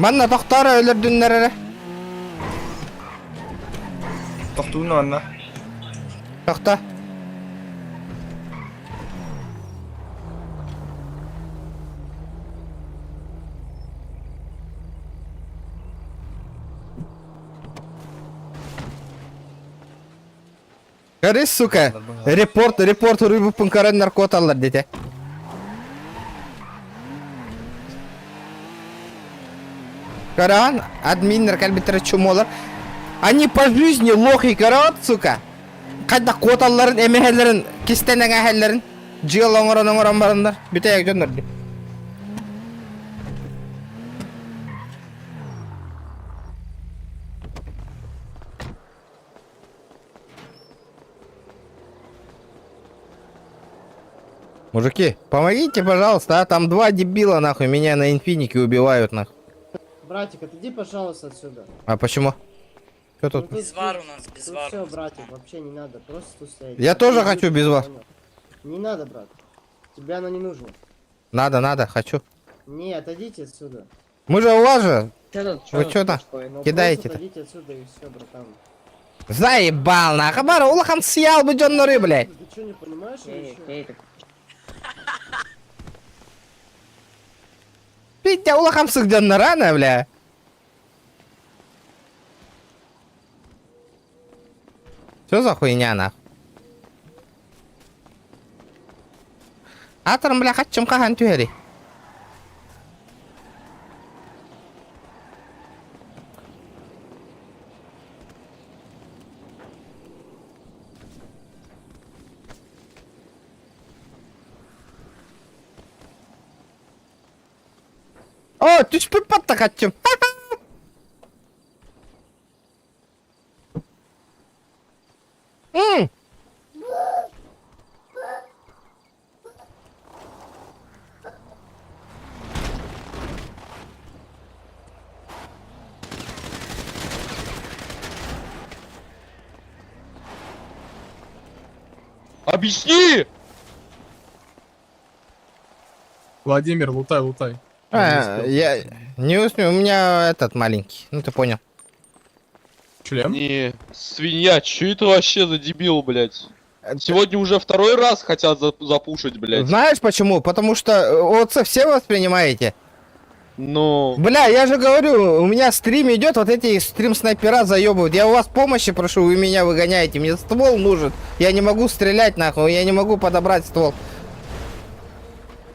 Манна тоқтары өлірдіңдер әрі. Тоқтуын анна. Тоқта. Көрі, сука, репорт, рыбы пункарын наркот алар дете. Каран, админнер кәлбеттері чумолар. Они по жизни лохи карат, сука. Қайда кот аларын, әмәхәлерін, кестенен әхәлерін. Жиыл оңыран барындар. Бүтәйек жөнлер де. Мужики, помогите, пожалуйста, а там два дебила, нахуй, меня на инфинике убивают, нахуй. Братик, отойди, пожалуйста, отсюда. А почему? Что тут? Без вар у нас, без вар. Все, братик, вообще не надо, просто тут стоять. Я тоже хочу без вас. Не надо, брат. Тебе оно не нужно. Надо, хочу. Не, отойдите отсюда. Мы же у вас же. Вы Чё что-то Ну, кидаете-то? просто отойдите отсюда и все, братан. Заебал, нахуй, бар, улахан съел бы джонноры, блядь. Ты что, не понимаешь или чё? Пить улахан сык джоннора, на, бля. Что за хуйня, нахуй? Атырым, бля, хатчым кахан тюхери. О, түшпіп батты хатчым. Объясни! Владимир, лутай. Я не успел, у меня этот маленький, ну ты понял. Шлем? Не, свинья, чё это вообще за дебил, блядь? Сегодня уже второй раз хотят запушить, блядь. Знаешь почему? Потому что вот все воспринимаете. Ну... Бля, я же говорю, у меня стрим идет, вот эти стрим-снайпера заебывают. Я у вас помощи прошу, вы меня выгоняете. Мне ствол нужен. Я не могу стрелять, нахуй, я не могу подобрать ствол.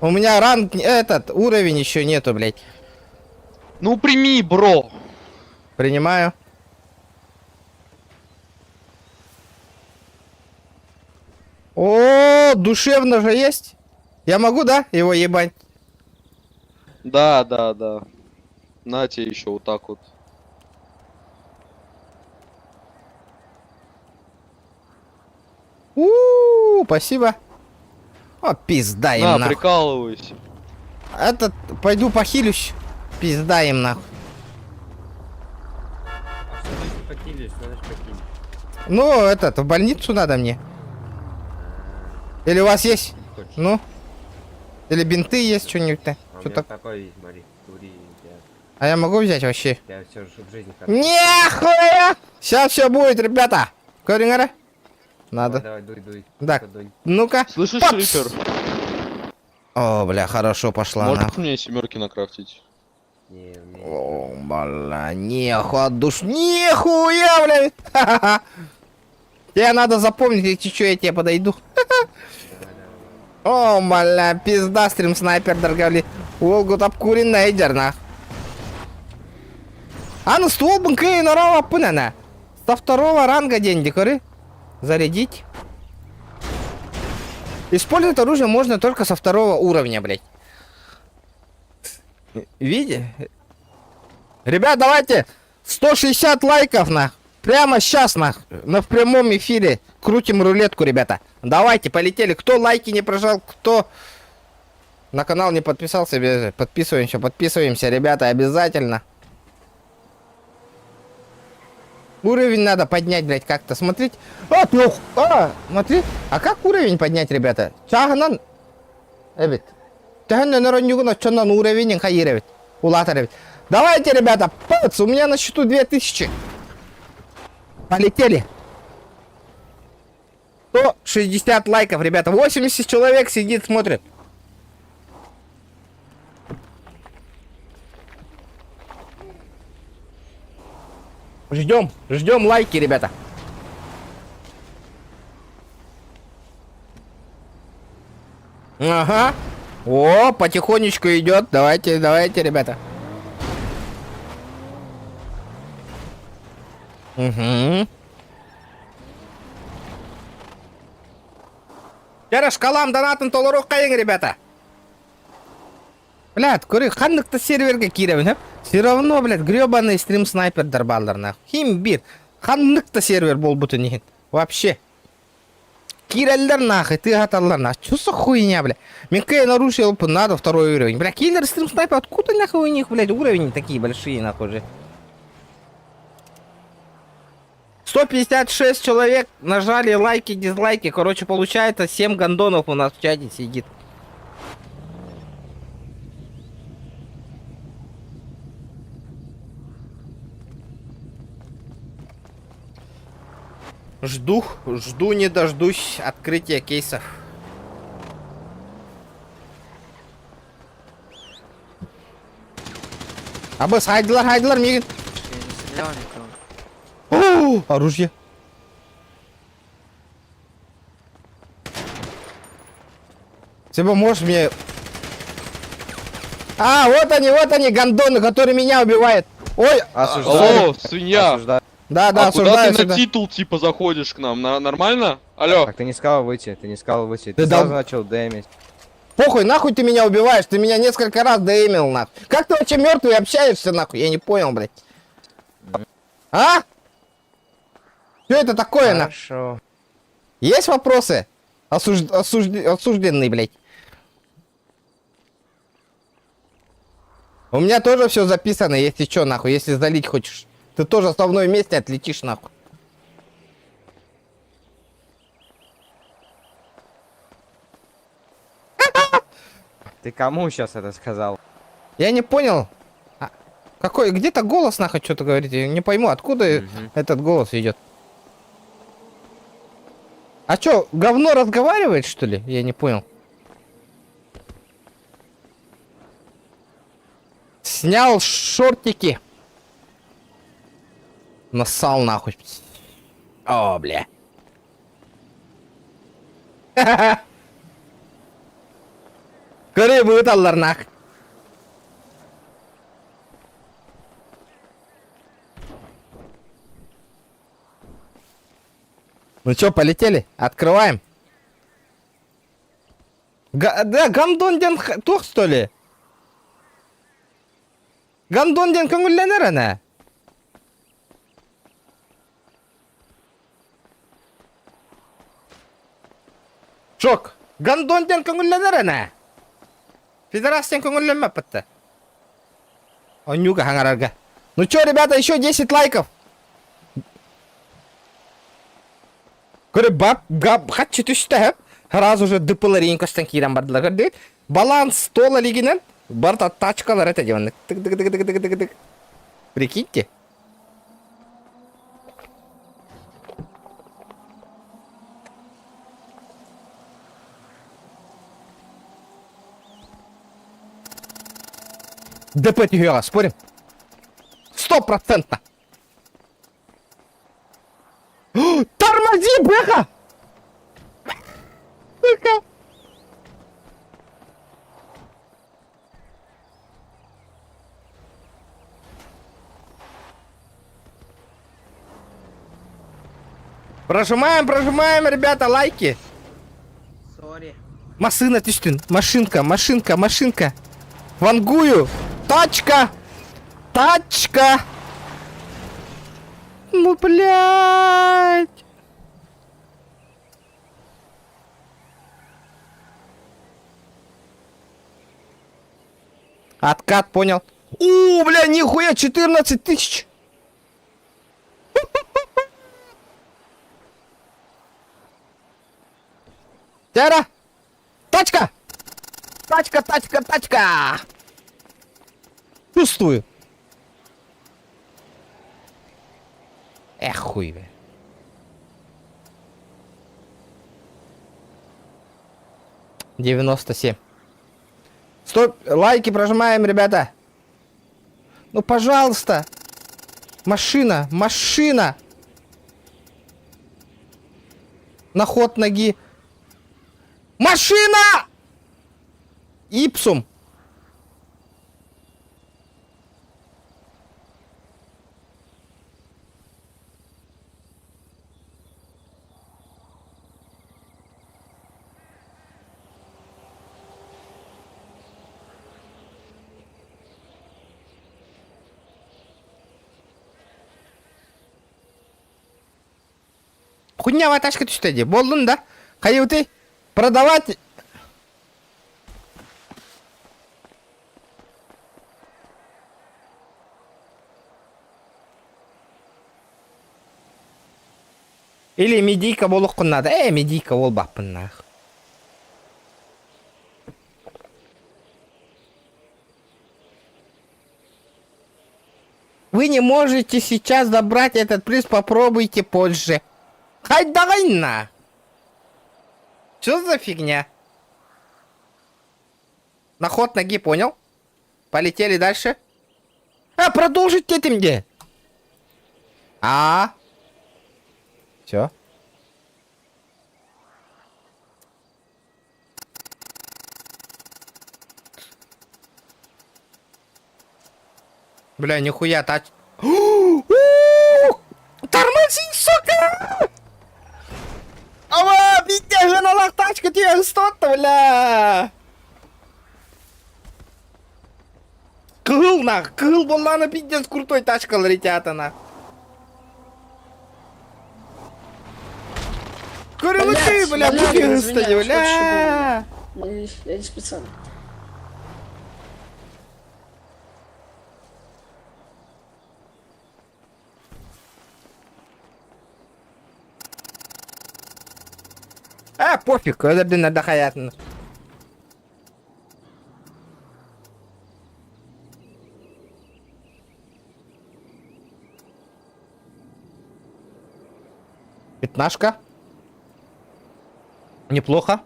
У меня ранг, этот, уровень еще нету, блядь. Ну прими, бро. Принимаю. О, душевно же есть. Я могу, да, его ебать? Да. На тебе еще вот так вот. Спасибо. О, пизда им На, нахуй. прикалывайся. Этот, пойду похилюсь. Пизда им нахуй. А что значит покинешь? Надо ж покинуть. Ну, этот, в больницу надо мне. Или у вас есть? Хочешь? Ну? Или бинты есть, что-нибудь-то? А у Что меня так? такой есть, смотри, дури, А я могу взять вообще? я все, чтобы жизнь хорошо. Нихуя! Сейчас все будет, ребята. Корингара? Надо. Давай, дуй, дуй. Да. Ну-ка, дуй. Ну-ка. Слышишь, Пац! Риппер? О, бля, хорошо пошла. Можешь нахуй. мне семерки накрафтить? Не, умею. О, бля, нихуя душ. Нихуя, бля. Ха-ха-ха. Тебе надо запомнить, если что, я тебе подойду. О, бля, пизда, стрим снайпер, дорогали. Волгу тапкурин найдер, нах. А ну ствол бункей нарава пунана. Со второго ранга день декоры. Зарядить. Использовать оружие можно только со второго уровня, блядь. Видите? Ребят, давайте 160 лайков, нах. Прямо сейчас, нах. В прямом эфире. Крутим рулетку, ребята. Давайте, полетели. Кто лайки не прожал, кто на канал не подписался, подписываемся, ребята, обязательно. Уровень надо поднять, блядь, как-то. Смотрите. Смотри. А как уровень поднять, ребята? Чагнан. Evet. Чагнан уровень хайировать. Улатаровать. Давайте, ребята, пац, у меня на счету 2000. Полетели. 160 лайков, ребята. 80 человек сидит, смотрит. Ждем лайки, ребята. Ага. О, потихонечку идет. Давайте, ребята. Угу. Жара шкалам донатын толырок кайын, ребята. Блядь, көрі, қандықты серверге киремін, все равно, блядь, гребаный стрим снайпердер балдар, нахуй. Хим бир. Қандықты сервер бол бұтын ехін. Вообще. Кирелдер, нахуй, ты гаталар, нахуй. Чё за хуйня, блядь? Мен кей нарушил, надо второй уровень. Блядь, киллер стрим снайпер, откуда, нахуй, у них, блядь, уровни такие большие, нахуй, же. 156 человек нажали лайки, дизлайки. Короче, получается 7 гондонов у нас в чате сидит. Жду не дождусь открытия кейсов. Абыс, хайдылар, мигін. О, оружие. Ты бы можешь мне... А, вот они, гондоны, которые меня убивают. Ой, Алло, свинья. Да, А куда осуждаю, ты на титул типа заходишь к нам? Нормально? Алло. Так ты не сказал выйти, ты Ты сразу дал- начал дэмить. Похуй, нахуй ты меня убиваешь, ты меня несколько раз доимил, нахуй. Как ты вообще мертвый общаешься, нахуй? Я не понял, блядь. А? Что это такое, нахуй? Хорошо. Есть вопросы? Осужденный, блядь. У меня тоже все записано, если что, нахуй, если залить хочешь. Ты тоже со мной вместе отлетишь, нахуй. Ты кому сейчас это сказал? Я не понял. Какой, где-то голос, нахуй, что-то говорит. Я не пойму, откуда этот голос идет. А чё, говно разговаривает, что ли? Я не понял. Снял шортики. Нассал, нахуй. О, бля. Көрі бұғыталар, нахуй. Ну чё, полетели? Открываем. Да, Гандонден тух, что ли? Гандонден көңілленер, ана? Жоқ, гандонден көңілленер әне. Пидорастен көңілленмеп бітті. Онюга хаңарарға. Ну чё, ребята, еще 10 лайков. Көрі қатшы түсті, раз уже дыпылар костан кейден бардылар. Көрді, баланс тола лигінен барда тачкалар әті деванны. Тык-тык-тык-тык-тык-тык. Прикиньте. ДП тихо, спорим? 100%. Тормози, бэха! Бэха! Прожимаем, ребята, лайки. Сори. Машина тиштин, машинка. Вангую. Тачка. Ну, блядь. Откат, понял. Бля, нихуя, 14 тысяч. Тера! Тачка! Чувствую. Эх, хуй, бля. $97. 100 лайки прожимаем, ребята. Ну, пожалуйста. Машина. На ход ноги. Машина! Ипсум. Хуйня тачка түсті де. Болдың да? Қайыуты? Продавать. Или медийка болу құнады. Медийка ол баппын нах. Вы не можете сейчас забрать этот приз, попробуйте позже. Хай давай на. Что за фигня? На ход ноги, понял? Полетели дальше. Продолжить этим где? Все. Бля, нихуя тач. Тормози, сука! Видите, женалах тачка тебе что-то, бля! Кыл болланы пиздец крутой тачкалар летят она. Курил ты, бля, пиздец, бля! Я не специально. Пофиг, это надо хаятно. Пятнашка. Неплохо.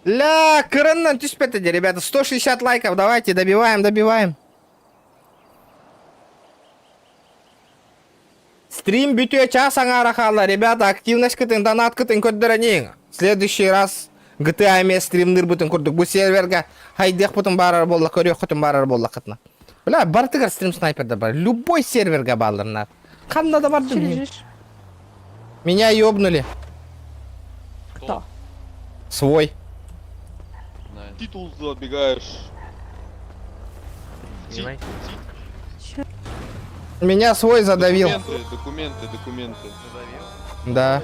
Ля, кырыннан түспеді, ребята. 160 лайков, давайте, добиваем. Стрим бітуе час аңарахала, ребята, активность кытын, донат кытын көддірінең. Следующий раз GTA емес стримныр бұтын көрдік. Бұл серверға хайдеқ бұтын барар болла, көрек бұтын барар болла қытына. Бля, бартығар стрим снайперда бар. Любой серверға балырнар. Қанда да барды мне. Меня ёбнули. Кто? Свой. Титул забегаешь. Меня свой задавил. Документы. Да.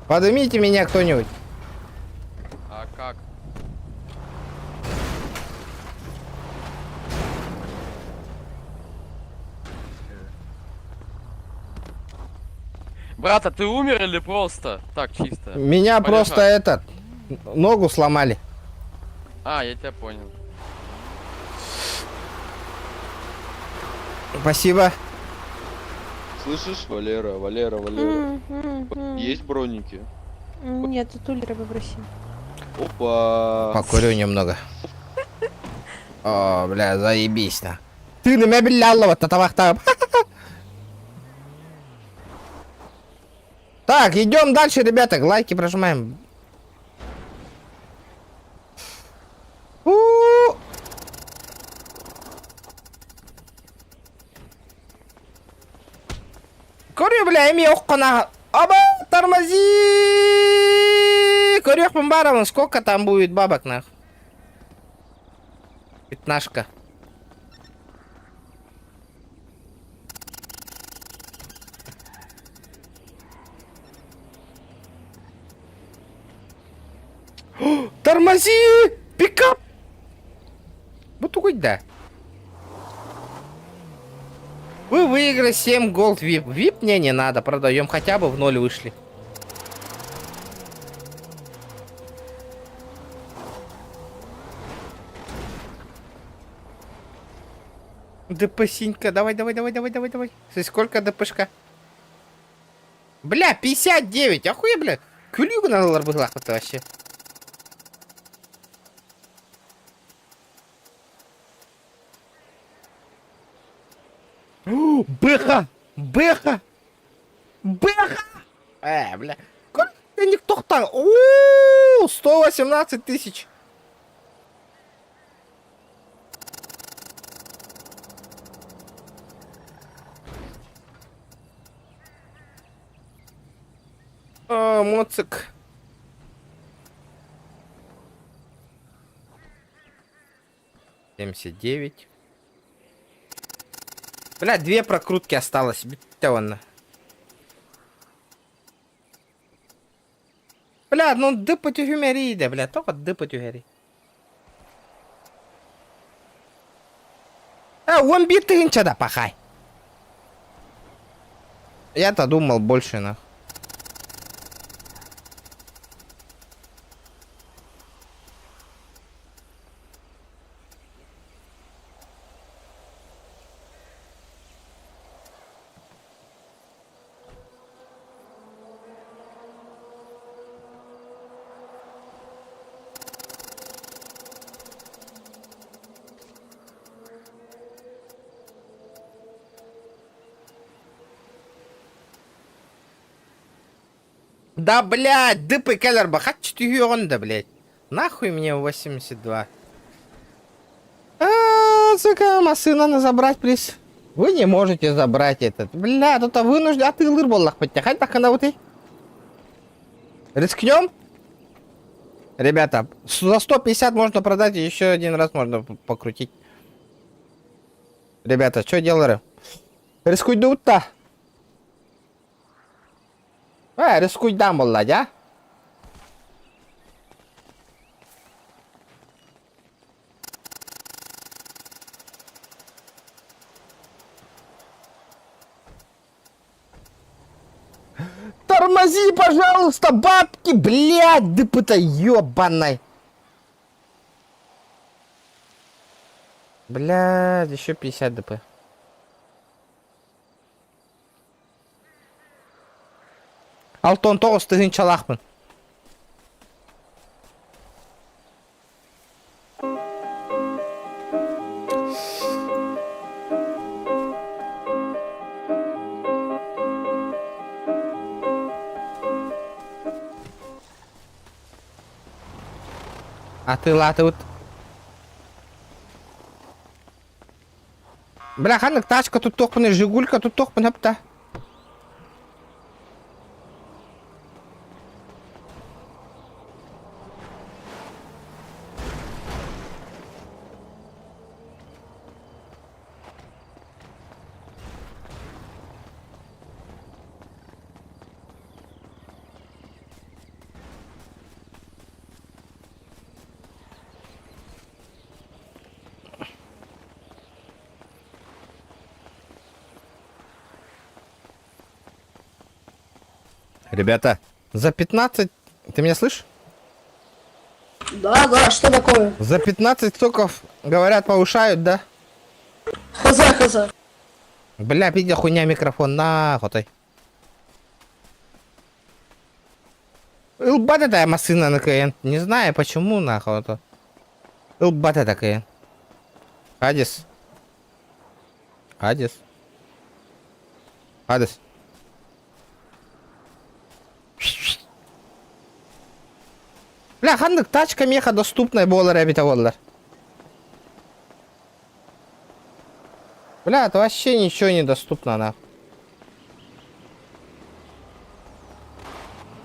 Поднимите меня кто-нибудь. А как? Брат, а ты умер или просто? Так, чисто. Меня Полежать. просто этот... Ногу сломали. А, я тебя понял. Спасибо. Слышишь, Валера, Валера. Есть броники? Нет, тут Ульра попроси. Опа. Покурю немного. О, бля, заебись, на. Ты на меня белялова, татавахта. Так, идем дальше, ребята. Лайки прожимаем. У-у-у. Курю, бля, имя охкана. Оба, тормози! Курю, бомбарован, сколько там будет бабок, нах? Пятнашка. О, тормози! Пикап! Вот такой да. Вы выиграли 7 голд VIP. VIP мне не надо, продаем, хотя бы в 0 вышли. ДП-синька, давай. Сколько ДПшка? Бля, 59, охуя, бля. Кулюга на ларбыглах это вообще. Бэха! Бэха! Бля. Сколько денег тоқтан? 118 тысяч. Моцик. $79. Бля, 2 прокрутки осталось. Битовано. Бля, ну дипать у гюмеріде, бля, только дипать у гюмері. 11 тысяч, да, пахай. Я-то думал больше, нах. Да, блядь, дыпы келлер бахат 4 да, блядь. Нахуй мне 82. Сука, машина надо забрать, плиз. Вы не можете забрать этот. Бля, тут вынужден. А ты лырболлах подтяхать, так она вот и. Рискнем? Ребята, за 150 можно продать, и еще один раз можно покрутить. Ребята, что делали? Рискуй дут-то. Рискуй дам, блядь, а? Тормози, пожалуйста, бабки, блядь, дыпыта ёбаной. Блядь, еще 50 дп. Алтон 9 тыгын чалақпын. А ты латывыт. Бля, ханық тачка тут тоқпын, Жигулька тут тоқпын, апта. Ребята, за 15... Ты меня слышишь? Да, да, что такое? За 15 соков, говорят, повышают, да? Хз. Бля, пиздец, хуйня микрофон, нахуй ты. Илбатая машина на КН. Не знаю почему, нахуй это. Илбатая такая. Адис. Адис. Адис. Бля, хандык тачка меха доступная была, ребята, воллар. Бля, это вообще ничего не доступно, нахуй.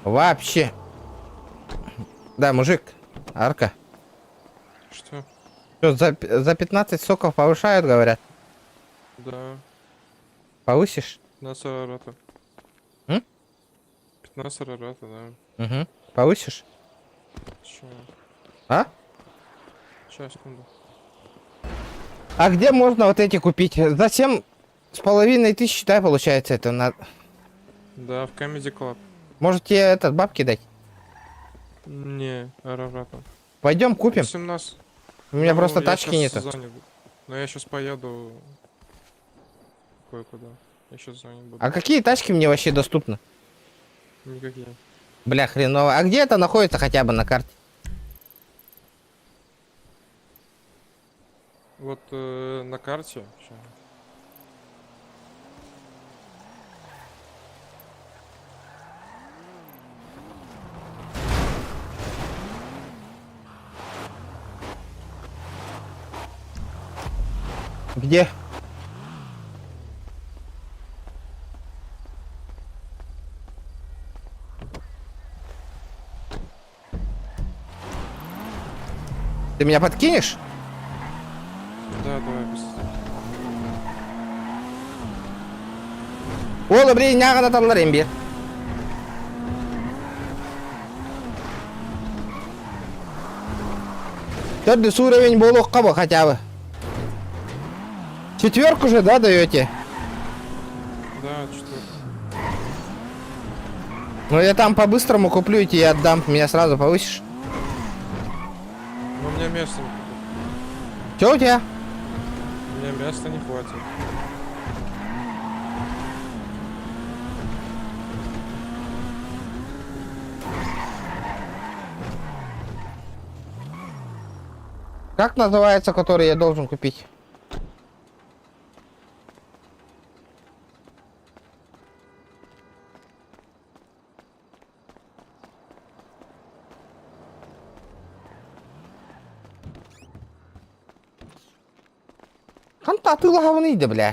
Вообще. Да, мужик. Арка. Что? Что, за 15 соков повышают, говорят? Да, Повысишь? 15 арарата. М? 15 арарата, да. Угу. Повысишь? Чё? А? Сейчас, секунду. А где можно вот эти купить? За 7,5 тысяч, да, получается это? Да, в Comedy Club. Можете этот бабки дать? Не, арарата. Пойдем купим. 17. У меня Ну, просто я тачки щас нету. занят. Но я сейчас поеду кое-куда. Я сейчас занят буду. А какие тачки мне вообще доступны? Никакие. Бля, хреново. А где это находится хотя бы на карте? Вот на карте. Ща. Где? Ты меня подкинешь? Да, давай быстрее. Oğlum bir ne kadar tanlarım bir. Төртінші уровень болуққа бы хотя бы. Четверку же, да, даете? Да, что? Ну я там по-быстрому куплю и тебе отдам. Меня сразу повысишь. Но у меня места не хватит. Че у тебя? У меня места не хватит. Как называется, который я должен купить? Ханта ты лаговный, бля.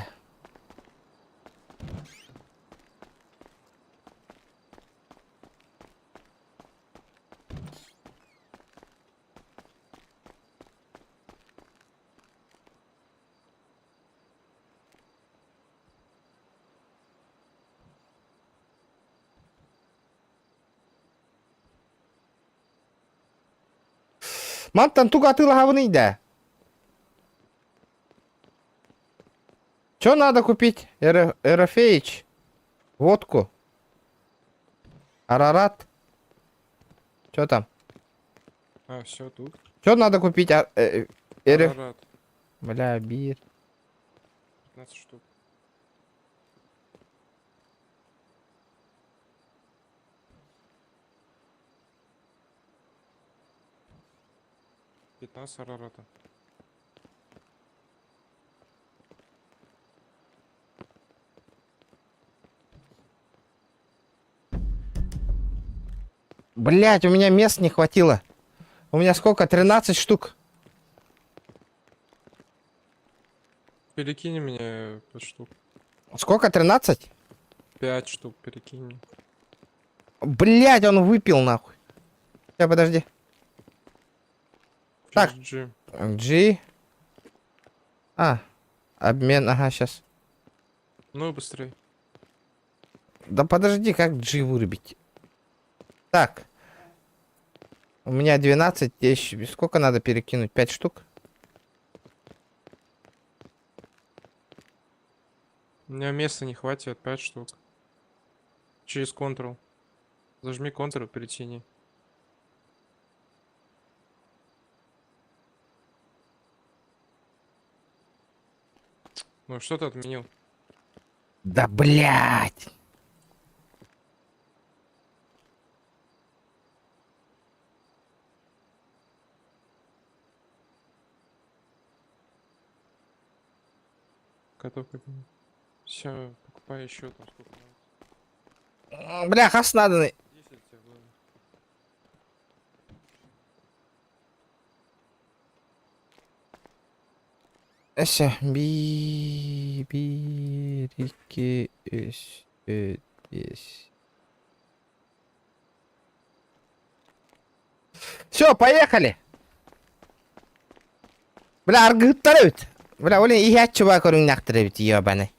Мантан туга ты лаговный, да. Что надо купить? Эрофеич. Водку. Арарат. Что там? А, все тут. Что надо купить? Арарат. Бля, бир. 15 штук. Пятнадцать арарата. Блять, у меня мест не хватило. У меня сколько? 13 штук. Перекинь мне 5 штук. Сколько? 13? 5 штук перекинь. Блять, он выпил нахуй. Сейчас, подожди. Так. G. G. А. Обмен, ага, сейчас. Ну, быстрей. Да подожди, как G вырубить? Так. У меня 12 еще. Сколько надо перекинуть? 5 штук? У меня места не хватит, 5 штук. Через Ctrl. Зажми контур перед синей. Ну что ты отменил? Да блять! Готовка. Все, покупай еще там сколько надо. Бля, хас надо. 10 тебе было. Эся, бирики, здесь. Все, поехали. Бля, аргыттарыбыт. Бля, олен ихят чуба көрүңнактырыбыт, ебаный.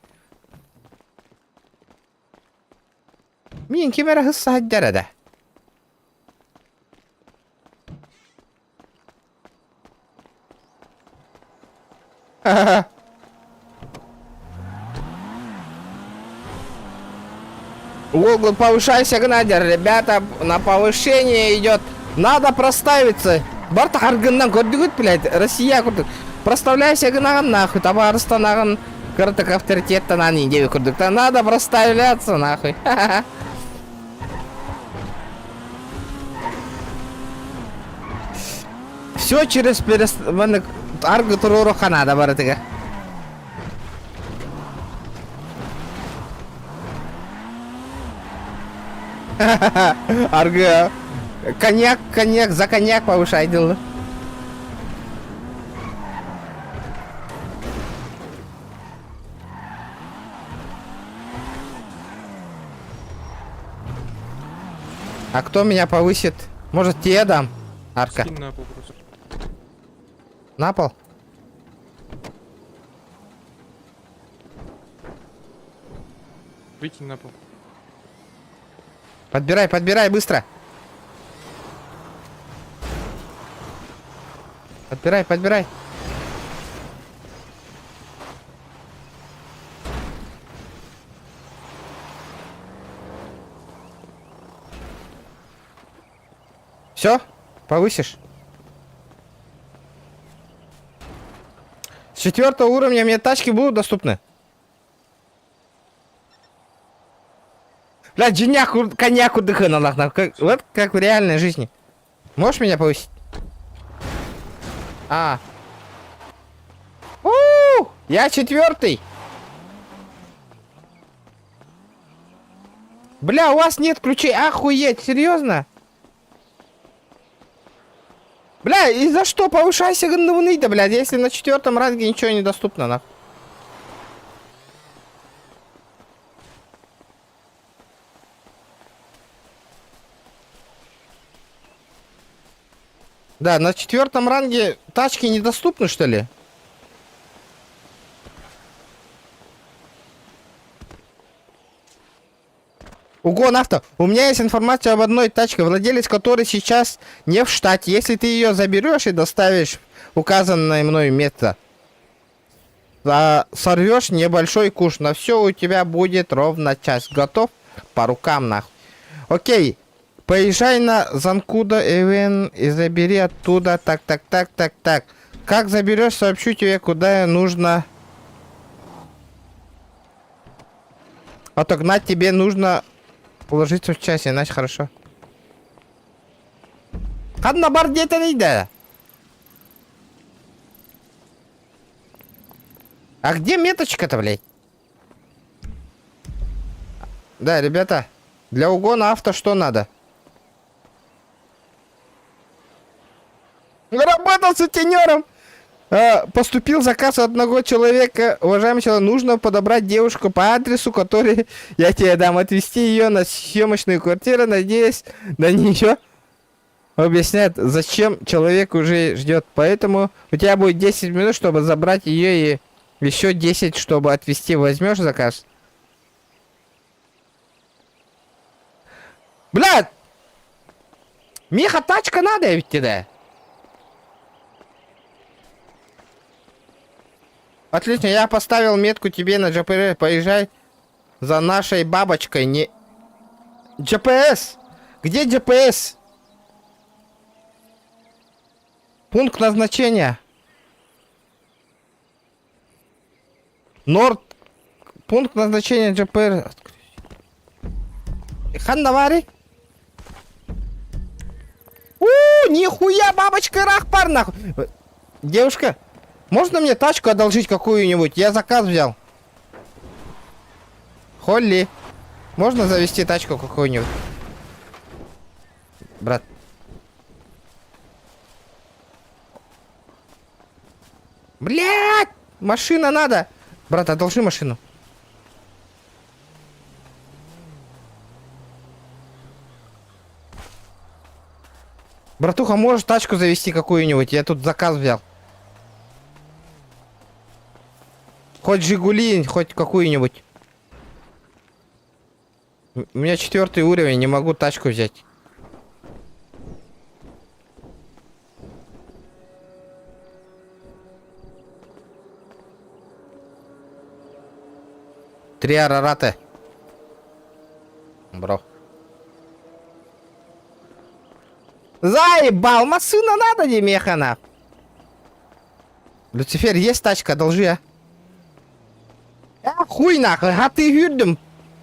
Мен кемера хысса хаджара да. Google, повышайся, Гнадер. Ребята, на повышение идет. Надо проставиться. Барта харгыннан көрдүгүт, блядь. Россия көрдүк. Проставляйся, Гнаган, нахуй. Табарстанаган кыртык авторитеттан ани деби көрдүк. Надо проставляться, нахуй. Все через аргы туруру ханада баратыга. Аргы. Коньяк, за коньяк повышай дело. А кто меня повысит? Может, тебе дам? Арка. Скинь на пол просто. На пол? Выкинь на пол. Подбирай, подбирай, быстро. Подбирай, подбирай. Все? Повысишь? С 4 уровня мне тачки будут доступны? Бля, джиняку, коньяку дыхана нахуй. Вот как в реальной жизни. Можешь меня повысить? А. Я 4. Бля, у вас нет ключей. Охуеть, серьезно? Бля, и за что повышайся говновны, да, блядь, если на 4 ранге ничего не доступно, нахуй. Да, на 4 ранге тачки недоступны, что ли? Угон авто. У меня есть информация об одной тачке, владелец которой сейчас не в штате. Если ты ее заберешь и доставишь в указанное мною место, сорвешь небольшой куш. На все у тебя будет ровно час. Готов? По рукам, нахуй. Окей. Поезжай на Занкуда Эвен и забери оттуда. Так. Как заберешь, сообщу тебе, куда нужно. Отогнать тебе нужно уложиться в час, иначе хорошо. Одна бар где-то не да. А где меточка-то, блядь? Да, ребята, для угона авто что надо? Работал сутенером. Поступил заказ от одного человека. Уважаемый человек, нужно подобрать девушку по адресу, который я тебе дам. Отвезти ее на съемочную квартиру. Надеюсь, на нее объяснят, зачем человек уже ждет. Поэтому у тебя будет 10 минут, чтобы забрать ее, и еще 10, чтобы отвезти. Возьмешь заказ? Блядь! Миха, тачка надо ведь тебе. Отлично, я поставил метку тебе на GPS. Поезжай за нашей бабочкой. Не... GPS! Где ДПС? Пункт назначения. Норд. Пункт назначения ДЖПР. Ханнавари. Нихуя, бабочка Рахпар, нахуй. Девушка, можно мне тачку одолжить какую-нибудь? Я заказ взял. Холли, можно завести тачку какую-нибудь? Брат. Блять! Машина надо! Брат, одолжи машину. Братуха, можешь тачку завести какую-нибудь? Я тут заказ взял. Хоть Жигули, хоть какую-нибудь. У меня 4 уровень, не могу тачку взять. Три арараты. Бро. Заебал, машина надо, не механа. Люцифер, есть тачка, одолжи, а? Хуй нахуй, а ты гюдем.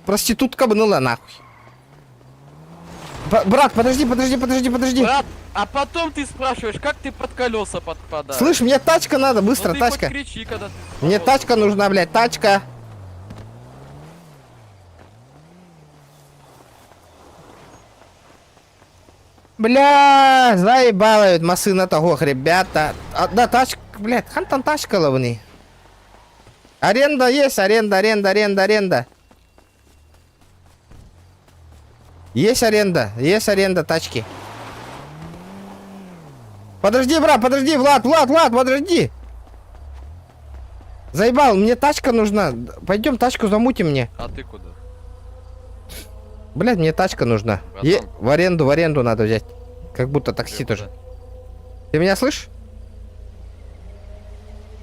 Проститутка была нахуй. Брат, подожди. Брат, а потом ты спрашиваешь, как ты под колеса подпадаешь? Слышь, мне тачка надо, быстро, ты тачка. подкричи, когда ты... Мне тачка нужна, блядь, тачка. Бля, заебалают машина того, ребята. Да, тачка, блядь, хантан тачка ловни. Аренда есть, аренда. Есть аренда тачки. Подожди, брат, подожди, Влад, подожди. Заебал, мне тачка нужна. Пойдем тачку замутим мне. А ты куда? Блядь, мне тачка нужна. В аренду надо взять. Как будто такси Где, тоже. куда? Ты меня слышишь?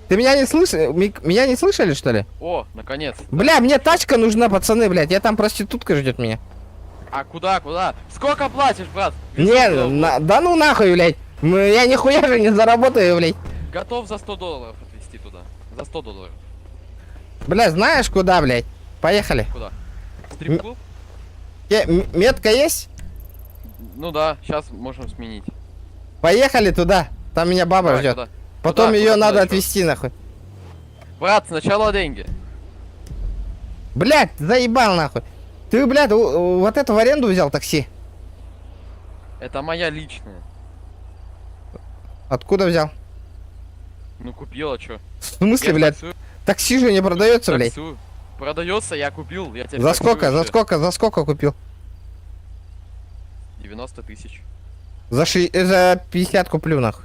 Ты меня не слышишь? Меня не слышали, что ли? О, наконец. Бля, мне тачка нужна, пацаны, блядь. Я там проститутка ждет меня. А куда? Сколько платишь, брат? Не, да ну нахуй, блядь. Я нихуя же не заработаю, блядь. Готов за $100 отвезти туда. За $100. Бля, знаешь куда, блядь? Поехали. Куда? Стрип-клуб? Метка есть? Ну да, сейчас можем сменить. Поехали туда. Там меня баба Давай, ждет. куда? Потом Куда, ее куда, надо чё? отвезти, нахуй. Брат, сначала деньги. Блядь, заебал, нахуй. Ты, блядь, вот это в аренду взял такси? Это моя личная. Откуда взял? Ну купила, чё? В смысле, Я блядь? таксую. Такси же не продается, блядь. Таксую. Продается, я купил. Я тебе За таксую сколько? вообще. За сколько купил? 90 тысяч. За 50 куплю, нахуй.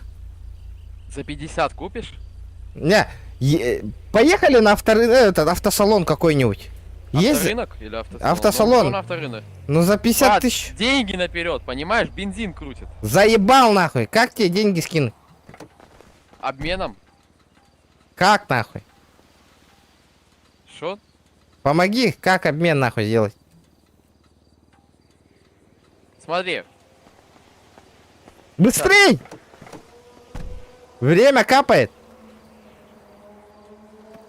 За 50 купишь? Не, поехали на автосалон какой-нибудь. Есть? Авторынок или автосалон? Автосалон. Ну, на авторынок. Ну за 50 Брат, тысяч. деньги наперед, понимаешь? Бензин крутит. Заебал, нахуй. Как тебе деньги скинуть? Обменом? Как, нахуй? Шо? Помоги, как обмен, нахуй, сделать? Смотри. Быстрей! Время капает.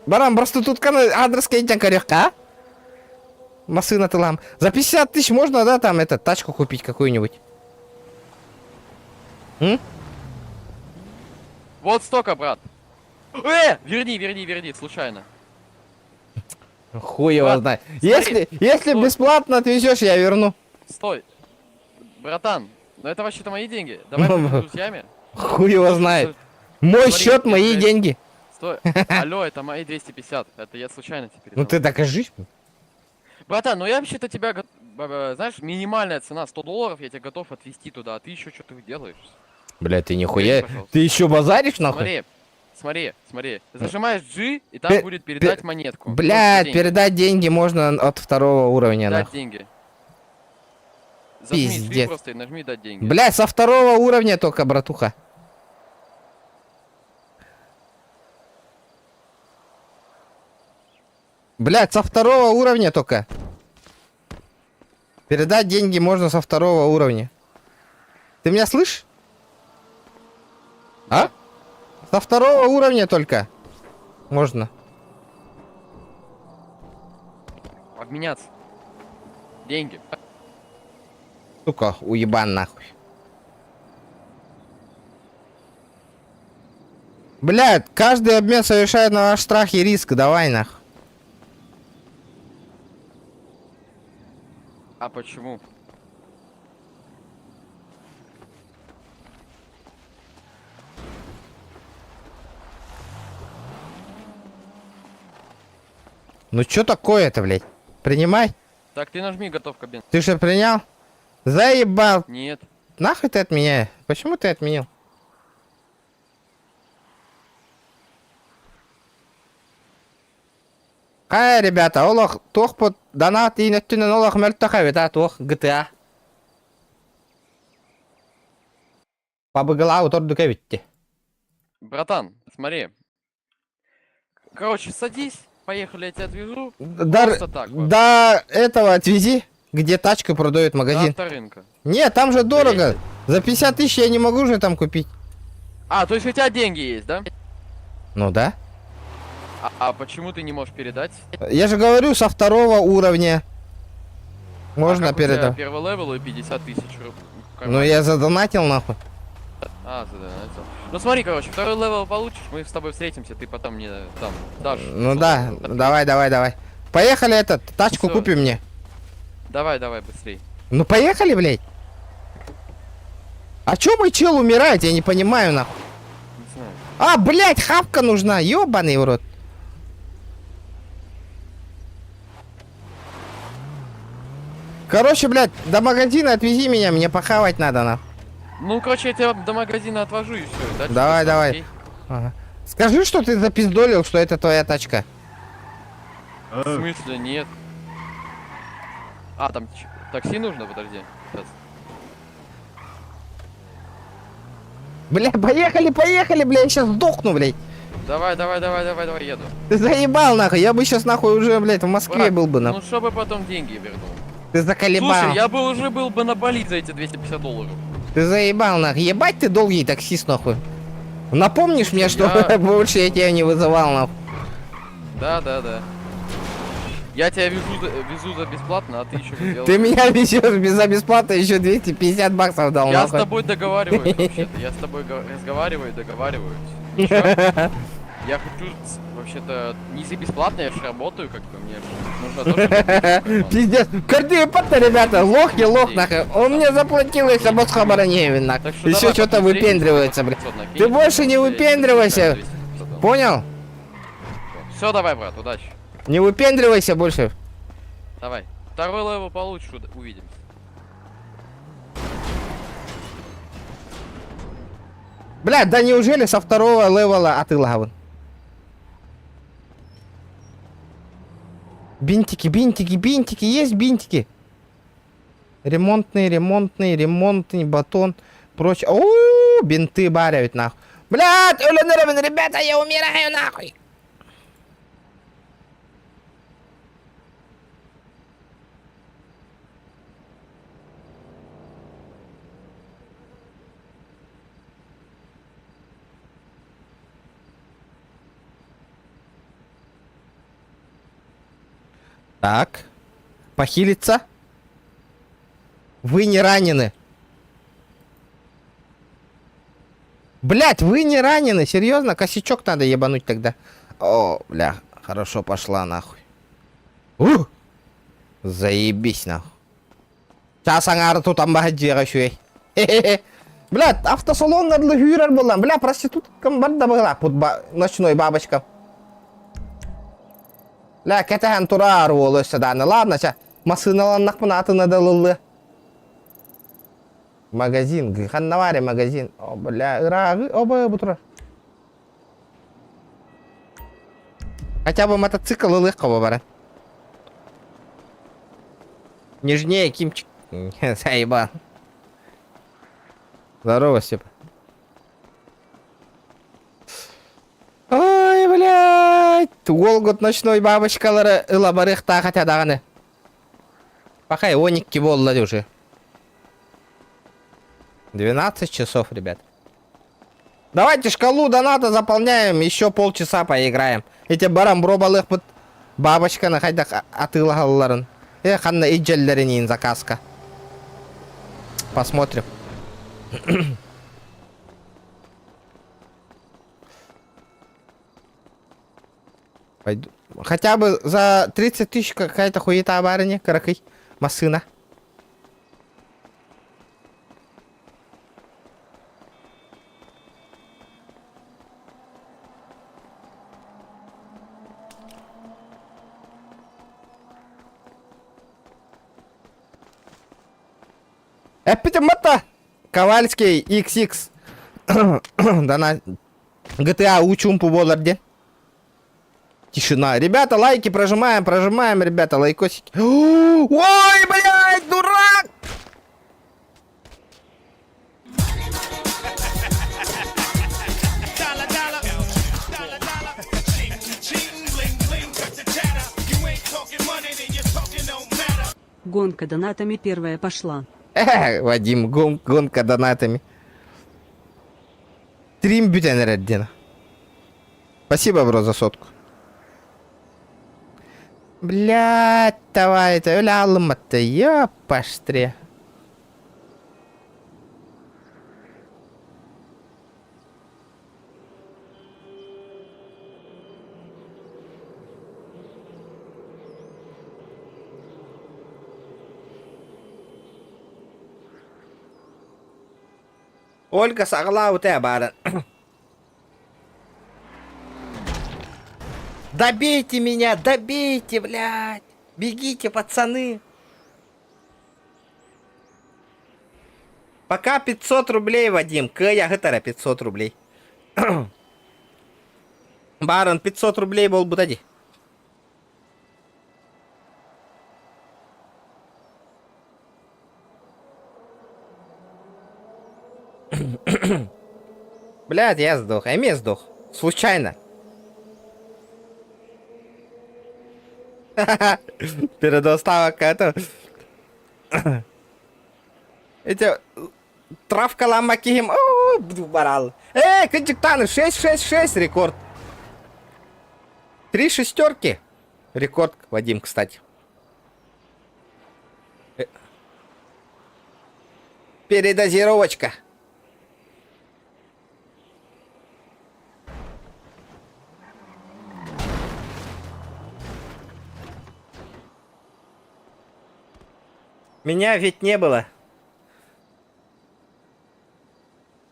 Баран, просто тут адрес кейтян корёхка, а? Машина тылам. За 50 тысяч можно, да, там, тачку купить какую-нибудь? Вот столько, брат. Верни, случайно. Хуй его Брат, знает. смотри, Если стой. бесплатно отвезешь, я верну. Стой. Братан, ну это вообще-то мои деньги. Давай будем друзьями. Хуй его знает. Мой Смотри, счет, мои это- деньги. Стой. Алло, это мои 250. Это я случайно теперь. Ну ты докажи. Братан, ну я вообще-то тебя, знаешь, минимальная цена $100, я тебя готов отвезти туда, а ты еще что-то делаешь. Бля, ты нихуя. пожалуйста. Ты еще базаришь, нахуй? Смотри. Зажимаешь G, и там будет передать монетку. Блядь, Деньги. передать деньги можно от 2-го уровня, Дать нахуй. деньги. Зажми G Пиздец. просто и нажми дать деньги. Блядь, со 2-го уровня только, братуха. Блядь, со 2-го уровня только. Передать деньги можно со второго уровня. Ты меня слышишь? А? Со второго уровня только. Можно. Обменяться. Деньги. Сука, уебан нахуй. Блядь, каждый обмен совершает на ваш страх и риск. Давай нахуй. А почему? Ну чё такое-то, блядь? Принимай. Так, ты нажми готов к обмену. Ты что, принял? Заебал. Нет. Нахуй ты отменяешь? Почему ты отменил? Ребята, олох тох под донат и неттүнен олох мөлтөкө бета тох GTA. Побыгала утордука битти. Братан, смотри. Короче, садись, поехали, я тебя отвезу. До так вот. до этого отвези, где тачку продают До магазин. авторынка. Нет, там же дорого. За 50 тысяч я не могу же там купить. А, то есть у тебя деньги есть, да? Ну да. А почему ты не можешь передать? Я же говорю, со второго уровня. Можно как у тебя передать. первый левел и 50 тысяч рублей. Ну я задонатил нахуй. А, задонатил. Ну смотри, короче, второй левел получишь, мы с тобой встретимся, ты потом мне там дашь. Ну да, давай. Поехали этот, тачку Всё. купим мне. Давай, быстрей. Ну поехали, блядь. А чё мой чел умирает, я не понимаю нахуй. Не знаю. А, блядь, хавка нужна, ёбаный в рот. Короче, блядь, до магазина отвези меня, мне похавать надо нахуй. Ну, короче, я тебя до магазина отвожу и все. Давай. Ага. Скажи, что ты запиздолил, что это твоя тачка. В смысле, нет. А, там такси нужно, подожди. Сейчас. Бля, поехали, бля, я сейчас сдохну, блядь. Давай, еду. Ты заебал, нахуй, я бы сейчас, нахуй, уже, блядь, в Москве Брат, был бы, нахуй. Ну, чтобы потом деньги вернул. Ты заколебал. Слушай, я бы уже был бы на Бали за эти 250 долларов. Ты заебал, нахуй. Ебать ты долгий таксист, нахуй. Напомнишь мне, что я- больше я тебя не вызывал, нахуй. Да. Я тебя везу за бесплатно, а ты еще сделал. Ты меня везешь за бесплатно, еще 250 баксов дал, Я с нахуй. тобой договариваюсь вообще-то. Я с тобой разговариваю и договариваюсь. Ничего. Я хочу вообще-то не за бесплатно, я же работаю, как бы мне же нужно тоже. Пиздец. Каждый пата, ребята, лох не лох, нахуй. Он мне заплатил, если босс хабараневи, нахуй. Так что Еще давай, что-то потом выпендривается, блядь. встретимся, 500 Ты накинь, больше не и выпендривайся. 250. Понял? Все, давай, брат, удачи. Не выпендривайся больше. Давай. Второй левел получишь, увидимся. Блядь, да неужели со второго левела отылагал? Бинтики, есть бинтики? Ремонтный батон, прочее. О, бинты барят нахуй. Блядь, ребята, я умираю нахуй. Так. Похилиться. Вы не ранены. Блять, вы не ранены. Серьезно? Косячок надо ебануть тогда. О, бля. Хорошо пошла нахуй. Заебись нахуй. Сейчас аңары тутан бахаджиға шуй. Блядь, автосалон гадлы хүйрер болан. Бля, проституткам бар да была. Ночной бабочка. Бля, кетахан турар ол өсседаны. Ладно, сейчас машиналаннақ мына атына далылы. Магазин, ханнавари магазин. О, бля, ырағы, оба бұтырар. Хотя бы мотоцикл ылық қаба бара. Нежнее, Кимчик. Заебал. Здорово, Степа. Ой, блядь. Ол год ночной бабочкалары ыла барықта хотя дағаны. Пока и оникки воллали уже. 12 часов, ребят. Давайте шкалу доната заполняем, еще полчаса поиграем. Эти барамбробалых под бабочка на хайдах атылгалларын. Ханна иджеллеринин заказка. Посмотрим. Пойду. Хотя бы за 30 тысяч какая-то хуета барыня, каракай, масына. Эпитемата! Ковальский XX. Да на GTA учумпу боларде. Тишина. Ребята, лайки прожимаем, ребята, лайкосики. Ой, блядь, дурак! Гонка донатами первая пошла. Вадим, гонка донатами. Трим бютенер отдена. Спасибо, бро, за сотку. Блядь, давай, это алым-то, ёпаштре. Ольга сагла у тебя, баран. Добейте меня, добейте, блядь. Бегите, пацаны. Пока 500 рублей, Вадим. Я гитара 500 рублей. Баран, 500 рублей был бы тади. Блядь, я сдох. Я сдох. Случайно. Передоставка это. Эти травка ламаким. Барал. Кончиктаны 666 рекорд. 3 шестерки. Рекорд, Вадим, кстати. Передозировочка. Меня ведь не было.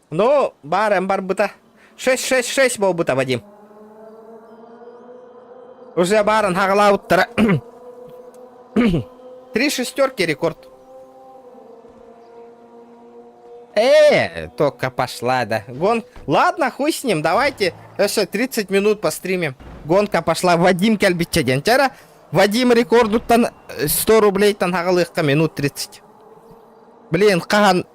Ну, бар бута. 666 был бута, Вадим. Уже баран хаглауттара. 3 шестерки рекорд. Только пошла, да. Ладно, хуй с ним, давайте еще 30 минут постримим. Гонка пошла. Вадим кельбичеден. Вадим рекорду 100 рублей тангагалыхка минут 30. Блин, кахан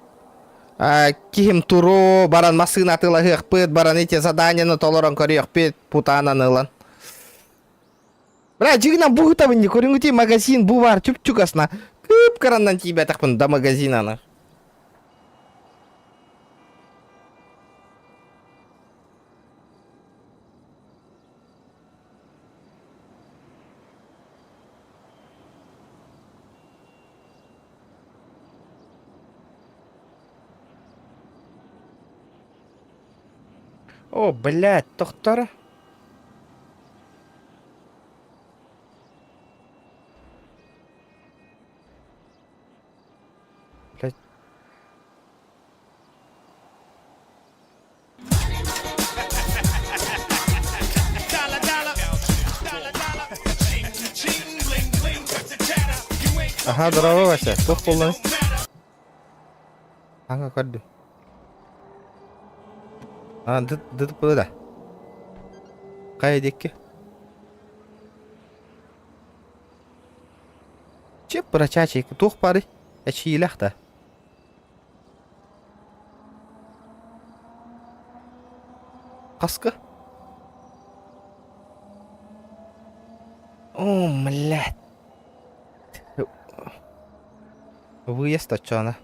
кихим туру, баран масына тылагых пыт, баран эти задания на толорон корёх пыт, путана нылан. Бля, жигна бугутавын не көрүнгүти магазин бу бар, чуп-чукасна. Кып карандан тебе такпын до магазина. О, блядь, тоқтар. Блядь. Ага, здорово, Вася. Кто полный? Ага, кадды. Дыдып было да. Кая декке? Чеп брачачик, тух пары. Ячилях да. Каска? О, блядь. Выезд от чё она?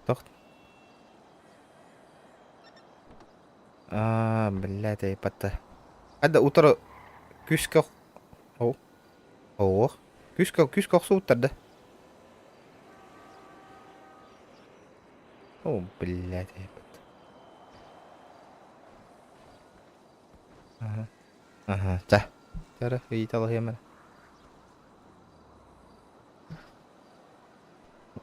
Тох. Блядь, ай патта. Hadi утро küskö. Oh. Oh. Küskö суутарды. О, блядь, ай патта. Ага. Ага, за. Тара, видите, алгемер.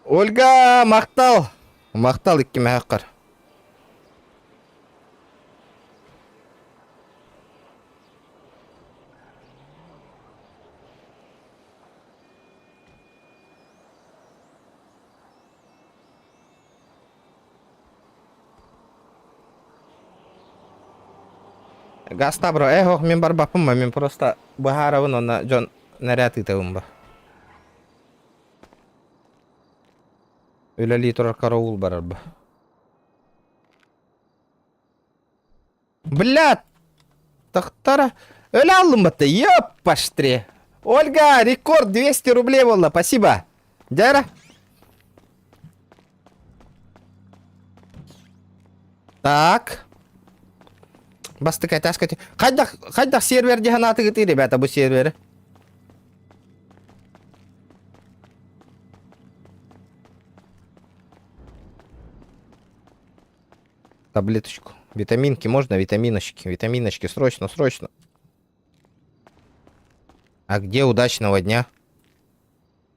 Ольга, мақтал. Мақтал икки мәққар. Гаста, бро. Ох, мен бар бапым, мен просто бахаравын, она жон наряд итавым ба. Үләли тұрар караул барар ба. Блядь! Тахтара. Өлі алдым бітті. Еп, паштре. Ольга, рекорд 200 рублей болды. Спасибо. Дяра. Так. Бастыкай, таскай. Қайдақ серверде ғанаты кіті, ребята, бұл сервері. Таблеточку. Витаминки можно? Витаминочки. Витаминочки. Срочно, срочно. А где удачного дня?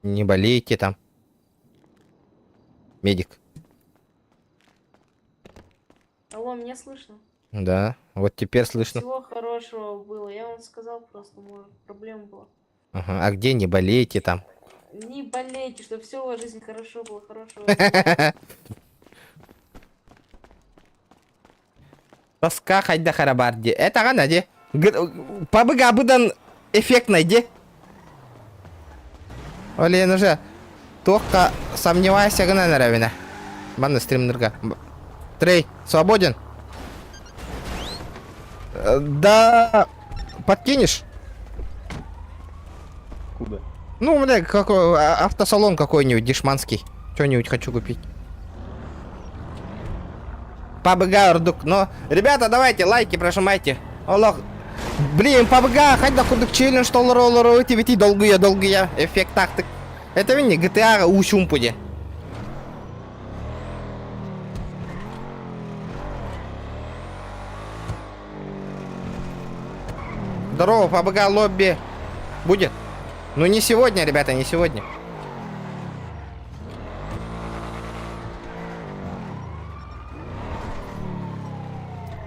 Не болейте там. Медик. Алло, меня слышно? Да, вот теперь слышно. Всего хорошего было. Я вам сказал просто, может, проблема была. Ага. А где не болейте там? Не болейте, чтобы все в жизни хорошо было, хорошего. Тоска хайда харабарди. Это ғана де. Пабыға бұдан эффектный де. Олен уже. Тоққа сомневайся ғана наравина. Баны стримнерға. Трей, свободен? Да. Подкинешь? Куда? Ну, бля, какой автосалон какой-нибудь дешманский. Что-нибудь хочу купить. Пабыга урдук. Но, ребята, давайте лайки прожимайте. Аллах. Блин, пабыга, хоть да курдук челлендж толлар өте долгая. Эффект тактик. Это винни GTA ушумпуде. Здорово, пабыга лобби. Будет? Ну не сегодня, ребята, не сегодня.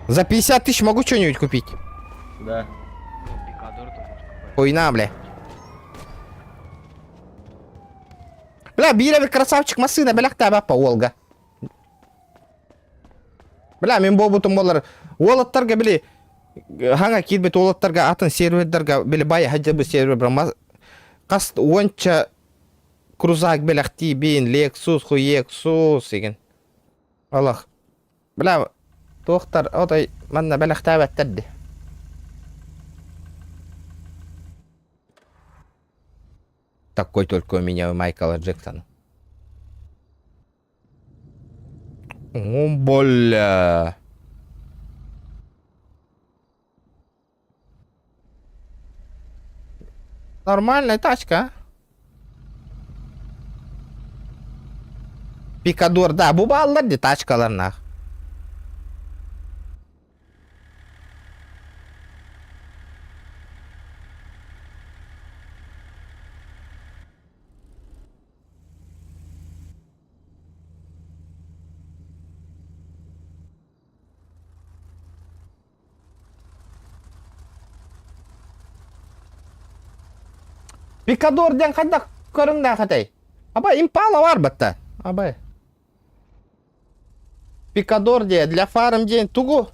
За 50 тысяч могу что-нибудь купить? Да. Хуйна, бля. Бля, биревер красавчик масына, бляк таба по Волга. Бля, мен бобутум болар. Олаттарга били ханга китбет олаттарга атын сервердарга били бай хаджабы сервер брама. Каст онча крузак белахти бин Lexus хуексус деген. Аллах. Бля, тоқтар, отай, манна бәліқ тәбәттәрді. Такой только у меня у Майкла Джексона. О, бля. Нормальная тачка, а? Пикадор, да, bu балларды тачкаларына. Пикадор ден қайда көріңді ақатай? Абай, импала бар бітті. Абай. Пикадор де, для фарм ден тугу.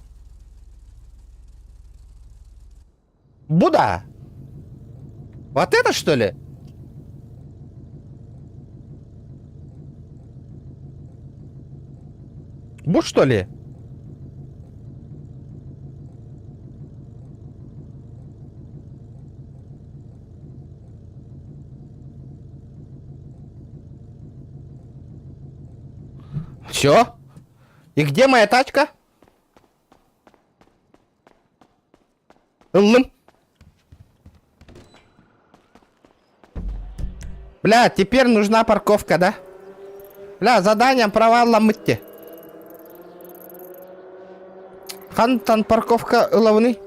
Буда. Вот это что ли? Бу что ли? Все? И где моя тачка? Лым. Бля, теперь нужна парковка, да? Бля, задание провал мытти. Хантан парковка ылавны.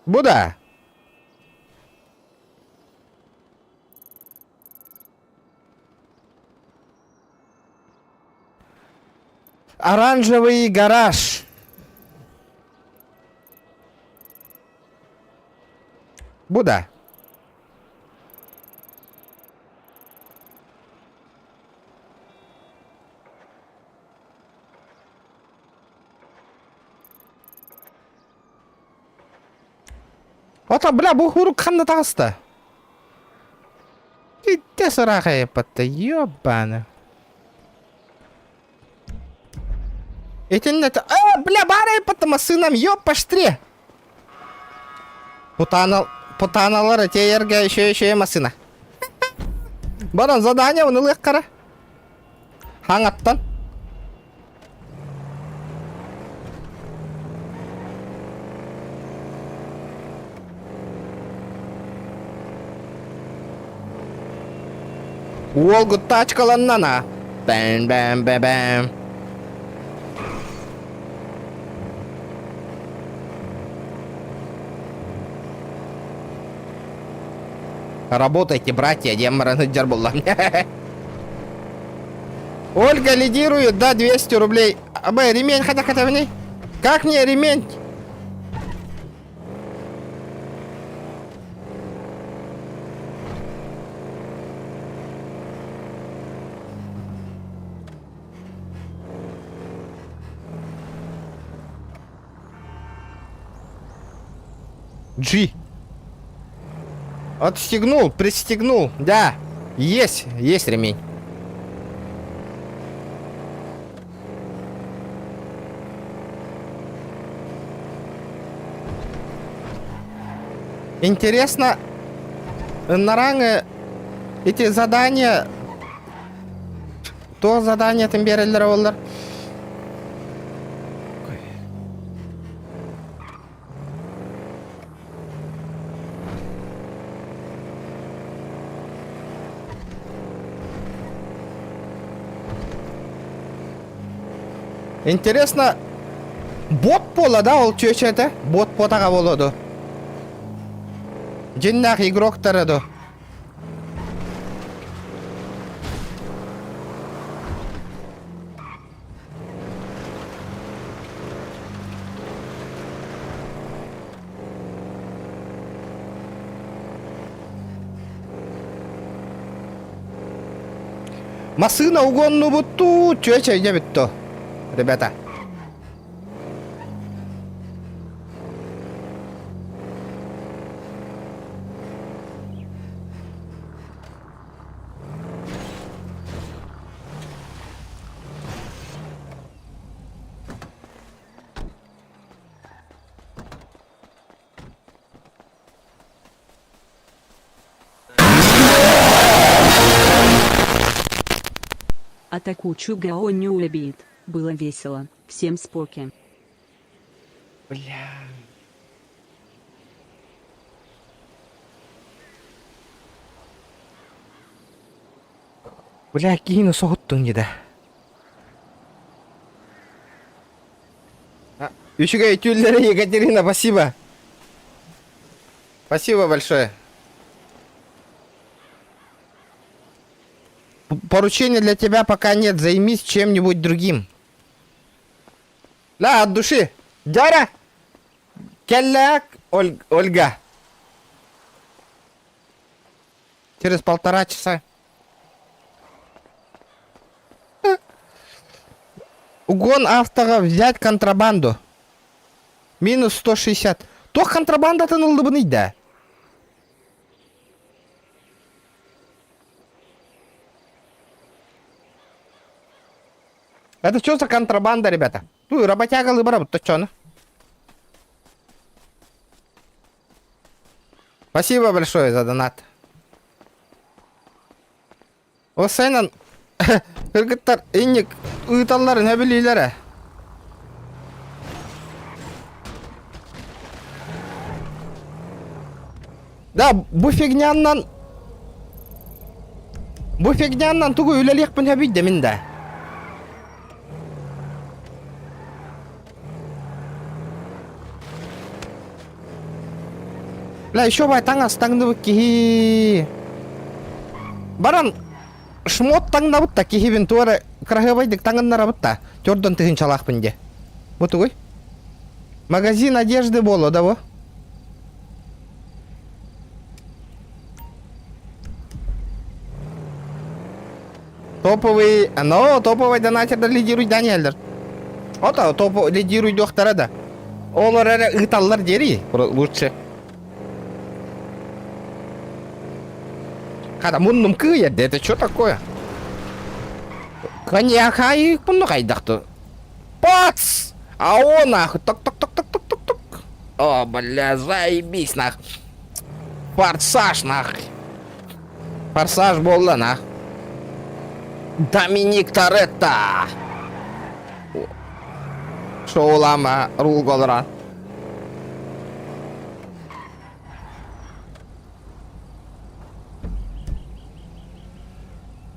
Буда. Оранжевый гараж. Буда. Ата, бля, бухуру канна таста. Иди сраха епатта, ёбана. Эти нет... бля, бара епатта масынам, ёп, паштре. Путаналар, эти ерга еще масына. Баран задание, он илых кара. Хангаттан. Уолгу тачкаланнана. Бэм-бэм-бэм-бэм. Работайте, братья, демараны дербулла. Ольга лидирует, да, 200 рублей. Абай, ремень хотя в ней. Как мне ремень? G. Отстегнул, пристегнул, да. Есть ремень. Интересно, на ранге эти задания... То задание тем берелер олар. Интересно, бот пола, да, ол чөчеті? Бот потаға болоду. Жиннақ игроктары. Масына угонну бутту, чөче не битто. Ребята. Атаку Чугао не убит. Было весело. Всем споки. Бля. Бля, кину соғыттың деді. Ючугай тюллері Екатерина, спасибо. Спасибо большое. Поручения для тебя пока нет, займись чем-нибудь другим. Да, от души. Дяра! Келляк, Ольга. Через 1,5 часа. Угон автога взять контрабанду. Минус 160. То контрабанда тынылды быны да. Это что за контрабанда, ребята? Ту, работягалы барабыт, то чё, ну? Спасибо большое за донат. Осайнан, кыргыттар, инник, ыйталлары не билейлері. Да, bu figняннан тугу үлелиекпін әбейді мінді. Ла, еще бай таңас таңды бұк кихи. Баран, шмот таңда бұтта кихи бін туары крахыбайдық таңыннара бұтта. Төрден тыгын чалақ бінде. Бұты ғой? Магазин одежды болу, да бұл? Топовый, топовый донатерді лидируй Даниэлдер. Ота, лидируй доқтара да. Олар әрі ұталылар дери, лучше. Когда мұнным күйеді, это что такое? Коньяк, ай, бұны қайдақты. Пац! А о, нахуй, ток-ток-ток-ток-ток-ток. О, бля, заебись, нахуй. Форсаж, нахуй. Форсаж болды, нахуй. Доминик Торетто. Шоулама рул голра.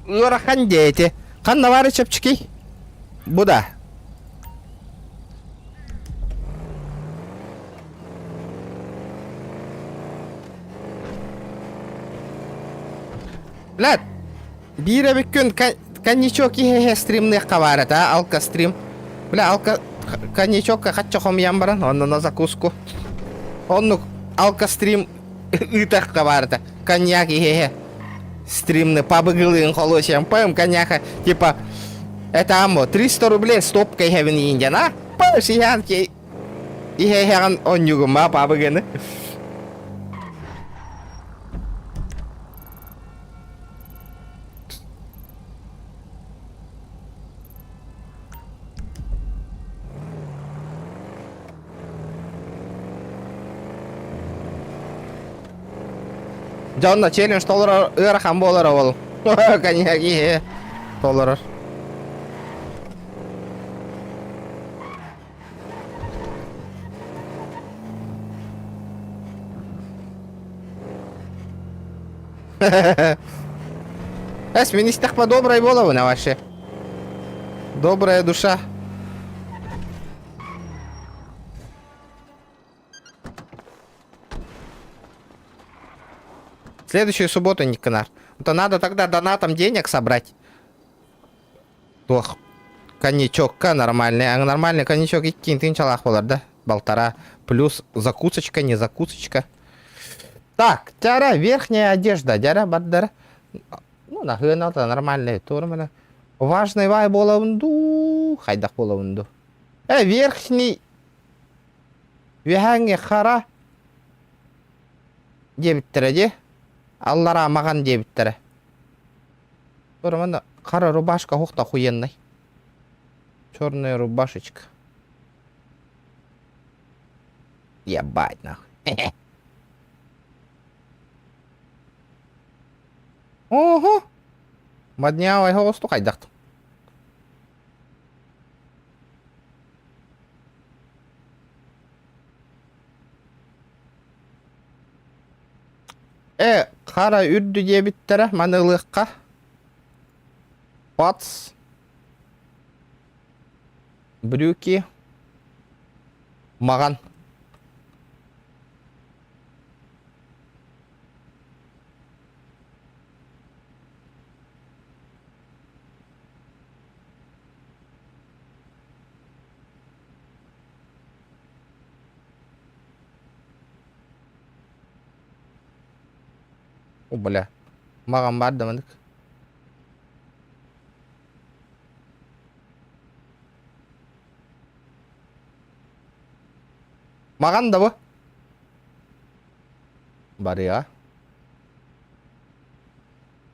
Урахан дети. Қанна бары чөпчіки? Бұда. Блядь. Бире біккін коньячок ехе стримны қаварат, а? Алка стрим. Бля, алка коньячокка қатча хомиян баран, онны на закуску. Онны алка стрим ытақ қаварат, коньяк ехе стримны пабыгылын холосиям. Пэм коньяка, типа, это амо, 300 рублей стопка ехевен индян, а? Пэш еханки ехеган онюгым, а, пабыгыны. Жонна челлендж толыр ырахам болыр ол. Коньяки толыр. Эс, мен истақпа добрай болауына вообще. Добрая душа. Следующую субботу, Никонар. То надо тогда донатом денег собрать. Ох, коньячокка нормальный. А нормальный коньячок и тинчалах болар, да? Болтара. Плюс закусочка, не закусочка. Так, тяра, верхняя одежда. Тяра, баддара. Ну, нахуй, это нормальный тур. Важный вай болавунду. Хайдах болавунду. Верхний. Веханге хара. Дебиттер, Аллара маған дебиттері. Көрімені қара рубашка хуқта хуенный. Черная рубашечка. Ебать, нахуй. Ого! Маднявай голосту қайдақты. Қара үрді дебіттері манылыққа. Пац. Брюки. Маған. О, бля. Маған барды мындық. Маған да бұ? Бар я.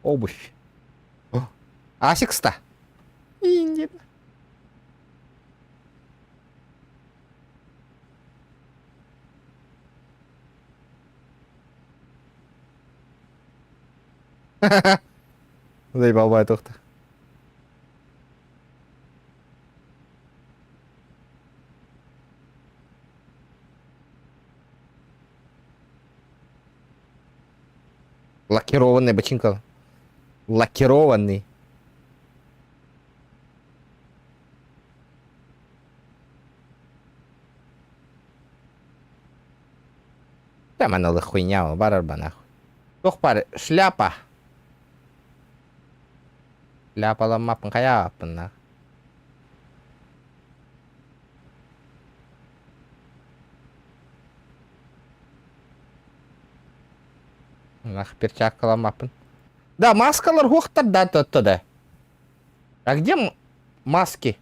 Обувь. Асикста. Индина. Заебал байтухта. Лакированный бочинка. Лакированный. Там она хуйня, барарба нахуй. Тох пар, шляпа. Шляпа ламапын каяпын нахуй. Нах перчатка ламапын. Да, маскалар хуқтардан тұтты да. А где маски?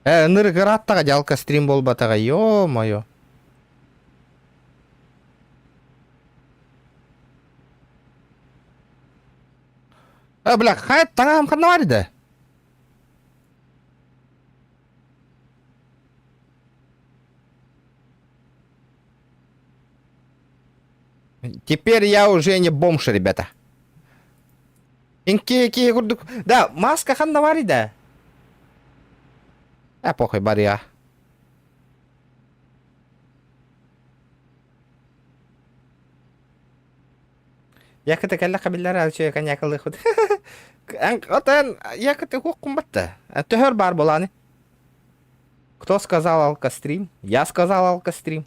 Ныргыраттага жалка стрим болбатага, ё-моё. Бля, хайт таңам қана бар еді? Теперь я уже не бомж, ребята. Инки курдук. Да, маска қана бар еді? Похуй, бар я. Якыты кәлі қабиллары әлші кән якылы құд. Отын якыты хуқ құмбатты. Төхір бар боланы. Кто сказал алкострим? Я сказал алкострим.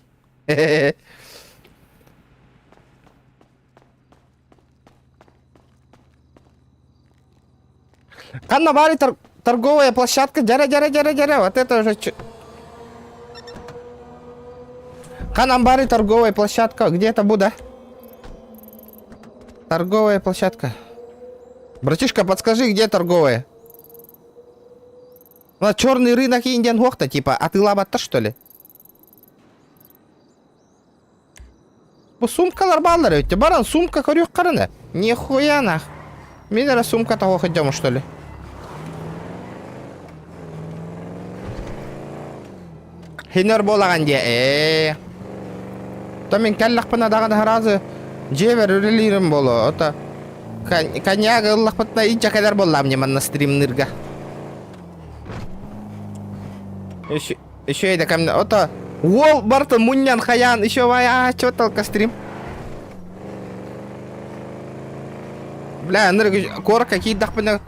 Канна бари торговая площадка. Джара. Вот это уже... Канамбари торговая площадка. Где это будет? Торговая площадка. Братишка, подскажи, где торговая? Ну, черный рынок и Индиан Хохта, типа. А ты лабатта, что ли? Bu sumkalar bağlar ötü. Baran sumka körüyor karını. Нихуя нах. Мен сумка того ходим, что ли? Хинер болаган де. То мен каллах пана даган харазы. Жевер үрелерим боло. Ота коньяк Аллах патна инча кадар болам не на стримнырга. Еще это ко мне. Ота Уол барта муньян хаян. Еще вая чё толка стрим. Бля, нырга корка кидах пана.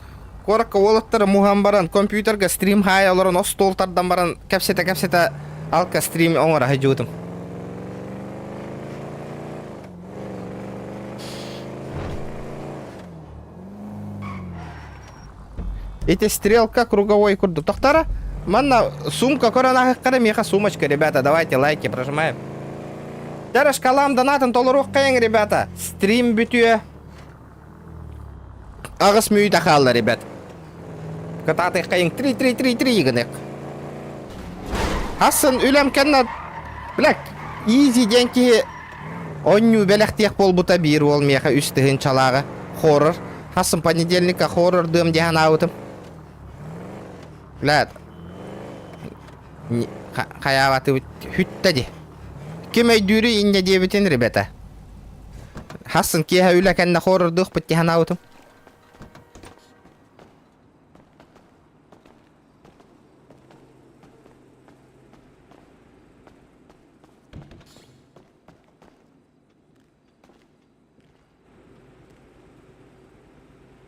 Корка уолаттар мухам баран. Компьютерга стрим хай оларын остолтардан баран. Капсета алка стрим оңора хажутым. Эти стрелка круговой курду. Тохтара, манна сумка корона меха сумочка, ребята. Давайте лайки прожимаем. Дара шкалам донатын толырух кайын, ребята. Стрим бүтüе. Ағыс мүйті қалды, ребят. Кататы кайын 3 гынек. Хасын үлем кенна. Блек, изи деньки. Оню белектек бол бута бир ол меха үстігін чалағы. Хоррор. Хасын понедельника хоррор дым деган аутым. Блядь. Хаяваты хүттәди. Кемей дүрі инде дебетен, ребята. Хасын кеха үлі кәнна хоррор дық бұт деган аутым.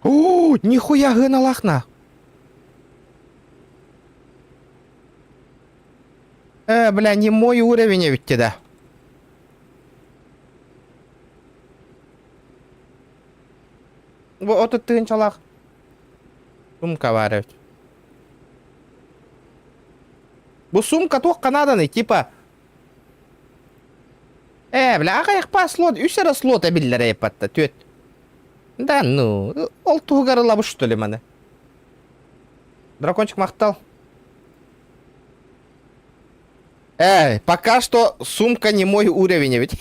О, нихуя гына лахна. Бля, не мой уровень ведь да. отыттыгын чалақ. Сумка бар өт. Бұл сумка тоқ қанаданы, типа. Бля, ағаяқ па слот, үсері слот әбілдер әйпатта, төт. Да, ну, ол туғары лабыш, что ли, маны. Дракончик мақтал. Пока что сумка не мой уровень, ведь.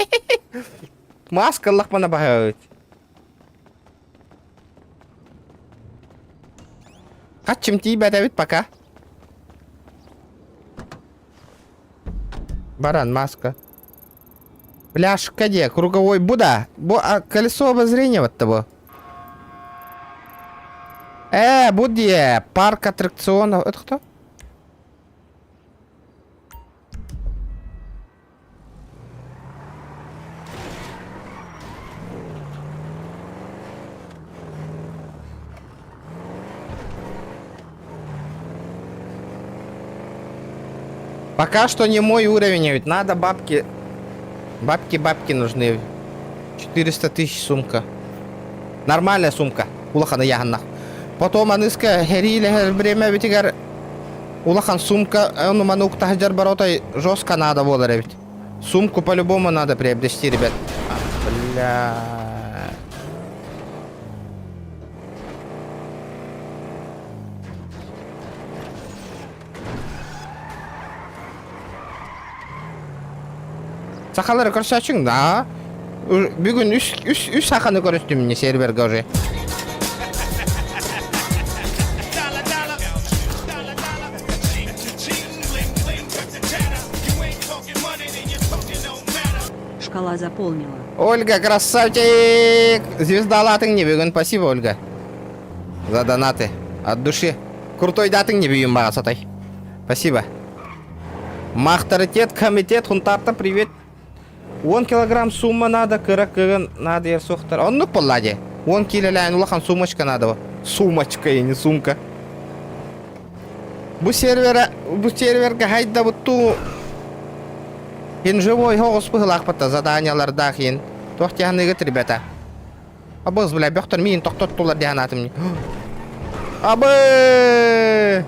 Маска лахмана багают. Качем тебя, Давид, пока. Баран, маска. Пляшка где? Круговой Буда. Колесо обозрения вот того. Будди. Парк аттракционов. Это кто? Пока что не мой уровень, ведь надо бабки. Бабки нужны. 400 тысяч сумка. Нормальная сумка. Улахан яганнах. Потом аныска херили время витигар. Улахан сумка. Он манук тахджар баротай жестко надо было, ведь. Сумку по-любому надо приобрести, ребят. Бля. Сақалары көрсәтшің, да? Бүгін үш сақаны көрістім міне серверге уже. Шкала заполнила. Ольга, красавчик! Звезда латың не бүгін, спасибо, Ольга. За донаты. От души. Крутой датың не бүгін баға сатай. Спасибо. Мақтаритет, комитет, хунтарта, привет. 10 килограмм сумма надо, кырак надо ерсохтар. Он ну полладе. 10 килограмм улахан сумочка надо. Сумочка и не сумка. Бу серверга хайда бутту. Хин живой хоғыс бұғылақ бітті заданияларда хин. Тоқтияны гет, ребята. Абыз, бля, бөқтір мейін тоқтоттулар диян атым. Абы!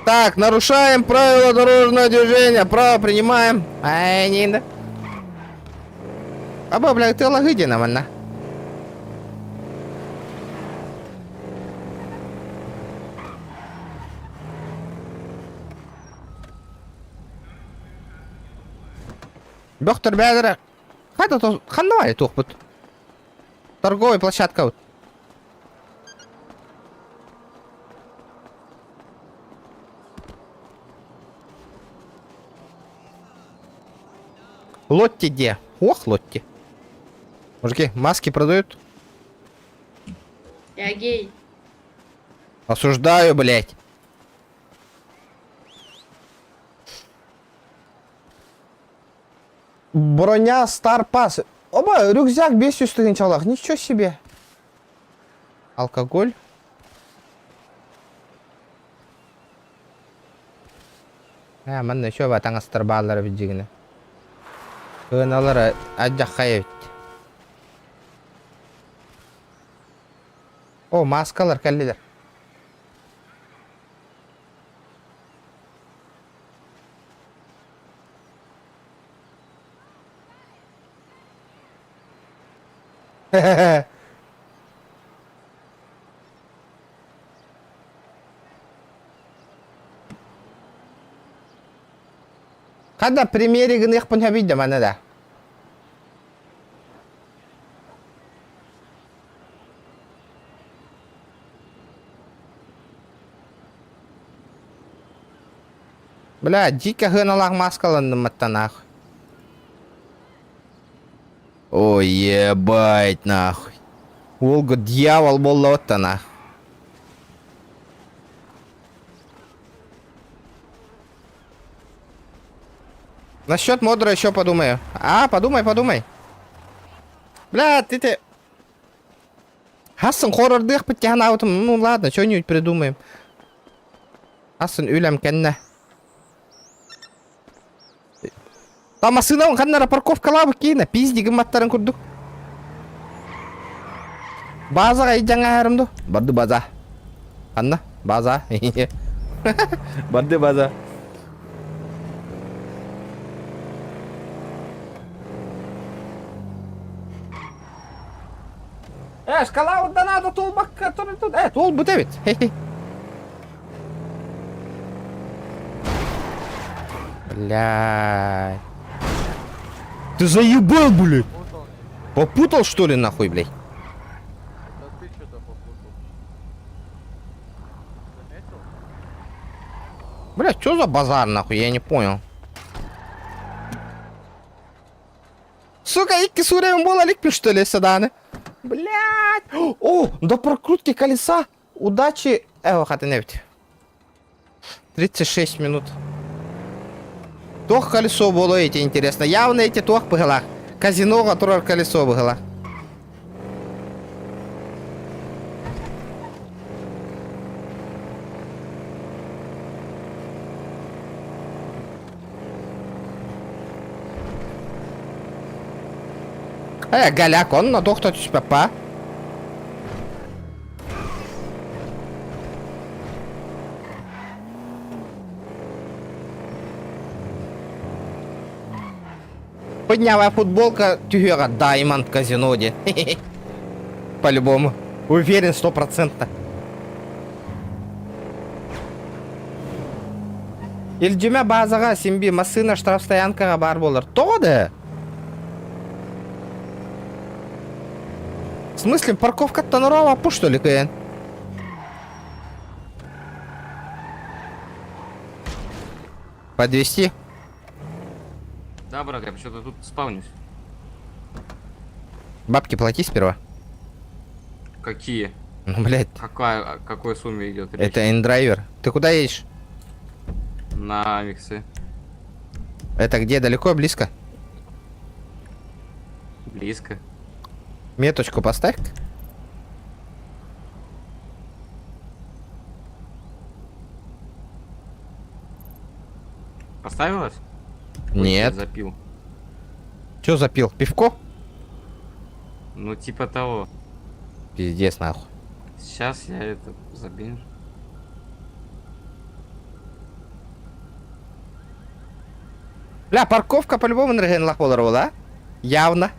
Так, нарушаем правила дорожного движения. Право принимаем. Не да. Аба, бля, ты лагыдина, манна. Доктор Бядра. Ханновали тухпут. Торговая площадка вот. Лотти где? Ох, Лотти. Мужики, маски продают? Я гей. Осуждаю, блять. Броня Старпас. Оба, рюкзак без үстігін чалақ. Ничего себе. Алкоголь. Мен еще батаңа старбалары біджігіні. Кыналары аджаққа ебет. О, маскалар кәллелер. Kada примере гынық пын хабиді мана да. Бля, дико гыналақ маскаланным аттанақ. Ой, ебать, нахуй. Волга дьявол болот-то, нахуй. Насчет модера еще подумаю. Подумай. Бля, ты... Хасын хоррор дых подтягна аутом. Ну ладно, что-нибудь придумаем. Хасын үлям кенне. Там асына он ханнара парковка лабы кейна. Пизди гыматтарын курдук. Базаға иджаңа әрімді. Барды база. Анна, база. Барды база. Шкала вот надо толбак, который тут. Тол bu evet. Блядь. Ты заебал, блядь. Попутал, что ли, нахуй, блядь? Блядь, что за базар, нахуй, я не понял. Сука, икки суреем болаликпи, что ли, сюда, Блядь! О, до прокрутки колеса. Удачи. Хаты не ведь. 36 минут. Тох колесо было эти, интересно. Явно эти тох было. Казино, которое колесо было. Галяк, он на доктор папа. Поднявая футболка тюгера Diamond Казиноде. По-любому. Уверен 100%. Илдюме базаға симби машина штрафстоянкаға бар болар. Тоды? В смысле, парковка Тонорова, пу что ли, КН? Подвести? Да, брат, я почему-то тут спавнюсь. Бабки плати сперва. Какие? Ну, блядь. О какой сумме идет речь? Это индрайвер. Ты куда едешь? На миксы. Это где? Далеко, близко? Близко. Меточку поставь. Поставилась? Нет. Ой, запил. Чё запил? Пивко? Ну, типа того. Пиздец, нахуй. Сейчас я это забил. Бля, парковка по-любому на Реген Лахволарова, да? Явно.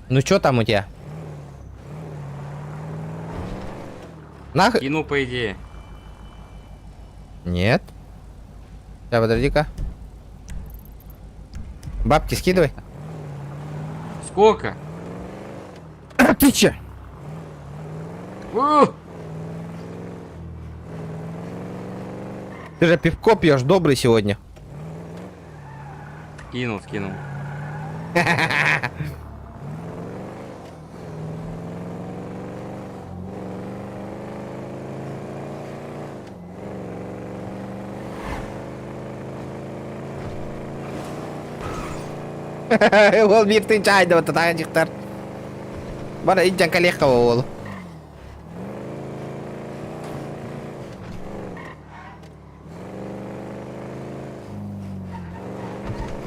Ну чё там у тебя? Нахуй? Кину, по идее. Нет. Сейчас, подожди-ка. Бабки скидывай. Сколько? Ты че? Ты же пивко пьешь, добрый сегодня. Скинул. Ол bir тынчайды вот тағы жықтар. Бара иджан коллега ол.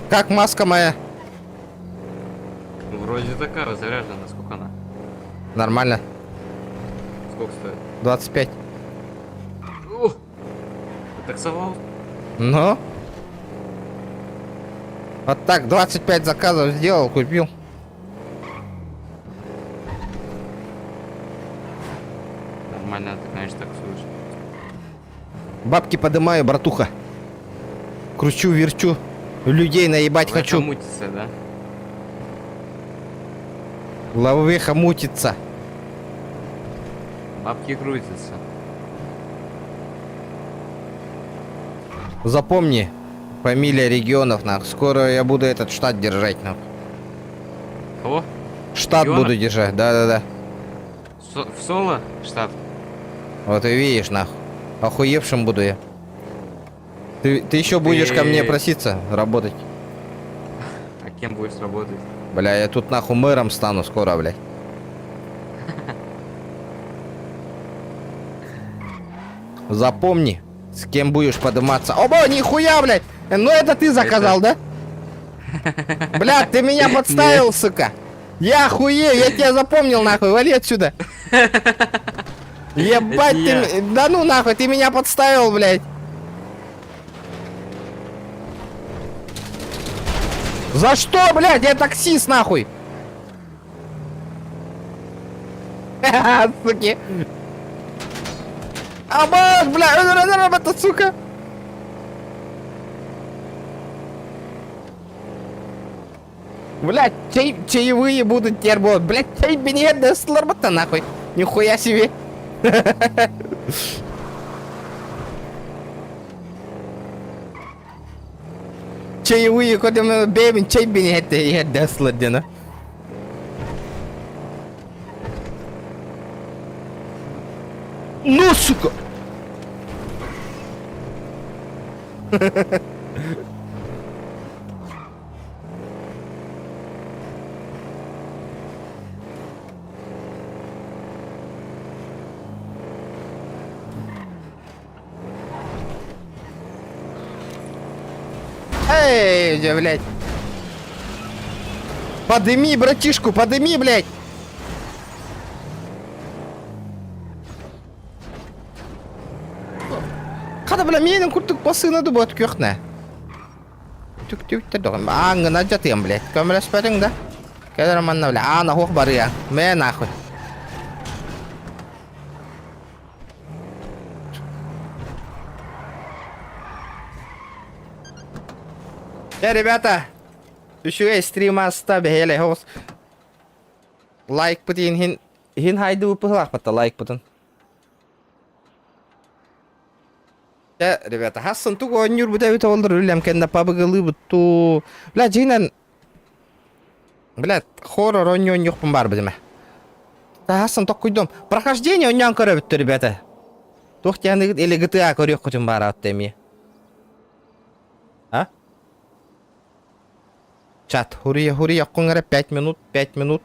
Как маска моя? Вроде такая заряжена. Сколько она? Нормально. Сколько стоит? 25. Ты таксовал? Ну? Вот так 25 заказов сделал, купил. Нормально, ты, конечно, таксуешь. Бабки подымаю, братуха. Кручу, верчу. Людей наебать хочу. Мутится, да? Лавыха мутится. Бабки крутятся. Запомни. Фамилия регионов, нах. Скоро я буду этот штат держать, нах. Кого? Штат Региона? буду держать, да-да-да. В соло штат? Вот и видишь, нах. Охуевшим буду я. Ты еще будешь ко мне проситься работать. А кем будешь работать? Бля, я тут нахуй мэром стану скоро, блядь. Запомни, с кем будешь подниматься. Оба, нихуя, блядь! Ну это ты заказал, да? Блядь, ты меня подставил, сука! Я охуею, я тебя запомнил, нахуй, вали отсюда. Ебать Это ты... Да ну нахуй, ты меня подставил, блядь. За что, блядь? Я таксист, нахуй. Суки. Абак, бля, это сука. Блядь, чаевые будут теперь будут. Блядь, чай бенет, да сларбата нахуй. Нихуя себе. Чаевые, когда бейбин, чай бенет, я да слардина. Ну, сука! Эй, блядь! Подыми, братишку, подыми, блядь! Kada bilan mening kurtuk basığına da bot kökne. Tük tük de doğum. Angına jatayım bile. Kömürleşmedin de. Kadar manna bile. Ana hoş bari ya. Me nahуй. Ребята, еще стрима ставь hele hos. Like button hin haydi upıhlak bata like button. Ребята, Хасан туго онюр будавит олдыр үлем кенда пабыгылы бутту. Бля, жинен... Бля, хоррор онюн юқпын бар бізіме. Хасан ток куйдым. Прохождение онюн көрі бітті, ребята. Тоқты яны или GTA көрі құтын бар ат деме. А? Чат, хури яққын 5 минут, 5 минут.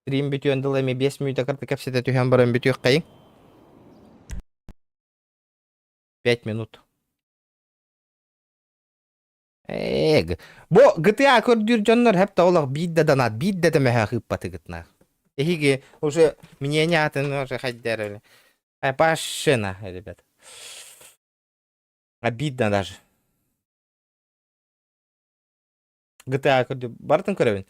Стрим бітю өнділ әме 5 минут ақырды кәпсеті түйен барын бітю қайын. 5 минут. Бо GTA көрдүр жоннор хеп таулах бидде данат, бидде де меха хыппаты гытна. Эхиги уже мнение атын уже хайдер. Пашина, ребят. Обидно даже. GTA көрдүр бартын көрөбүн.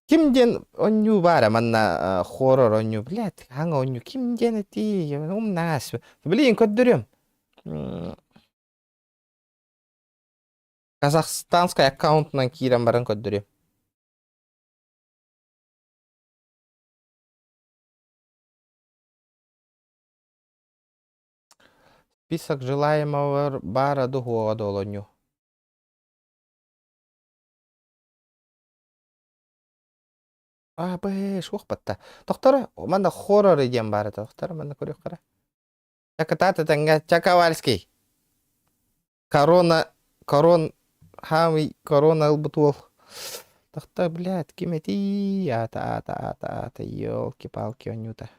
Кимден онню бара манна хоррор онню, блядь, ханга онню кимден эти, умнас. Блин, көрдүрөм. Казахстанский аккаунтынан кирен барын көддүрем. Список желаемого бара дугуга долоню. Шух батта. Доктор, манда хоррор идем бары, доктор, манда көрөк кара. Чакатата танга Чакавальский. Корона ылбытуол. Тахта, блядь, кимети. Ата, ёлки-палки, онюта.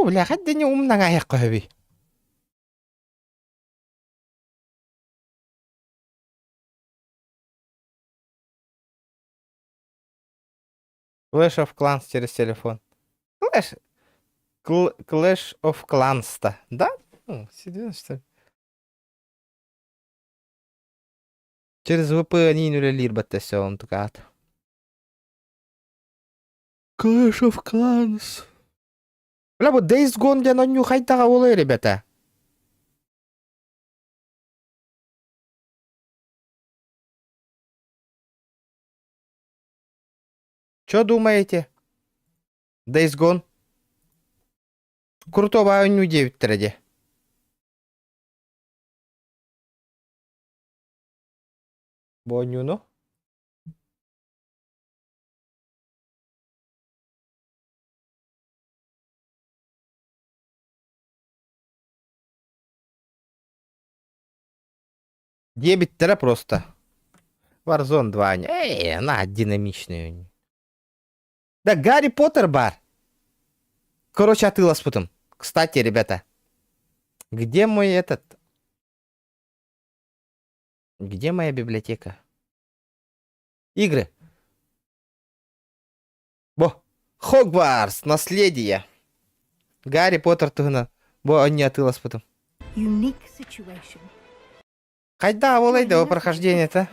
Бля, хадда не умнага яққа хөби. Clash of Clans через телефон. Clash of Clans-то, да? Серьезно, что ли? Через VPN инуля лирбатта все он tukат. Clash of Clans. Бля, вот Days Gone я на ню хайдага олай, ребята. Чё думаете? Days Gone? Крутого оню 9 треде. Боню, ну? Дебит тера просто. Warzone 2. На, динамичный. Да, Гарри Поттер бар. Короче, отылас потом. Кстати, ребята. Где мой этот? Где моя библиотека? Игры. Бо. Хогвартс. Наследие. Гарри Поттер тугна. Бо они отылас потом. Кайда олайды о прохождение-то?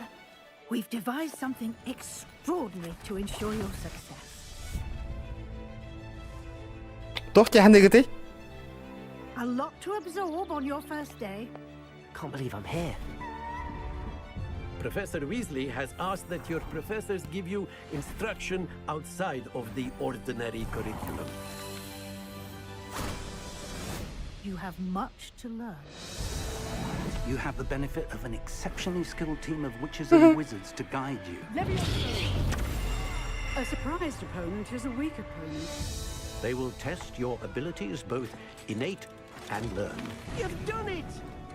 We've devised something extraordinary to ensure your success. Тохте ханегыты? A lot to absorb on your first day. Can't believe I'm here. Professor Weasley has asked that your professors give you instruction outside of the ordinary curriculum. You have much to learn. You have the benefit of an exceptionally skilled team of witches and wizards to guide you. A surprised opponent is a weak opponent. They will test your abilities, both innate and learned. You've done it!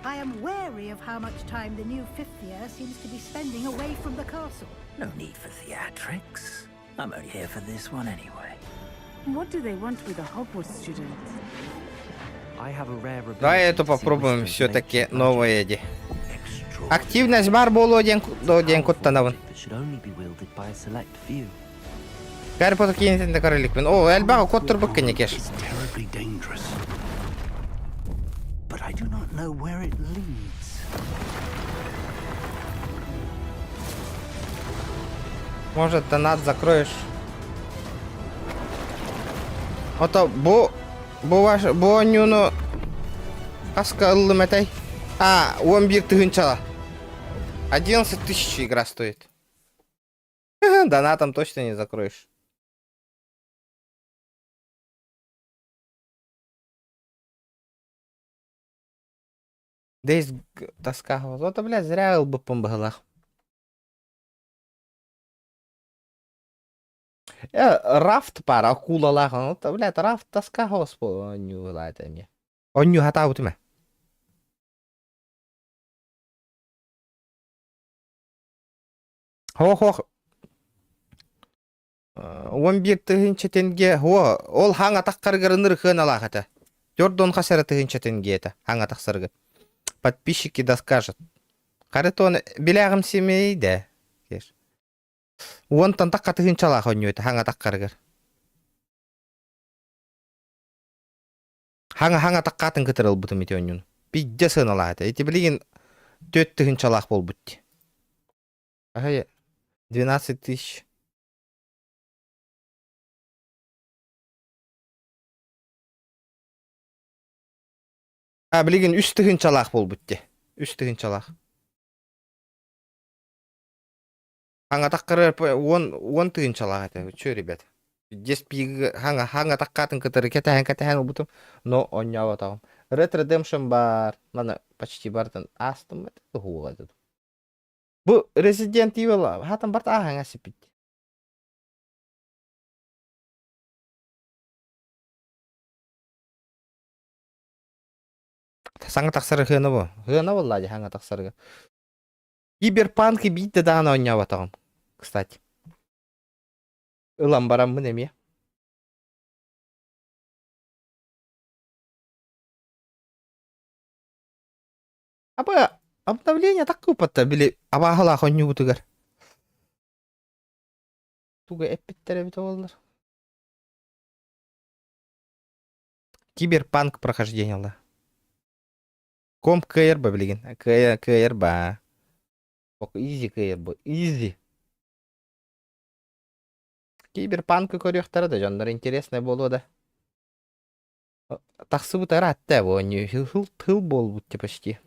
I am wary of how much time the new fifth year seems to be spending away from the castle. No need for theatrics. I'm only here for this one anyway. What do they want with a Hogwarts student? I have a rare ability. Давай это попробуем все-таки новое эти. Активность бар болу ден коттанабын. That should only be wielded by a select few. Гарри Поттер кенетинде короликпен. О, элбага коттер быккене кеш. It's terribly dangerous. But I do not know where it leads. Может, донат закроешь? Ото бу нюну аска ыллым этой. 11 тыгынчала. 11 тысяч игра стоит. Донатом точно не закроешь. Дейс тоска. Вот, блядь, зря ЛБПом было. Рафт пара акулалар. Вот, блядь, рафт тоска господи. Оню лайта мне. Оню хата утме. Хох. 11 тыгынча тенге. Ол хаң атаққарғырыныр хын алақыты. Жордон қасары тыгынча тенге это. Хаң атақсырғы. Подписчики да скажут. Қарытон біләғім семейді. Онтан таққа тыгынча алақ оню это. Хаң атаққарғыр. Хаң атаққатын кітіріл бұтым ете онюн. Бидде сын алақыты. Эти білеген 4 тыгынча алақ бол бұтты. 12 тысяч. Білеген 3 тыгынчалақ бол бұтте. 3 тыгынчалақ. Хаңа таққырыр 10 тыгынчалақ әті. Чö, ребят? 10 пигі хаңа таққатын кітірі кәтәхән бұтым. Но, оняу атағым. Red Redemption бар. Мана почти бартын астым. Это хуға деді. Бұл Resident Evil хатын барт ағаң әсіп бітті. Саңа тақсары хыны бұл. Хыны бұл лади хаңа тақсарыға. Киберпанки бейді дағына ойнау атағым. Кстати. Илам барам мұн әме. Аба обновление так көпатта біле абағылақ ойнау бұтығар. Туға әппеттері біті олар. Киберпанк прохождение алда. Комп КР ба білген. КР ба. Изи КР ба. Изи. Киберпанкы көріқтары да жандар интересный болу да. Тақсы бұтары атты бұл. Хыл бол бұтты почти.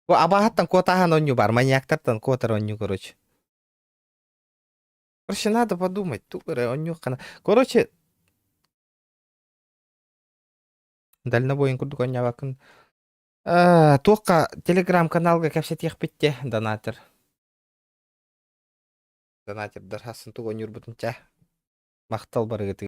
Абағаттан котахан оню бар. Маньяктартан котар оню, короче. Короче, надо подумать. Тупо он нюхана. Короче, дальнобойын күрдік он нявакын. Тоққа телеграм-каналға кәпсет еқпетте донатер. Донатер дархасын туға нүр бұтынча. Мақтал барығы